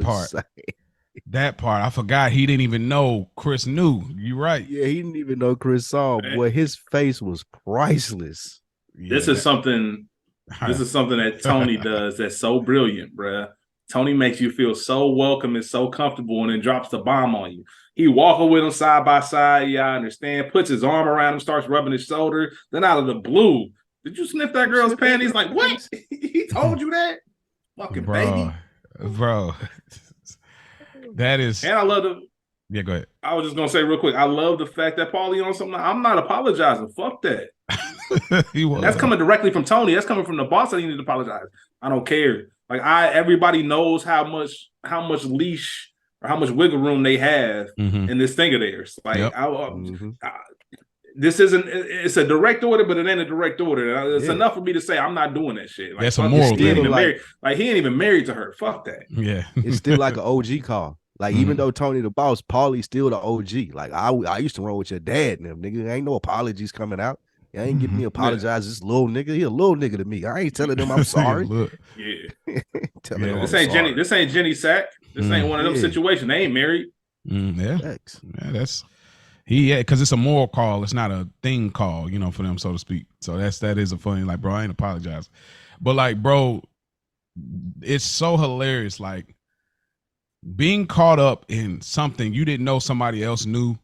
part. I forgot he didn't even know Chris knew. You right. Yeah, he didn't even know Chris saw him. Boy, his face was priceless. This is something that Tony does that's so brilliant, bruh. Tony makes you feel so welcome and so comfortable, and then drops the bomb on you. He walking with him side by side. Yeah, I understand. Puts his arm around him, starts rubbing his shoulder. Then out of the blue, did you sniff that girl's panties? Like, what? He told you that? Fucking baby. Bro. That is. And I love the. Yeah, go ahead. I was just going to say real quick, I love the fact that Paulie on something. I'm not apologizing. Fuck that. That's coming directly from Tony. That's coming from the boss that he need to apologize. I don't care. Like, everybody knows how much leash or how much wiggle room they have in this thing of theirs. Like, this isn't. It's a direct order, but it ain't a direct order. It's enough for me to say I'm not doing that shit. Like, that's a moral thing. He ain't even married to her. Fuck that. Yeah, it's still like an OG call. Like, even though Tony the boss, Paulie's still the OG. Like, I used to roll with your dad and them, nigga. Ain't no apologies coming out. I ain't getting me apologize. This little nigga, he a little nigga to me. I ain't telling them I'm sorry. This ain't Jenny Sack. This ain't one of them situations. They ain't married. That's because it's a moral call. It's not a thing call, you know, for them, so to speak. So that is a funny, like, bro, I ain't apologize. But like, bro, it's so hilarious. Like, being caught up in something you didn't know somebody else knew,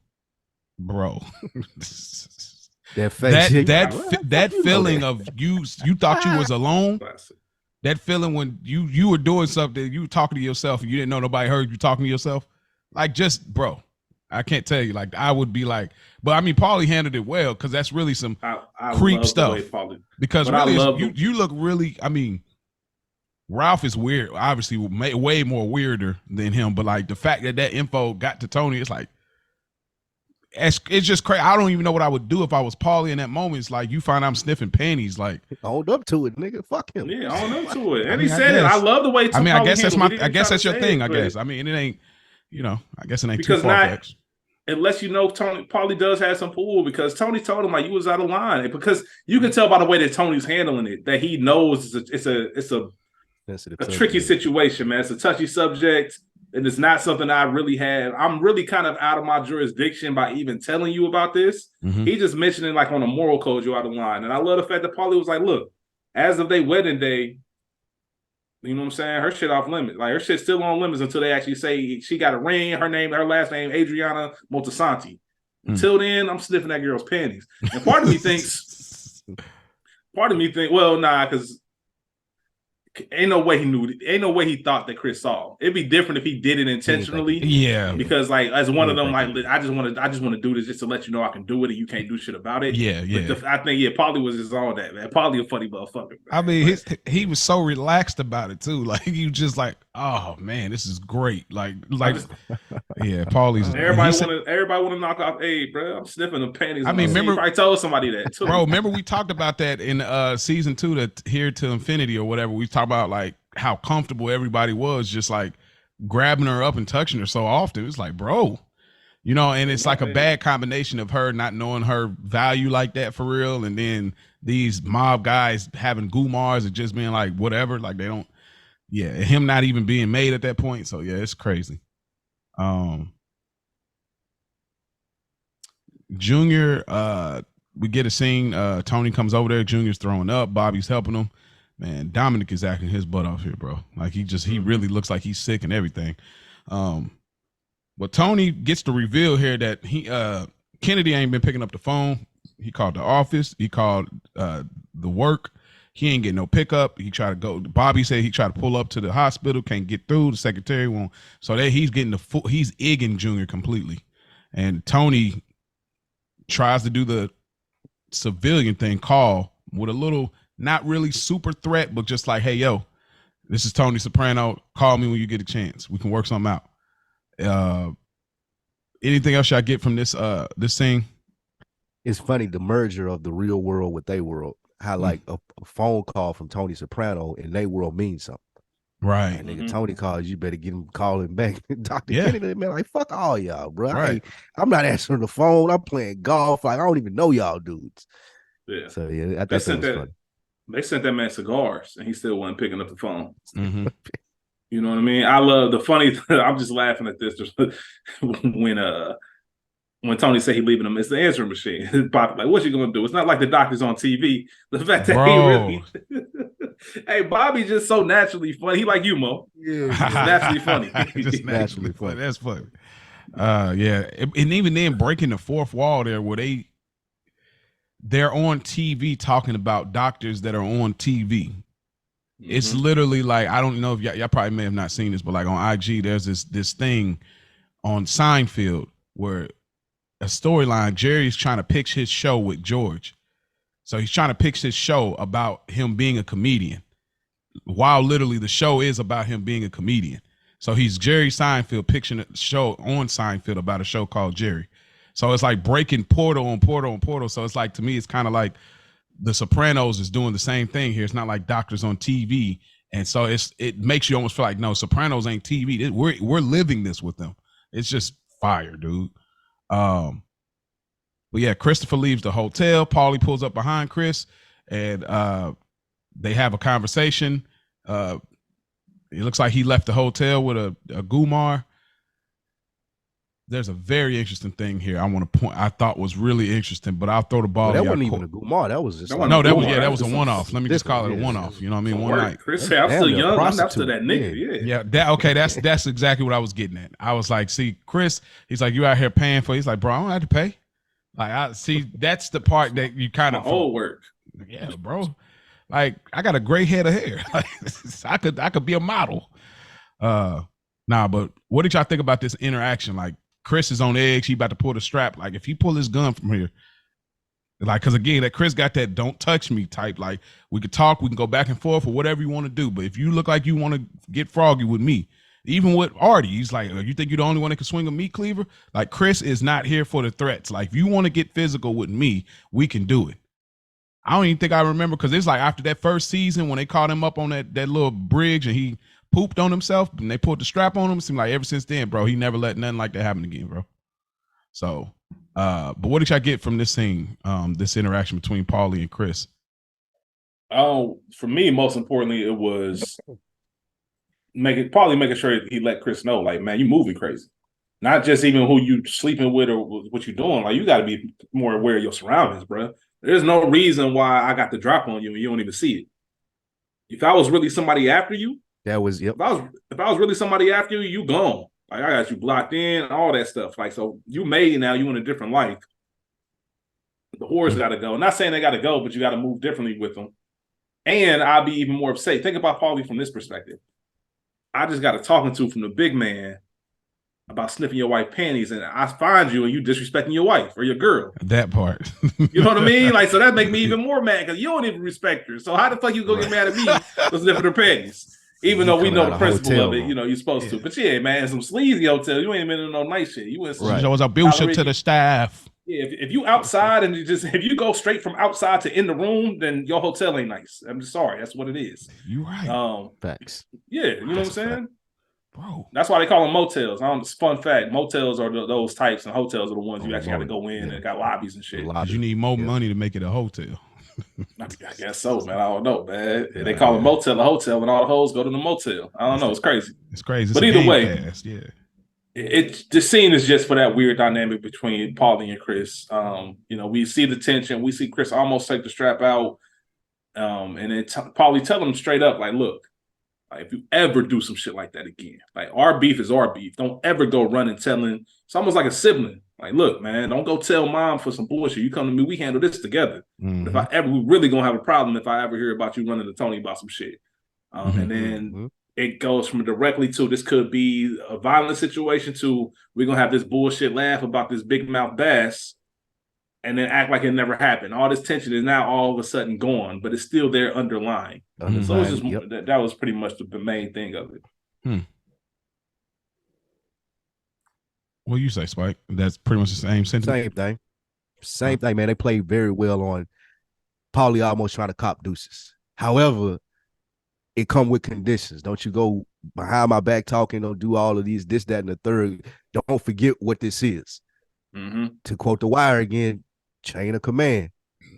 bro. That face, that feeling of you thought you was alone. That feeling when you were doing something, you were talking to yourself and you didn't know nobody heard you talking to yourself. Like, just, bro, I can't tell you. Like, I would be like, but I mean, Paulie handled it well, because that's really some creep stuff. Because really, you look really. I mean, Ralph is weird, obviously way more weirder than him. But like, the fact that info got to Tony, it's like. It's just crazy. I don't even know what I would do if I was Paulie in that moment. It's like, you find I'm sniffing panties. Like, hold up to it, nigga. Fuck him. Yeah, hold up to it. And he said it. I love the way. I mean, I guess that's your thing. I guess. I mean, it ain't. you know, I guess it ain't because too far-fetched. Unless you know Paulie does have some pull, because Tony told him like you was out of line, and because you can tell by the way that Tony's handling it that he knows it's a tricky situation, man. It's a touchy subject, and it's not something I really have. I'm really kind of out of my jurisdiction by even telling you about this. He just mentioned it like on a moral code, you're out of line, and I love the fact that Paulie was like, look, as of their wedding day, you know what I'm saying? Her shit off limits. Like her shit's still on limits until they actually say she got a ring. Her last name, Adriana Montesanti. Until then, I'm sniffing that girl's panties. And part of me thinks, well, nah, because ain't no way he knew. Ain't no way he thought that Chris saw. It'd be different if he did it intentionally. Yeah. Because like as one of them, like I just want to do this just to let you know I can do it and you can't do shit about it. Yeah. I think Paulie was just all that, man. Paulie a funny motherfucker. Man. I mean, he was so relaxed about it too. Like you just like, oh man, this is great. Like yeah, Paulie's. Everybody want to knock off Abe, bro. I'm sniffing the panties. I mean, remember I told somebody that too. Bro, remember we talked about that in season 2, that Here to Infinity or whatever. We talked about like how comfortable everybody was just like grabbing her up and touching her so often. It's like, bro, you know, and it's like a bad combination of her not knowing her value like that for real, and then these mob guys having gumars and just being like whatever, like they don't, yeah, him not even being made at that point. So yeah, it's crazy. Junior, we get a scene. Tony comes over there. Junior's throwing up. Bobby's helping him. Man, Dominic is acting his butt off here, bro. Like he really looks like he's sick and everything. But Tony gets the reveal here that Kennedy ain't been picking up the phone. He called the office. He called the work. He ain't getting no pickup. He tried to go. Bobby said he tried to pull up to the hospital. Can't get through. The secretary won't. So that he's getting he's egging Junior completely. And Tony tries to do the civilian thing, call with a little, not really super threat, but just like, hey, yo, this is Tony Soprano. Call me when you get a chance. We can work something out. Anything else y'all get from this scene? It's funny, the merger of the real world with their world. How like a phone call from Tony Soprano in their world means something. Right. And nigga, Tony calls, you better get him calling back. Dr. Kennedy, man, like, fuck all y'all, bro. Right. I'm not answering the phone. I'm playing golf. Like, I don't even know y'all dudes. Yeah. So, yeah, I thought that was funny. They sent that man cigars, and he still wasn't picking up the phone. You know what I mean? I love the funny. I'm just laughing at this when Tony said he leaving him, it's the answering machine. Bobby, like, what you gonna do? It's not like the doctor's on TV. The fact that he really, hey, Bobby just so naturally funny. He like you, Mo. Yeah, just naturally funny. Just naturally funny. That's funny. Yeah, and even then breaking the fourth wall there, where they're on TV talking about doctors that are on TV. It's literally like, I don't know if y'all probably may have not seen this, but like on IG, there's this thing on Seinfeld where a storyline, Jerry's trying to pitch his show with George. So he's trying to pitch his show about him being a comedian, while literally the show is about him being a comedian. So he's Jerry Seinfeld pitching a show on Seinfeld about a show called Jerry. So it's like breaking portal on portal on portal. So it's like, to me, it's kind of like The Sopranos is doing the same thing here. It's not like doctors on TV. And so it makes you almost feel like, no, Sopranos ain't TV. We're living this with them. It's just fire, dude. But yeah, Christopher leaves the hotel. Paulie pulls up behind Chris, and they have a conversation. It looks like he left the hotel with a Gumar. There's a very interesting thing here I thought was really interesting, but I'll throw the ball. That wasn't even a Gumar. That was just that was a one-off. Let me just call it a one-off. You know what I mean? One night. Chris said, I'm still young. I'm not to that nigga. Yeah. That's exactly what I was getting at. I was like, see, Chris, he's like, you out here paying for it. He's like, bro, I don't have to pay. Like, I see, that's the part that you kind of whole work. Yeah, bro. Like, I got a gray head of hair. Like, I could be a model. But what did y'all think about this interaction? Like, Chris is on edge. He about to pull the strap. Like, if he pull his gun from here, like, because again, that Chris got that don't touch me type. Like, we could talk, we can go back and forth or whatever you want to do. But if you look like you want to get froggy with me, even with Artie, he's like, you think you're the only one that can swing a meat cleaver? Like, Chris is not here for the threats. Like, if you want to get physical with me, we can do it. I don't even think I remember, because it's like after that first season when they caught him up on that little bridge and he pooped on himself and they put the strap on him. It seemed like ever since then, bro, he never let nothing like that happen again, bro. So, but what did y'all get from this scene, this interaction between Paulie and Chris? Oh, for me, most importantly, it was Paulie making sure he let Chris know, like, man, you moving crazy. Not just even who you sleeping with or what you doing. Like, you got to be more aware of your surroundings, bro. There's no reason why I got the drop on you and you don't even see it. If I was really somebody after you, that was If I was really somebody after you, you gone. Like, I got you blocked in, all that stuff. Like, so you made now, you in a different life. The whores got to go. I'm not saying they got to go, but you got to move differently with them. And I'll be even more upset. Think about Paulie from this perspective. I just got a talking to from the big man about sniffing your wife's panties, and I find you and you disrespecting your wife or your girl. That part. You know what I mean? Like, so that make me even more mad because you don't even respect her. So how the fuck you gonna get mad at me for sniffing her panties? Even though we know the principle of it, you know, you're supposed to. But yeah, man, some sleazy hotel, you ain't been in no nice shit. You went right. Was abusive to the staff. Yeah, if you outside and if you go straight from outside to in the room, then your hotel ain't nice. I'm just sorry, that's what it is. You're right. Facts. Yeah, you know what I'm saying? Bro. That's why they call them motels. Fun fact, motels are those types, and hotels are the ones you actually got to go in and got lobbies and shit. You need more money to make it a hotel. I guess so, man. I don't know, man. They call a motel a hotel, and all the hoes go to the motel. I don't know. It's crazy. It's crazy. But either way, yeah. The scene is just for that weird dynamic between Paulie and Chris. You know, we see the tension. We see Chris almost take the strap out, and then Paulie tell him straight up, like, look. Like, if you ever do some shit like that again, like, our beef is our beef. Don't ever go running telling. It's almost like a sibling. Like, look, man, don't go tell mom for some bullshit. You come to me, we handle this together. Mm-hmm. We really gonna have a problem if I ever hear about you running to Tony about some shit. And then it goes from directly to this could be a violent situation to we're gonna have this bullshit laugh about this big mouth bass. And then act like it never happened. All this tension is now all of a sudden gone, but it's still there underlying. So it's just that was pretty much the main thing of it. What do you say, Spike? That's pretty much the same sentiment. Same thing, man. They played very well on Paulie almost trying to cop deuces. However, it come with conditions. Don't you go behind my back talking, don't do all of these, this, that, and the third. Don't forget what this is. To quote The Wire again, chain of command.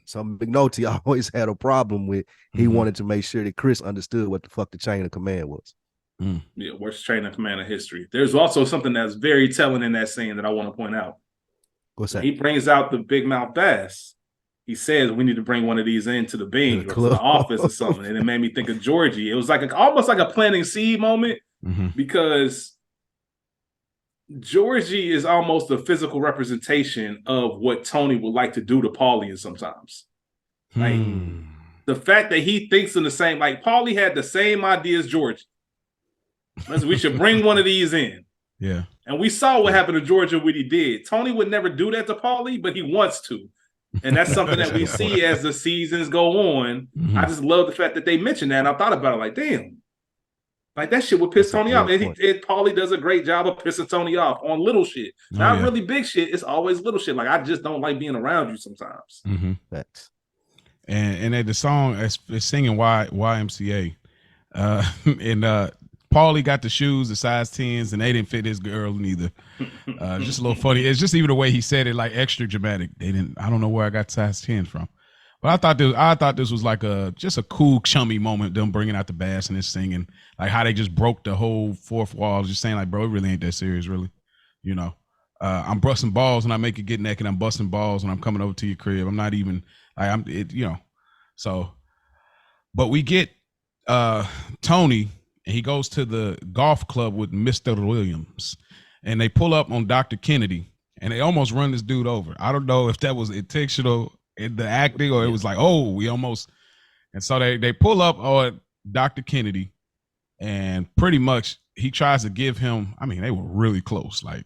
Some McNulty always had a problem with. He wanted to make sure that Chris understood what the fuck the chain of command was. Yeah, worst chain of command in history. There's also something that's very telling in that scene that I want to point out. What's that? He brings out the big mouth bass. He says we need to bring one of these into the Bing or to the office or something. And it made me think of Georgie. It was like almost like a planting seed moment because Georgie is almost a physical representation of what Tony would like to do to Paulie sometimes. Like the fact that he thinks in the same, like Paulie had the same idea as Georgie. We should bring one of these in. Yeah. And we saw what happened to Georgia when he did. Tony would never do that to Paulie, but he wants to. And that's something that we see as the seasons go on. I just love the fact that they mentioned that. And I thought about it like, damn. Like, that shit would piss Tony off. And Paulie does a great job of pissing Tony off on little shit. Not really big shit. It's always little shit. Like, I just don't like being around you sometimes. Facts. And the song is singing YMCA. And Paulie got the shoes, the size 10s, and they didn't fit his girl neither. Just a little funny. It's just even the way he said it, like extra dramatic. I don't know where I got size 10s from. But I thought this was like just a cool chummy moment, them bringing out the bass and this singing, like how they just broke the whole fourth wall, just saying like, bro, it really ain't that serious, really. You know, I'm busting balls when I make you get naked. I'm busting balls when I'm coming over to your crib. I'm not even like So, but we get Tony, and he goes to the golf club with Mr. Williams, and they pull up on Dr. Kennedy, and they almost run this dude over. I don't know if that was intentional in the acting or it was like, oh, we almost. And so they pull up on Dr. Kennedy, and pretty much he tries to give him. I mean, they were really close. Like,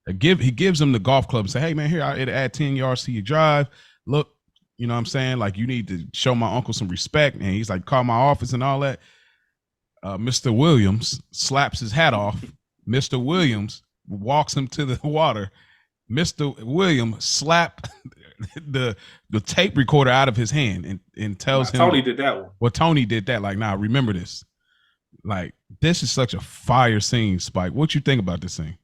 he gives him the golf club and say, hey man, here, it'll add 10 yards to your drive. Look, you know what I'm saying? Like, you need to show my uncle some respect. And he's like, call my office and all that. Mr. Williams slaps his hat off. Mr. Williams walks him to the water. Mr. Williams slapped the tape recorder out of his hand and tells him. Tony did that one. Well, Tony did that. Like, nah, remember this. Like, this is such a fire scene, Spike. What you think about this scene?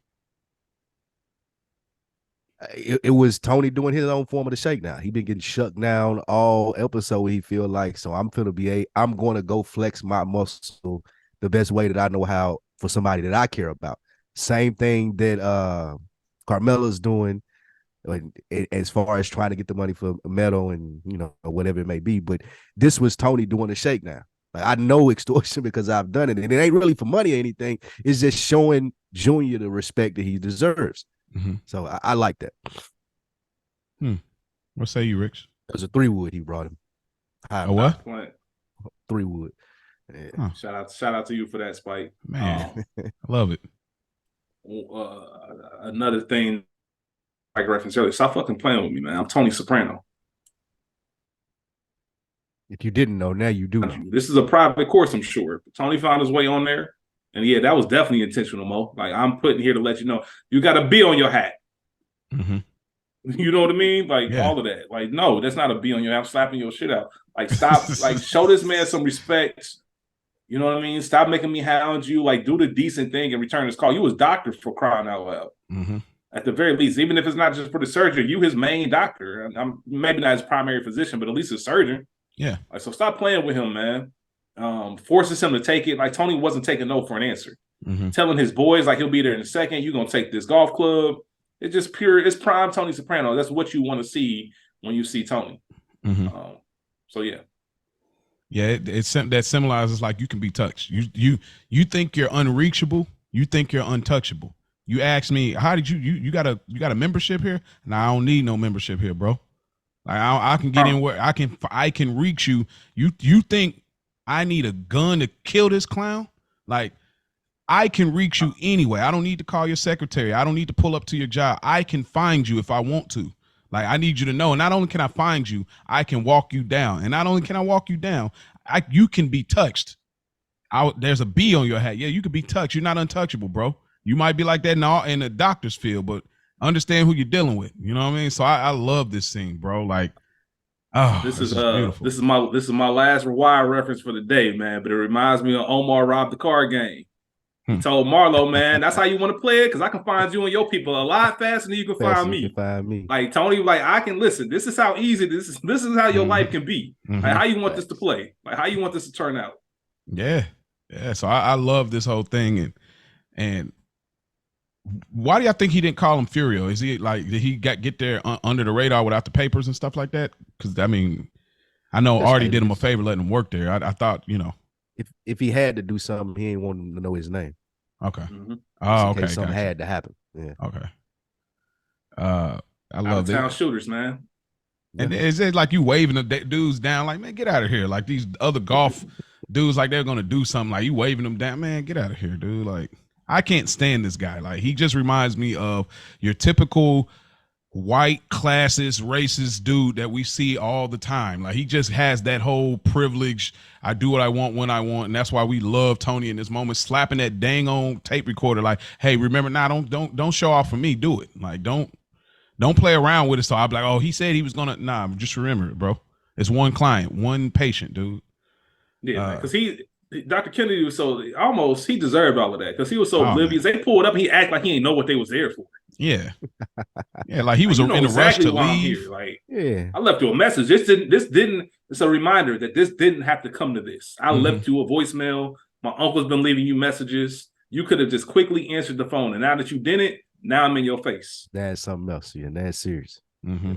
It was Tony doing his own form of the shakedown. He been getting shut down all episode. He feel like, so I'm going to go flex my muscle the best way that I know how for somebody that I care about. Same thing that Carmela's doing as far as trying to get the money for Meadow and whatever it may be. But this was Tony doing the shakedown. Like, I know extortion because I've done it, and it ain't really for money or anything. It's just showing Junior the respect that he deserves. Mm-hmm. So I like that. What say you, Rich? It was a 3-wood he brought him. A what? 3-wood. Yeah. Huh. Shout out to you for that, Spike. Man, I love it. Another thing, like reference earlier, stop fucking playing with me, man. I'm Tony Soprano. If you didn't know, now you do. This is a private course, I'm sure. Tony found his way on there. And yeah, that was definitely intentional, Mo. Like, I'm putting here to let you know, you got a B on your hat. Mm-hmm. You know what I mean? Like, all of that. Like, no, that's not a B on your hat. I'm slapping your shit out. Like, stop. Like, show this man some respect. You know what I mean? Stop making me hound you. Like, do the decent thing and return his call. You was doctor for crying out loud. Mm-hmm. At the very least, even if it's not just for the surgery, you his main doctor. I'm maybe not his primary physician, but at least a surgeon. Yeah. Like, so stop playing with him, man. Forces him to take it. Like, Tony wasn't taking no for an answer. Mm-hmm. Telling his boys, like, he'll be there in a second. You're going to take this golf club. It's just pure, it's prime Tony Soprano. That's what you want to see when you see Tony. Mm-hmm. So, yeah. Yeah, it's that symbolizes, like, you can be touched. You think you're unreachable. You think you're untouchable. You ask me, how did you got a membership here? Nah, I don't need no membership here, bro. Like, I can get in where I can reach you. You think I need a gun to kill this clown? Like, I can reach you anyway. I don't need to call your secretary. I don't need to pull up to your job. I can find you if I want to. Like, I need you to know. And not only can I find you, I can walk you down. And not only can I walk you down, you can be touched. There's a B on your hat. Yeah, you can be touched. You're not untouchable, bro. You might be like that in the doctor's field, but understand who you're dealing with. You know what I mean? So I love this scene, bro. Like, oh, this is beautiful. This is my last Wire reference for the day, man. But it reminds me of Omar robbed the card game. He told Marlo, man, that's how you want to play it, because I can find you and your people a lot faster than you can find me. Like, Tony, like, I can listen. This is how easy this is how your life can be. Like, how you want this to play? Like, how you want this to turn out? Yeah. So I love this whole thing, and why do y'all think he didn't call him Furio? Is he like, did he get there under the radar without the papers and stuff like that? Because I mean, I know Artie did him a favor letting him work there. I thought, if he had to do something, he ain't want him to know his name. Okay. Mm-hmm. Oh, okay. Something had to happen. Yeah. Okay. I love town shooters, man. And is it like you waving the dudes down, like, man, get out of here? Like, these other golf dudes, like, they're gonna do something, like, you waving them down, man, get out of here, dude. Like, I can't stand this guy. Like, he just reminds me of your typical white, classist, racist dude that we see all the time. Like, he just has that whole privilege. I do what I want when I want, and that's why we love Tony in this moment, slapping that dang on tape recorder. Like, hey, remember, don't show off for me. Do it. Like, don't play around with it. So I'll be like, oh, he said he was gonna. Nah, just remember it, bro. It's one client, one patient, dude. Yeah, because Dr. Kennedy was he deserved all of that because he was so oblivious. Man. They pulled up and he acted like he didn't know what they was there for. Yeah. Yeah, like he was in a rush to leave. Like, yeah, I left you a message. This didn't, it's a reminder that this didn't have to come to this. I left you a voicemail. My uncle's been leaving you messages. You could have just quickly answered the phone. And now that you didn't, now I'm in your face. That's something else. Yeah, that's serious. Mm-hmm.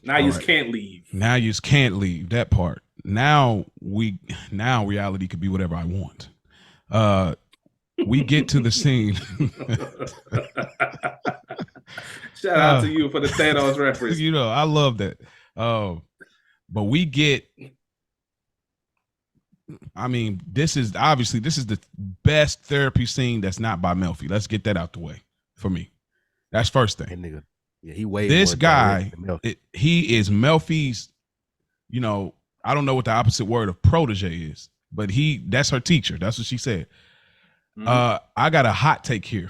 Now you just can't leave. Now you just can't leave. That part. Now reality could be whatever I want. We get to the scene. Shout out to you for the Thanos reference. I love that. But we get, I mean, this is the best therapy scene that's not by Melfi. Let's get that out the way for me. That's first thing. Hey, nigga. Yeah, he way this guy, he is Melfi's, I don't know what the opposite word of protege is, but that's her teacher. That's what she said. I got a hot take here.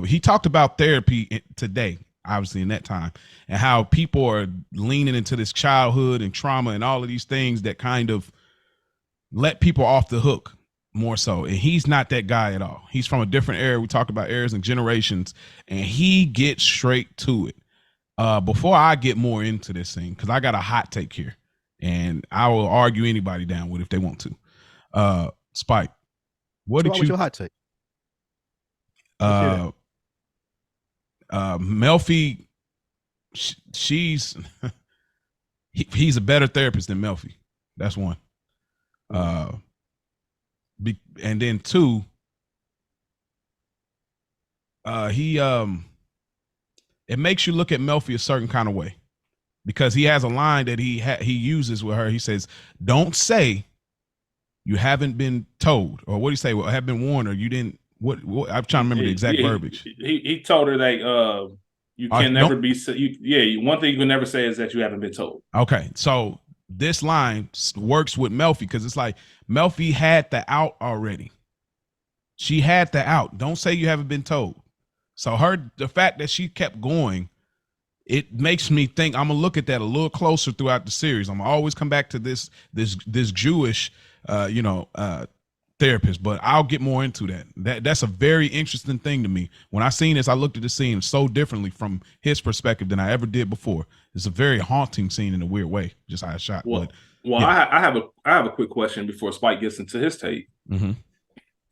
He talked about therapy today, obviously in that time, and how people are leaning into this childhood and trauma and all of these things that kind of let people off the hook more so. And he's not that guy at all. He's from a different era. We talk about eras and generations, and he gets straight to it. Before I get more into this thing, because I got a hot take here, and I will argue anybody down with if they want to. Spike, what did you? Your hot take? Melfi, he's a better therapist than Melfi. That's one. And then two, it makes you look at Melfi a certain kind of way, because he has a line that he uses with her. He says, "Don't say you haven't been told," or what do you say? Well, have been warned, or you didn't. What I'm trying to remember the exact verbiage. He told her that you can never be. One thing you can never say is that you haven't been told. Okay, so this line works with Melfi, because it's like Melfi had the out already. She had the out. Don't say you haven't been told. So the fact that she kept going, it makes me think I'm gonna look at that a little closer throughout the series. I'm gonna always come back to this Jewish, therapist, but I'll get more into that. That's a very interesting thing to me. When I seen this, I looked at the scene so differently from his perspective than I ever did before. It's a very haunting scene in a weird way, just how it's shot. Well, I have a quick question before Spike gets into his take. Mm-hmm.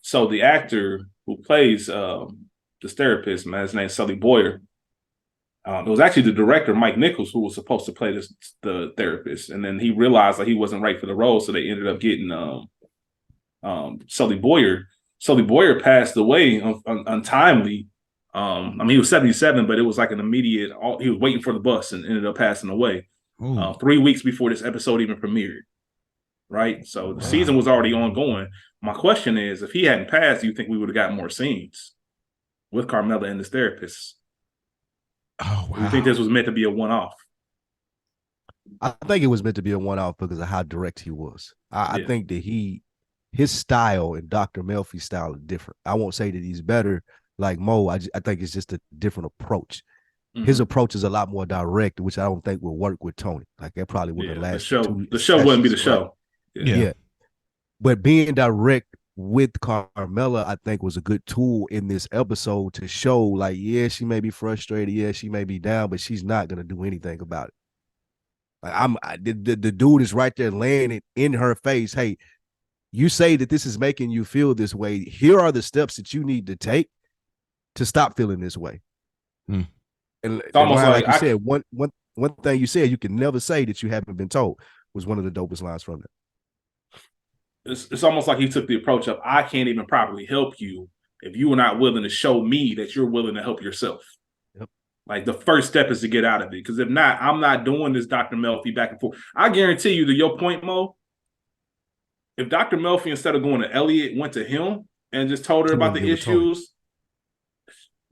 So the actor who plays this therapist, man, his name's Sully Boyer. It was actually the director, Mike Nichols, who was supposed to play the therapist, and then he realized that he wasn't right for the role, so they ended up getting Sully Boyer. Sully Boyer passed away untimely. He was 77, but it was like an immediate. He was waiting for the bus and ended up passing away 3 weeks before this episode even premiered. Right, so the season was already ongoing. My question is, if he hadn't passed, do you think we would have gotten more scenes with Carmela and this therapist? Oh wow! Do you think this was meant to be a one-off? I think it was meant to be a one-off because of how direct he was. I think that his style and Dr. Melfi's style are different. I won't say that he's better like Mo. I think it's just a different approach. Mm-hmm. His approach is a lot more direct, which I don't think will work with Tony. Like that probably wouldn't last. The show wouldn't be the show. Yeah. But being direct with Carmela, I think, was a good tool in this episode to show, like, yeah, she may be frustrated, yeah, she may be down, but she's not gonna do anything about it. Like the dude is right there laying it in her face. Hey, you say that this is making you feel this way. Here are the steps that you need to take to stop feeling this way. And it's almost like you said, one thing you said, you can never say that you haven't been told, was one of the dopest lines from there. It's almost like he took the approach of, I can't even properly help you if you are not willing to show me that you're willing to help yourself. Yep. Like the first step is to get out of it. Because if not, I'm not doing this Dr. Melfi back and forth. I guarantee you, to your point, Mo, if Dr. Melfi, instead of going to Elliot, went to him and just told her about the issues,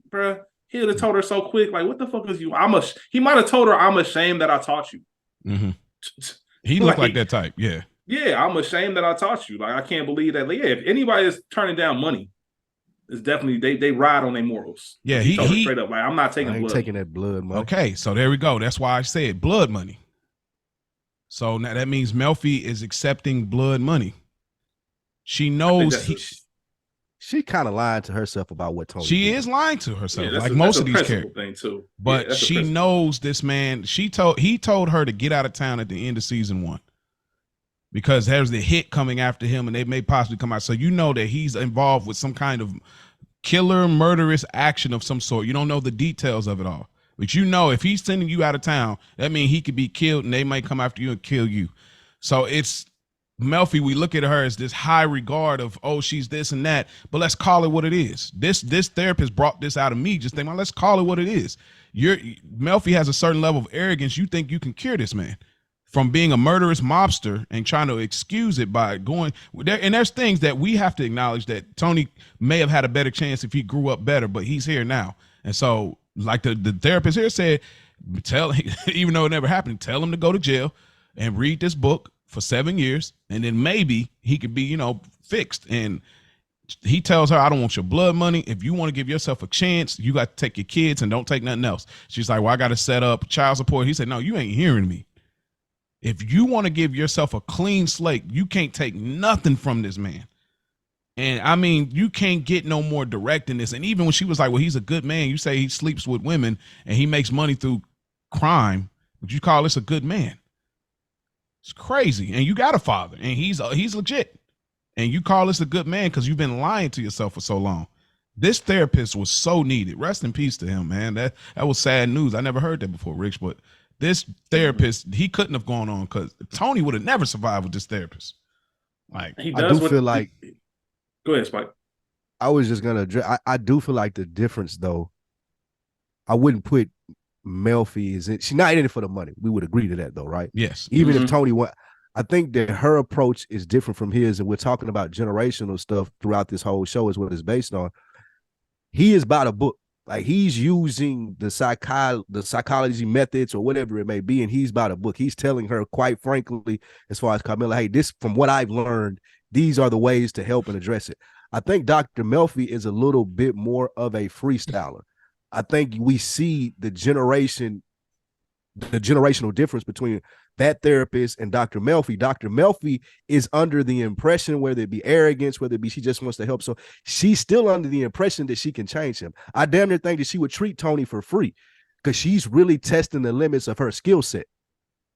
bruh, he would have told her so quick, like, what the fuck is you? He might have told her, I'm ashamed that I taught you. Mm-hmm. He looked like that type, yeah. Yeah, I'm ashamed that I taught you. Like, I can't believe that. Like, yeah, if anybody is turning down money, it's definitely they ride on their morals. Yeah, he told her straight up, like, I'm not taking blood. Taking that blood money. Okay, so there we go. That's why I said blood money. So now that means Melfi is accepting blood money. She knows she kind of lied to herself about what Tony. She did. is lying to herself, like most of these characters. Thing too. But she knows this man. He told her to get out of town at the end of season 1. Because there's the hit coming after him, and they may possibly come out. So you know that he's involved with some kind of killer, murderous action of some sort. You don't know the details of it all. But you know if he's sending you out of town, that means he could be killed, and they might come after you and kill you. So it's Melfi, we look at her as this high regard of, oh, she's this and that. But let's call it what it is. This therapist brought this out of me. Just think, well, let's call it what it is. Melfi has a certain level of arrogance. You think you can cure this man from being a murderous mobster and trying to excuse it by going there. And there's things that we have to acknowledge that Tony may have had a better chance if he grew up better, but he's here now. And so like the therapist here said, even though it never happened, tell him to go to jail and read this book for 7 years. And then maybe he could be, fixed. And he tells her, I don't want your blood money. If you want to give yourself a chance, you got to take your kids and don't take nothing else. She's like, well, I got to set up child support. He said, no, you ain't hearing me. If you want to give yourself a clean slate, you can't take nothing from this man. And I mean, you can't get no more direct in this. And even when she was like, well, he's a good man, you say he sleeps with women and he makes money through crime, would you call this a good man? It's crazy. And you got a father and he's legit. And you call this a good man because you've been lying to yourself for so long. This therapist was so needed. Rest in peace to him, man. That was sad news. I never heard that before, Rich, but this therapist, he couldn't have gone on because Tony would have never survived with this therapist. Like, he does. I do feel like. Go ahead, Spike. I was just gonna address. I do feel like the difference, though. I wouldn't put Melfi is in. She's not in it for the money. We would agree to that, though, right? Yes. Even if Tony went, I think that her approach is different from his, and we're talking about generational stuff throughout this whole show, is what it's based on. He is by the book. Like, he's using the psychology methods or whatever it may be, and he's by the book. He's telling her, quite frankly, as far as Carmela, hey, this, from what I've learned, these are the ways to help and address it. I think Dr. Melfi is a little bit more of a freestyler. I think we see the generational difference between that therapist and Dr. Melfi. Dr. Melfi is under the impression, whether it be arrogance, whether it be she just wants to help. So she's still under the impression that she can change him. I damn near think that she would treat Tony for free because she's really testing the limits of her skill set.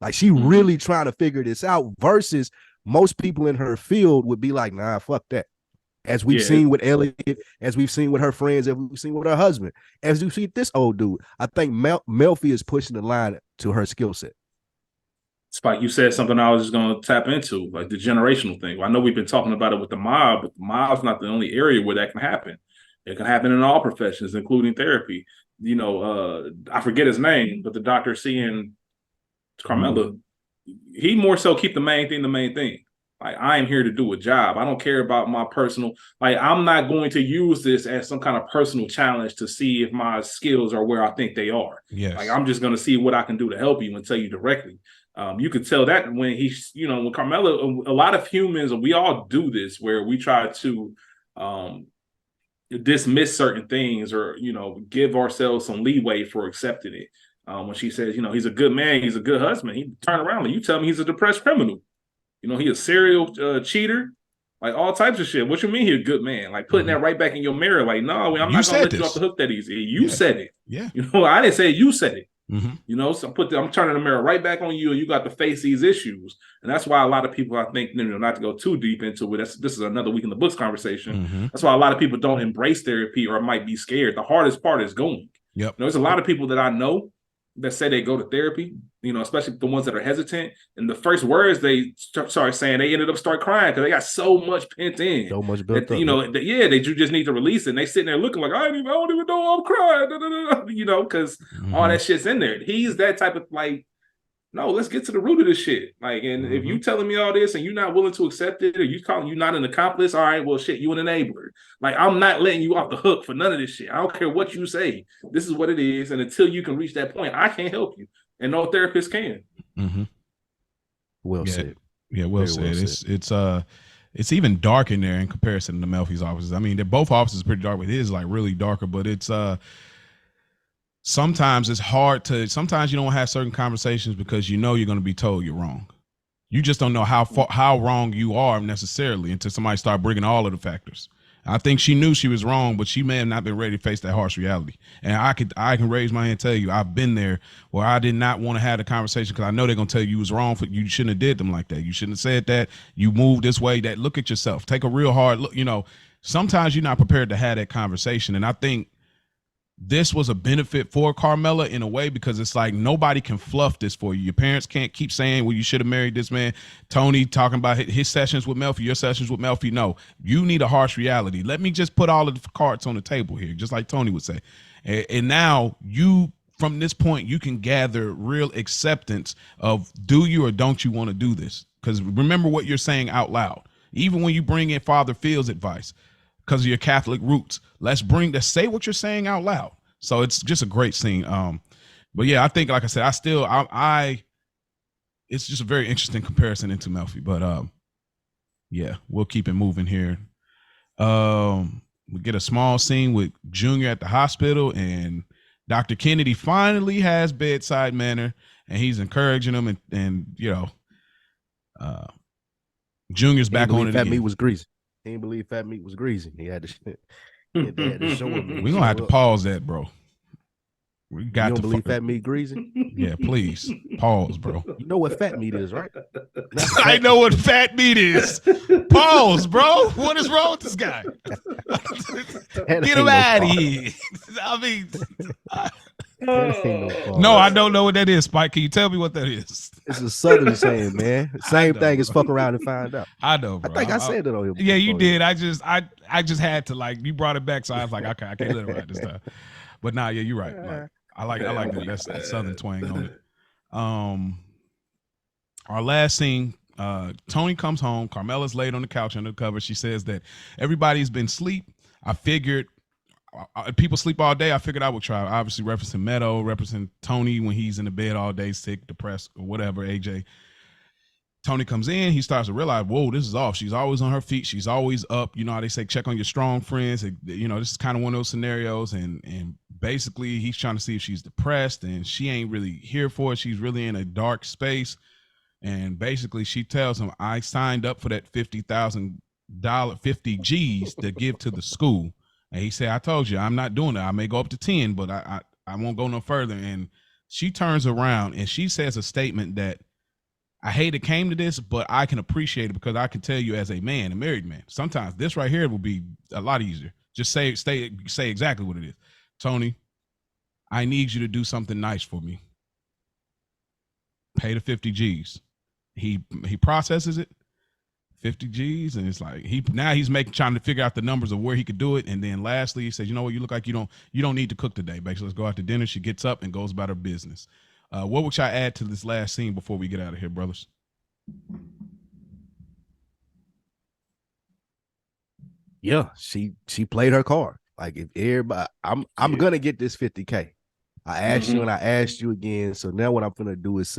Like, she really trying to figure this out, versus most people in her field would be like, nah, fuck that. As we've seen with Elliot, as we've seen with her friends, as we've seen with her husband, as you see this old dude. I think Melfi is pushing the line to her skill set. Spike, you said something I was just going to tap into, like the generational thing. I know we've been talking about it with the mob, but the mob's not the only area where that can happen. It can happen in all professions, including therapy. You know, I forget his name, but the doctor seeing Carmela, he more so keep the main thing the main thing. Like, I am here to do a job. I don't care about my personal, like, I'm not going to use this as some kind of personal challenge to see if my skills are where I think they are. Yes. Like, I'm just going to see what I can do to help you and tell you directly. You could tell that when he's, you know, when Carmela, a lot of humans, and we all do this, where we try to dismiss certain things or, you know, give ourselves some leeway for accepting it. When she says, you know, he's a good man, he's a good husband, he turn around and you tell me he's a depressed criminal. You know, he a serial cheater, like all types of shit. What you mean he a good man? Like, putting that right back in your mirror. Like, no, I'm not gonna let you off the hook that easy. You said it. Yeah. You know, I didn't say it, you said it. You know, so I'm turning the mirror right back on you, and you got to face these issues. And that's why a lot of people, I think, you know, not to go too deep into it, this is another week in the books conversation. That's why a lot of people don't embrace therapy or might be scared. The hardest part is going. Yep. You know, there's a lot of people that I know that say they go to therapy, you know, especially the ones that are hesitant. And the first words they start saying, they ended up start crying because they got so much pent in. So much built up. You know, they just need to release it. And they sitting there looking like, I don't even know I'm crying. You know, because all that shit's in there. He's that type of, like, no, let's get to the root of this shit. Like, and if you telling me all this and you're not willing to accept it, or you calling you not an accomplice, all right, well, shit, you an enabler. Like, I'm not letting you off the hook for none of this shit. I don't care what you say. This is what it is. And until you can reach that point, I can't help you. And no therapist can. Well said. Yeah, well said. It's even dark in there in comparison to Melfi's offices. I mean, they're both offices pretty dark, but his is like really darker, but it's sometimes it's hard to, sometimes you don't have certain conversations because you know you're going to be told you're wrong. You just don't know how wrong you are necessarily until somebody start bringing all of the factors. I think she knew she was wrong, but she may have not been ready to face that harsh reality. And I can raise my hand and tell you, I've been there where I did not want to have the conversation because I know they're going to tell you was wrong. You shouldn't have did them like that. You shouldn't have said that. You moved this way. That, look at yourself. Take a real hard look. You know, sometimes you're not prepared to have that conversation. And I think this was a benefit for Carmela in a way, because it's like nobody can fluff this for you. Your parents can't keep saying, well, you should have married this man. Tony talking about his sessions with Melfi, your sessions with Melfi. No, you need a harsh reality. Let me just put all of the cards on the table here, just like Tony would say. And now you, from this point, you can gather real acceptance of, do you or don't you want to do this? Because remember what you're saying out loud. Even when you bring in Father Phil's advice, because of your Catholic roots, let's say what you're saying out loud. So it's just a great scene. But yeah, I think, like I said, it's just a very interesting comparison into Melfi. But yeah, we'll keep it moving here. We get a small scene with Junior at the hospital, and Dr. Kennedy finally has bedside manner, and he's encouraging him, and you know, Junior's back on it Fat again. Meat was greasy. He didn't believe Fat Meat was greasy. He had to show him. We're gonna have to pause that, bro. We got you don't to believe Fat Meat greasy? Yeah, please pause, bro. You know what Fat Meat is, right? I know what Fat Meat is. Pause, bro. What is wrong with this guy? Get him out of here. I mean, no, I don't know what that is, Spike. Can you tell me what that is? It's a Southern saying, man. Same thing as fuck around and find out. I know, bro. I think I said it on here. Yeah, you did. I just had to, like, you brought it back, so I was like, okay, I can't let it ride this time. But nah, yeah, you're right. Like, I like that. That's that Southern twang on it. Our last scene, Tony comes home. Carmela's laid on the couch under the cover. She says that everybody's been asleep. I figured people sleep all day. I figured I would try. Obviously, referencing Meadow, referencing Tony when he's in the bed all day, sick, depressed, or whatever. AJ. Tony comes in. He starts to realize, whoa, this is off. She's always on her feet. She's always up. You know how they say, check on your strong friends. You know, this is kind of one of those scenarios. And basically, he's trying to see if she's depressed, and she ain't really here for it. She's really in a dark space. And basically, she tells him, I signed up for that $50,000, 50 G's to give to the school. And he said, I told you, I'm not doing that. I may go up to 10, but I won't go no further. And she turns around and she says a statement that, I hate it came to this, but I can appreciate it because I can tell you as a man, a married man, sometimes this right here will be a lot easier. Just say exactly what it is. Tony, I need you to do something nice for me. Pay the 50 G's. He processes it, 50 G's, and it's like he's trying to figure out the numbers of where he could do it. And then lastly, he says, you know what, you look like you don't need to cook today. Basically, let's go out to dinner. She gets up and goes about her business. What would y'all add to this last scene before we get out of here, brothers? Yeah, she played her card. Like, if everybody, I'm gonna get this 50K. I asked you and I asked you again. So now what I'm gonna do is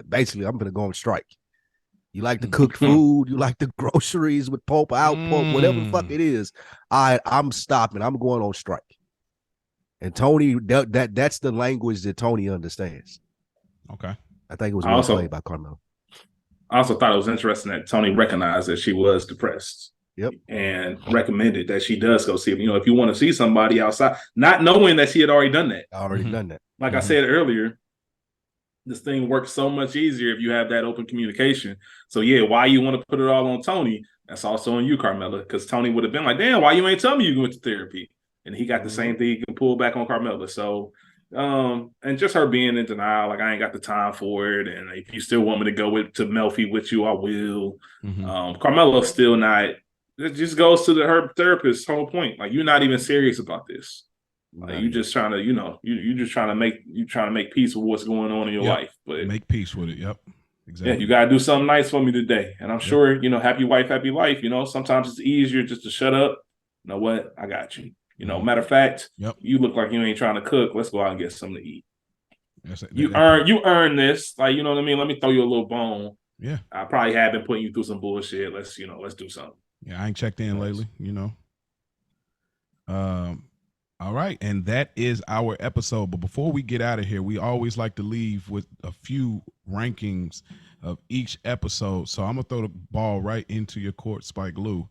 basically I'm gonna go on strike. You like the cooked food, you like the groceries with pulp, out pulp, whatever the fuck it is. I'm stopping. I'm going on strike. And Tony, that's the language that Tony understands. Okay. I think it was well played by Carmela. I also thought it was interesting that Tony recognized that she was depressed. Yep. And recommended that she does go see him. You know, if you want to see somebody outside, not knowing that she had already done that. Done that. Like I said earlier, this thing works so much easier if you have that open communication. So yeah, why you want to put it all on Tony? That's also on you, Carmela, because Tony would have been like, damn, why you ain't tell me you went to therapy? And he got the same thing he can pull back on Carmela. So, and just her being in denial, like, I ain't got the time for it. And if you still want me to go to Melfi with you, I will. Carmela's still not. It just goes to her therapist's whole point. Like, you're not even serious about this. Like, you just trying to, you know, you're just trying to make peace with what's going on in your life. But make peace with it. Yep. Exactly. Yeah, you gotta do something nice for me today. And I'm sure, you know, happy wife, happy life. You know, sometimes it's easier just to shut up. You know what? I got you. You know, matter of fact, you look like you ain't trying to cook. Let's go out and get something to eat. You earn this. Like, you know what I mean? Let me throw you a little bone. Yeah. I probably have been putting you through some bullshit. Let's do something. Yeah, I ain't checked in lately, you know. All right, and that is our episode. But before we get out of here, we always like to leave with a few rankings of each episode. So I'm gonna throw the ball right into your court, Spike Lou.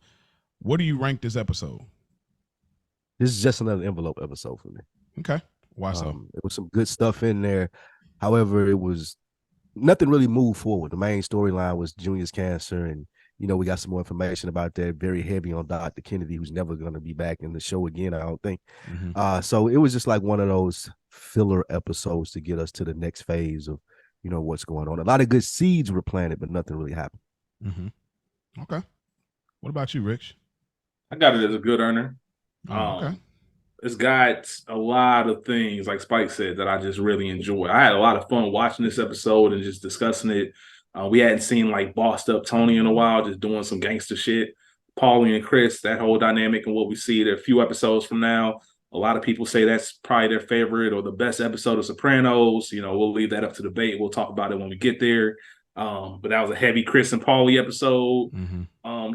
What do you rank this episode? This is just another envelope episode for me. Okay. Why so? There was some good stuff in there. However, it was nothing really moved forward. The main storyline was Junior's cancer, and you know, we got some more information about that. Very heavy on Dr. Kennedy, who's never going to be back in the show again, I don't think. So it was just like one of those filler episodes to get us to the next phase of, you know, what's going on. A lot of good seeds were planted, but nothing really happened. Okay. What about you, Rich? I got it as a good earner. Okay. It's got a lot of things, like Spike said, that I just really enjoy. I had a lot of fun watching this episode and just discussing it. We hadn't seen like bossed up Tony in a while, just doing some gangster shit. Paulie and Chris, that whole dynamic and what we see there a few episodes from now. A lot of people say that's probably their favorite or the best episode of Sopranos. You know, we'll leave that up to debate. We'll talk about it when we get there. But that was a heavy Chris and Paulie episode.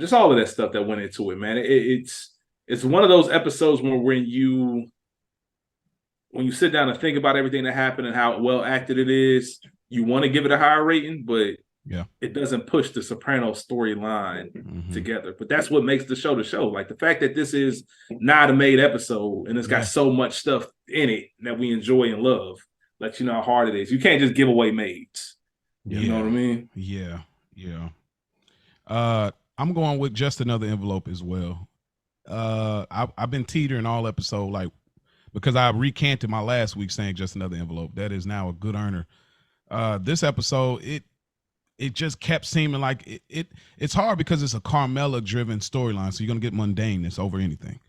Just all of that stuff that went into it, man. It's one of those episodes where when you sit down and think about everything that happened and how well acted it is, you want to give it a higher rating, but Yeah. it doesn't push the Sopranos storyline together. But that's what makes the show. Like the fact that this is not a made episode and it's got so much stuff in it that we enjoy and love, let you know how hard it is. You can't just give away maids. You know what I mean? Yeah. I'm going with just another envelope as well. I've been teetering all episode, like, because I recanted my last week saying just another envelope. That is now a good earner. This episode, it just kept seeming like it's hard because it's a Carmela driven storyline. So you're going to get mundaneness over anything.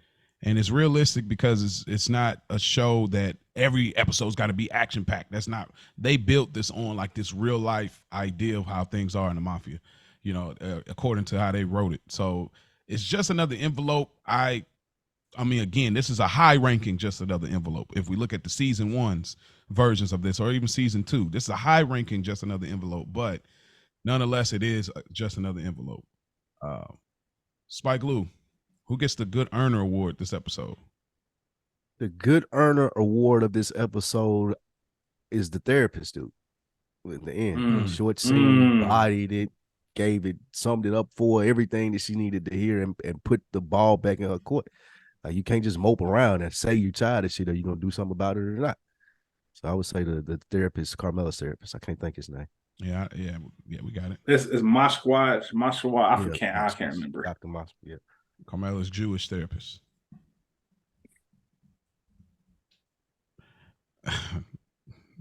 And it's realistic because it's not a show that every episode's got to be action packed. That's not, they built this on like this real life idea of how things are in the mafia, you know, according to how they wrote it. So it's just another envelope. I mean, again, this is a high ranking, just another envelope. If we look at the season 1's versions of this, or even season 2, this is a high ranking, just another envelope, but nonetheless, it is just another envelope. Spike Lou, who gets the good earner award this episode? The good earner award of this episode is the therapist dude. In the end, short scene, bodied it, gave it, summed it up for everything that she needed to hear, and put the ball back in her court. Like, you can't just mope around and say you're tired of shit. Are you gonna do something about it or not? So I would say the therapist, Carmela's therapist. I can't think his name. Yeah, we got it. It's Mashwa. I can't remember. Dr. Mashwa, yeah. Carmela's Jewish therapist.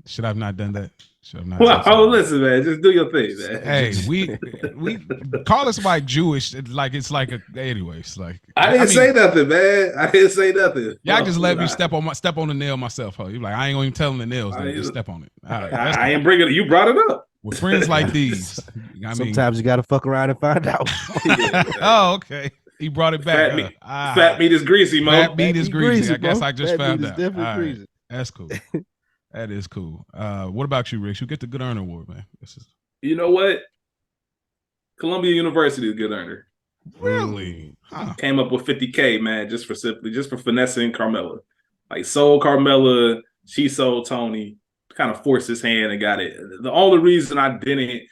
Should I have not done that? Listen, man, just do your thing, man. Hey, we call us like Jewish, like it's like anyways. Like I didn't say nothing, man. I didn't say nothing. Y'all just let me step on the nail myself. Huh? You're like, I ain't gonna even tell them the nails. Just step on it. All right, I ain't bringing it. You brought it up. With friends like these, sometimes you got to fuck around and find out. Oh, okay. He brought it back. Fat meat is greasy, Mo. Fat meat is greasy. I guess I just found out. Right. That's cool. That is cool. What about you, Rich? You get the good earner award, man. You know what? Columbia University is a good earner. Really? Came up with $50K, man, just for finessing Carmela. Like, sold Carmela, she sold Tony, kind of forced his hand and got it. The only reason I didn't,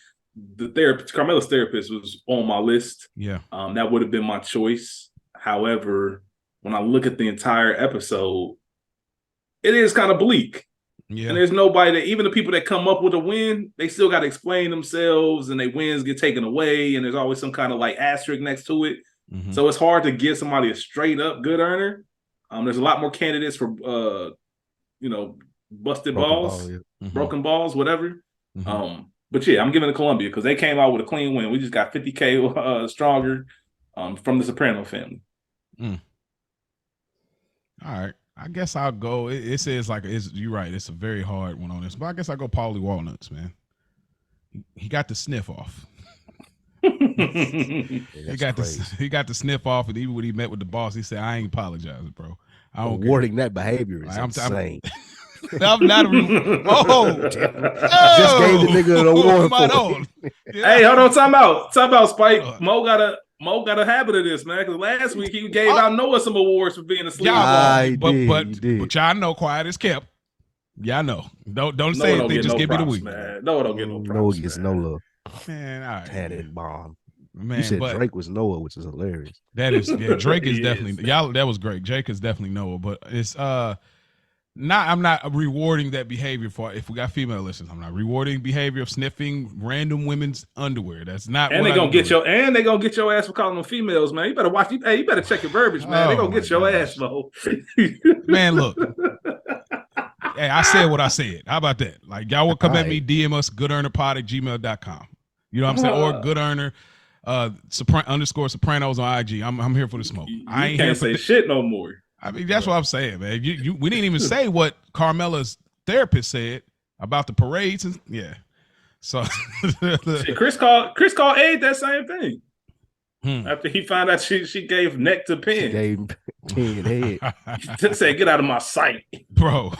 Carmela's therapist was on my list. Yeah. That would have been my choice. However, when I look at the entire episode, it is kind of bleak. Yeah. And there's nobody that, even the people that come up with a win, they still got to explain themselves, and their wins get taken away, and there's always some kind of like asterisk next to it. Mm-hmm. So it's hard to give somebody a straight up good earner. There's a lot more candidates for busted balls, broken balls, whatever. Mm-hmm. But yeah, I'm giving it to Columbia because they came out with a clean win. We just got $50K stronger from the Soprano family. All right. I guess I'll go. It says like you're right. It's a very hard one on this, but I guess I'll go Paulie Walnuts, man. He got the sniff off. He got the sniff off, and even when he met with the boss, he said, "I ain't apologizing, bro. I don't awarding that behavior is insane." I'm not. Just gave the nigga an award for it. Hey, hold on, time out, Spike. Mo got a habit of this, man. Because last week he gave out Noah some awards for being asleep. But y'all know, quiet as kept. Y'all know. Don't say anything. Just give me the week. Man. Noah don't get no props. Noah gets no love. Man, all right. Tannenbaum. Man, you said Drake was Noah, which is hilarious. That is, yeah. Drake is definitely y'all. That was great. Drake is definitely Noah, but it's I'm not rewarding that behavior for if we got female listeners. I'm not rewarding behavior of sniffing random women's underwear. That's not. And they're gonna get your ass for calling them females, man. You better watch. Hey, you better check your verbiage, man. They're gonna get your ass, Mo. Man, look. Hey, I said what I said. How about that? Like, y'all will come at me, DM us goodearnerpod@gmail.com. You know what I'm saying? Or good earner _Sopranos on IG. I'm here for the smoke. I ain't can't say shit no more. I mean, that's what I'm saying, man. We didn't even say what Carmela's therapist said about the parades. And, yeah. So Chris called Aid that same thing. After he found out she gave neck to Penn. She gave Penn head. He said, "Get out of my sight." Bro.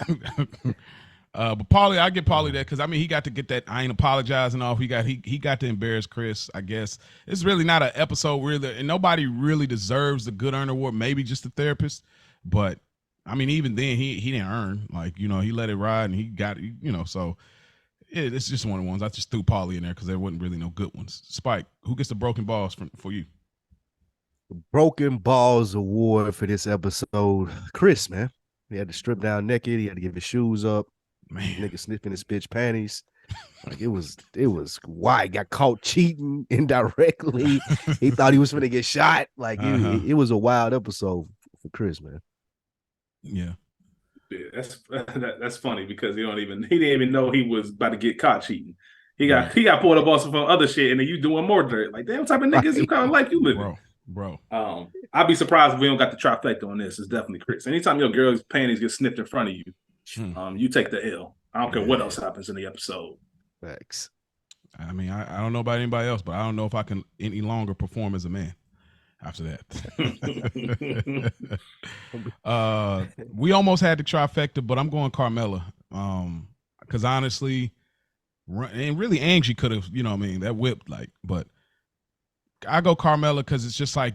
But Paulie, I get Paulie that because I mean he got to get that I ain't apologizing off. He got to embarrass Chris. I guess it's really not an episode really, and nobody really deserves the good earner award. Maybe just the therapist, but I mean even then he didn't earn, like, you know, he let it ride and he got, you know, so it's just one of the ones. I just threw Paulie in there because there wasn't really no good ones. Spike, who gets the broken balls for you? Broken Balls Award for this episode. Chris, man. He had to strip down naked. He had to give his shoes up. Man, Nigga sniffing his bitch panties. Like it was why he got caught cheating indirectly. He thought he was gonna get shot. Like it was a wild episode for Chris, man. Yeah. Yeah, that's funny because he didn't even know he was about to get caught cheating. He got pulled up on some other shit, and then you doing more dirt. Like, damn, what type of niggas you kind of like you living? Bro. I'd be surprised if we don't got the trifecta on this. It's definitely Chris. Anytime your girl's panties get snipped in front of you, you take the L. I don't care what else happens in the episode. Facts. I mean, I don't know about anybody else, but I don't know if I can any longer perform as a man after that. We almost had the trifecta, but I'm going Carmela. Because honestly, and really Angie could have, you know what I mean, that whipped but I go Carmela because it's just like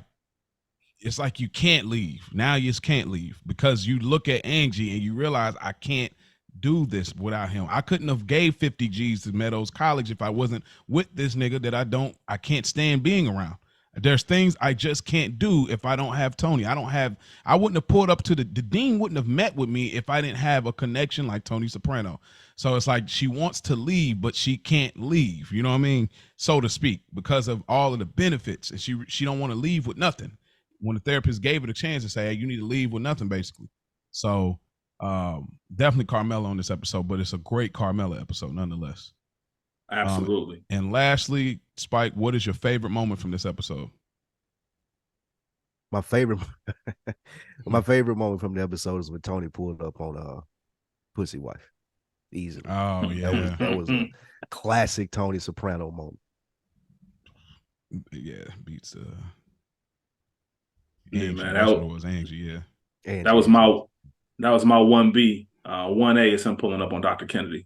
you can't leave. Now you just can't leave because you look at Angie and you realize I can't do this without him. I couldn't have gave 50 G's to Meadows College if I wasn't with this nigga that I can't stand being around. There's things I just can't do if I don't have Tony. I wouldn't have pulled up to the dean wouldn't have met with me if I didn't have a connection like Tony Soprano. So it's like she wants to leave, but she can't leave, you know what I mean? So to speak, because of all of the benefits. And she don't want to leave with nothing. When the therapist gave her the chance to say, hey, you need to leave with nothing, basically. So definitely Carmela on this episode, but it's a great Carmela episode nonetheless. Absolutely. And lastly, Spike, what is your favorite moment from this episode? My favorite moment from the episode is when Tony pulled up on Pussy Wife. Easily. Oh yeah. That was a classic Tony Soprano moment. Yeah, beats yeah, Angie. man. That was Angie, yeah. Angie. That was my 1B. 1A is him pulling up on Dr. Kennedy.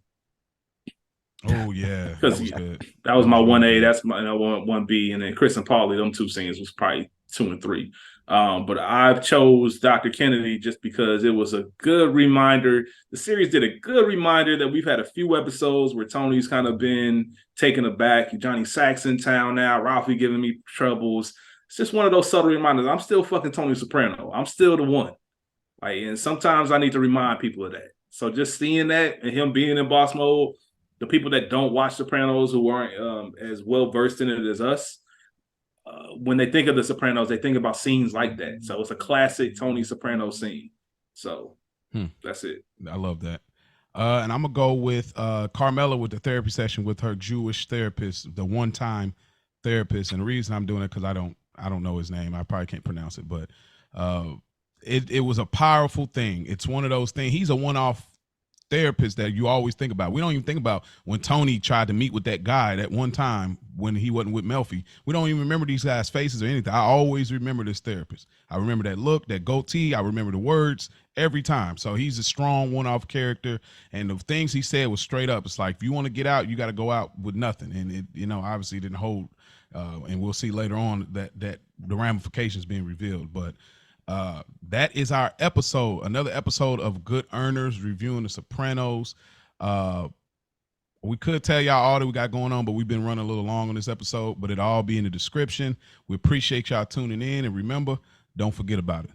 Oh yeah, that was good. That was my 1A. That's my 1B, and then Chris and Paulie, them two scenes was probably 2 and 3. But I've chose Dr. Kennedy just because it was a good reminder. The series did a good reminder that we've had a few episodes where Tony's kind of been taken aback. Johnny Sack's in town now. Ralphie giving me troubles. It's just one of those subtle reminders. I'm still fucking Tony Soprano. I'm still the one. And sometimes I need to remind people of that. So just seeing that and him being in boss mode, the people that don't watch Sopranos who aren't as well versed in it as us, when they think of the Sopranos, they think about scenes like that. So it's a classic Tony Soprano scene. So that's it. I love that. And I'm gonna go with Carmela with the therapy session with her Jewish therapist, the one-time therapist. And the reason I'm doing it because I don't know his name. I probably can't pronounce it, but it was a powerful thing. It's one of those things. He's a one-off therapist that you always think about. We don't even think about when Tony tried to meet with that guy that one time when he wasn't with Melfi. We don't even remember these guys' faces or anything. I always remember this therapist. I remember that look, that goatee. I remember the words every time. So he's a strong one-off character, and the things he said was straight up. It's like, if you want to get out, you got to go out with nothing. And it, obviously didn't hold. And we'll see later on that the ramifications being revealed. But that is our episode. Another episode of Good Earners reviewing The Sopranos. We could tell y'all all that we got going on, but we've been running a little long on this episode, but it'll all be in the description. We appreciate y'all tuning in, and remember, don't forget about it.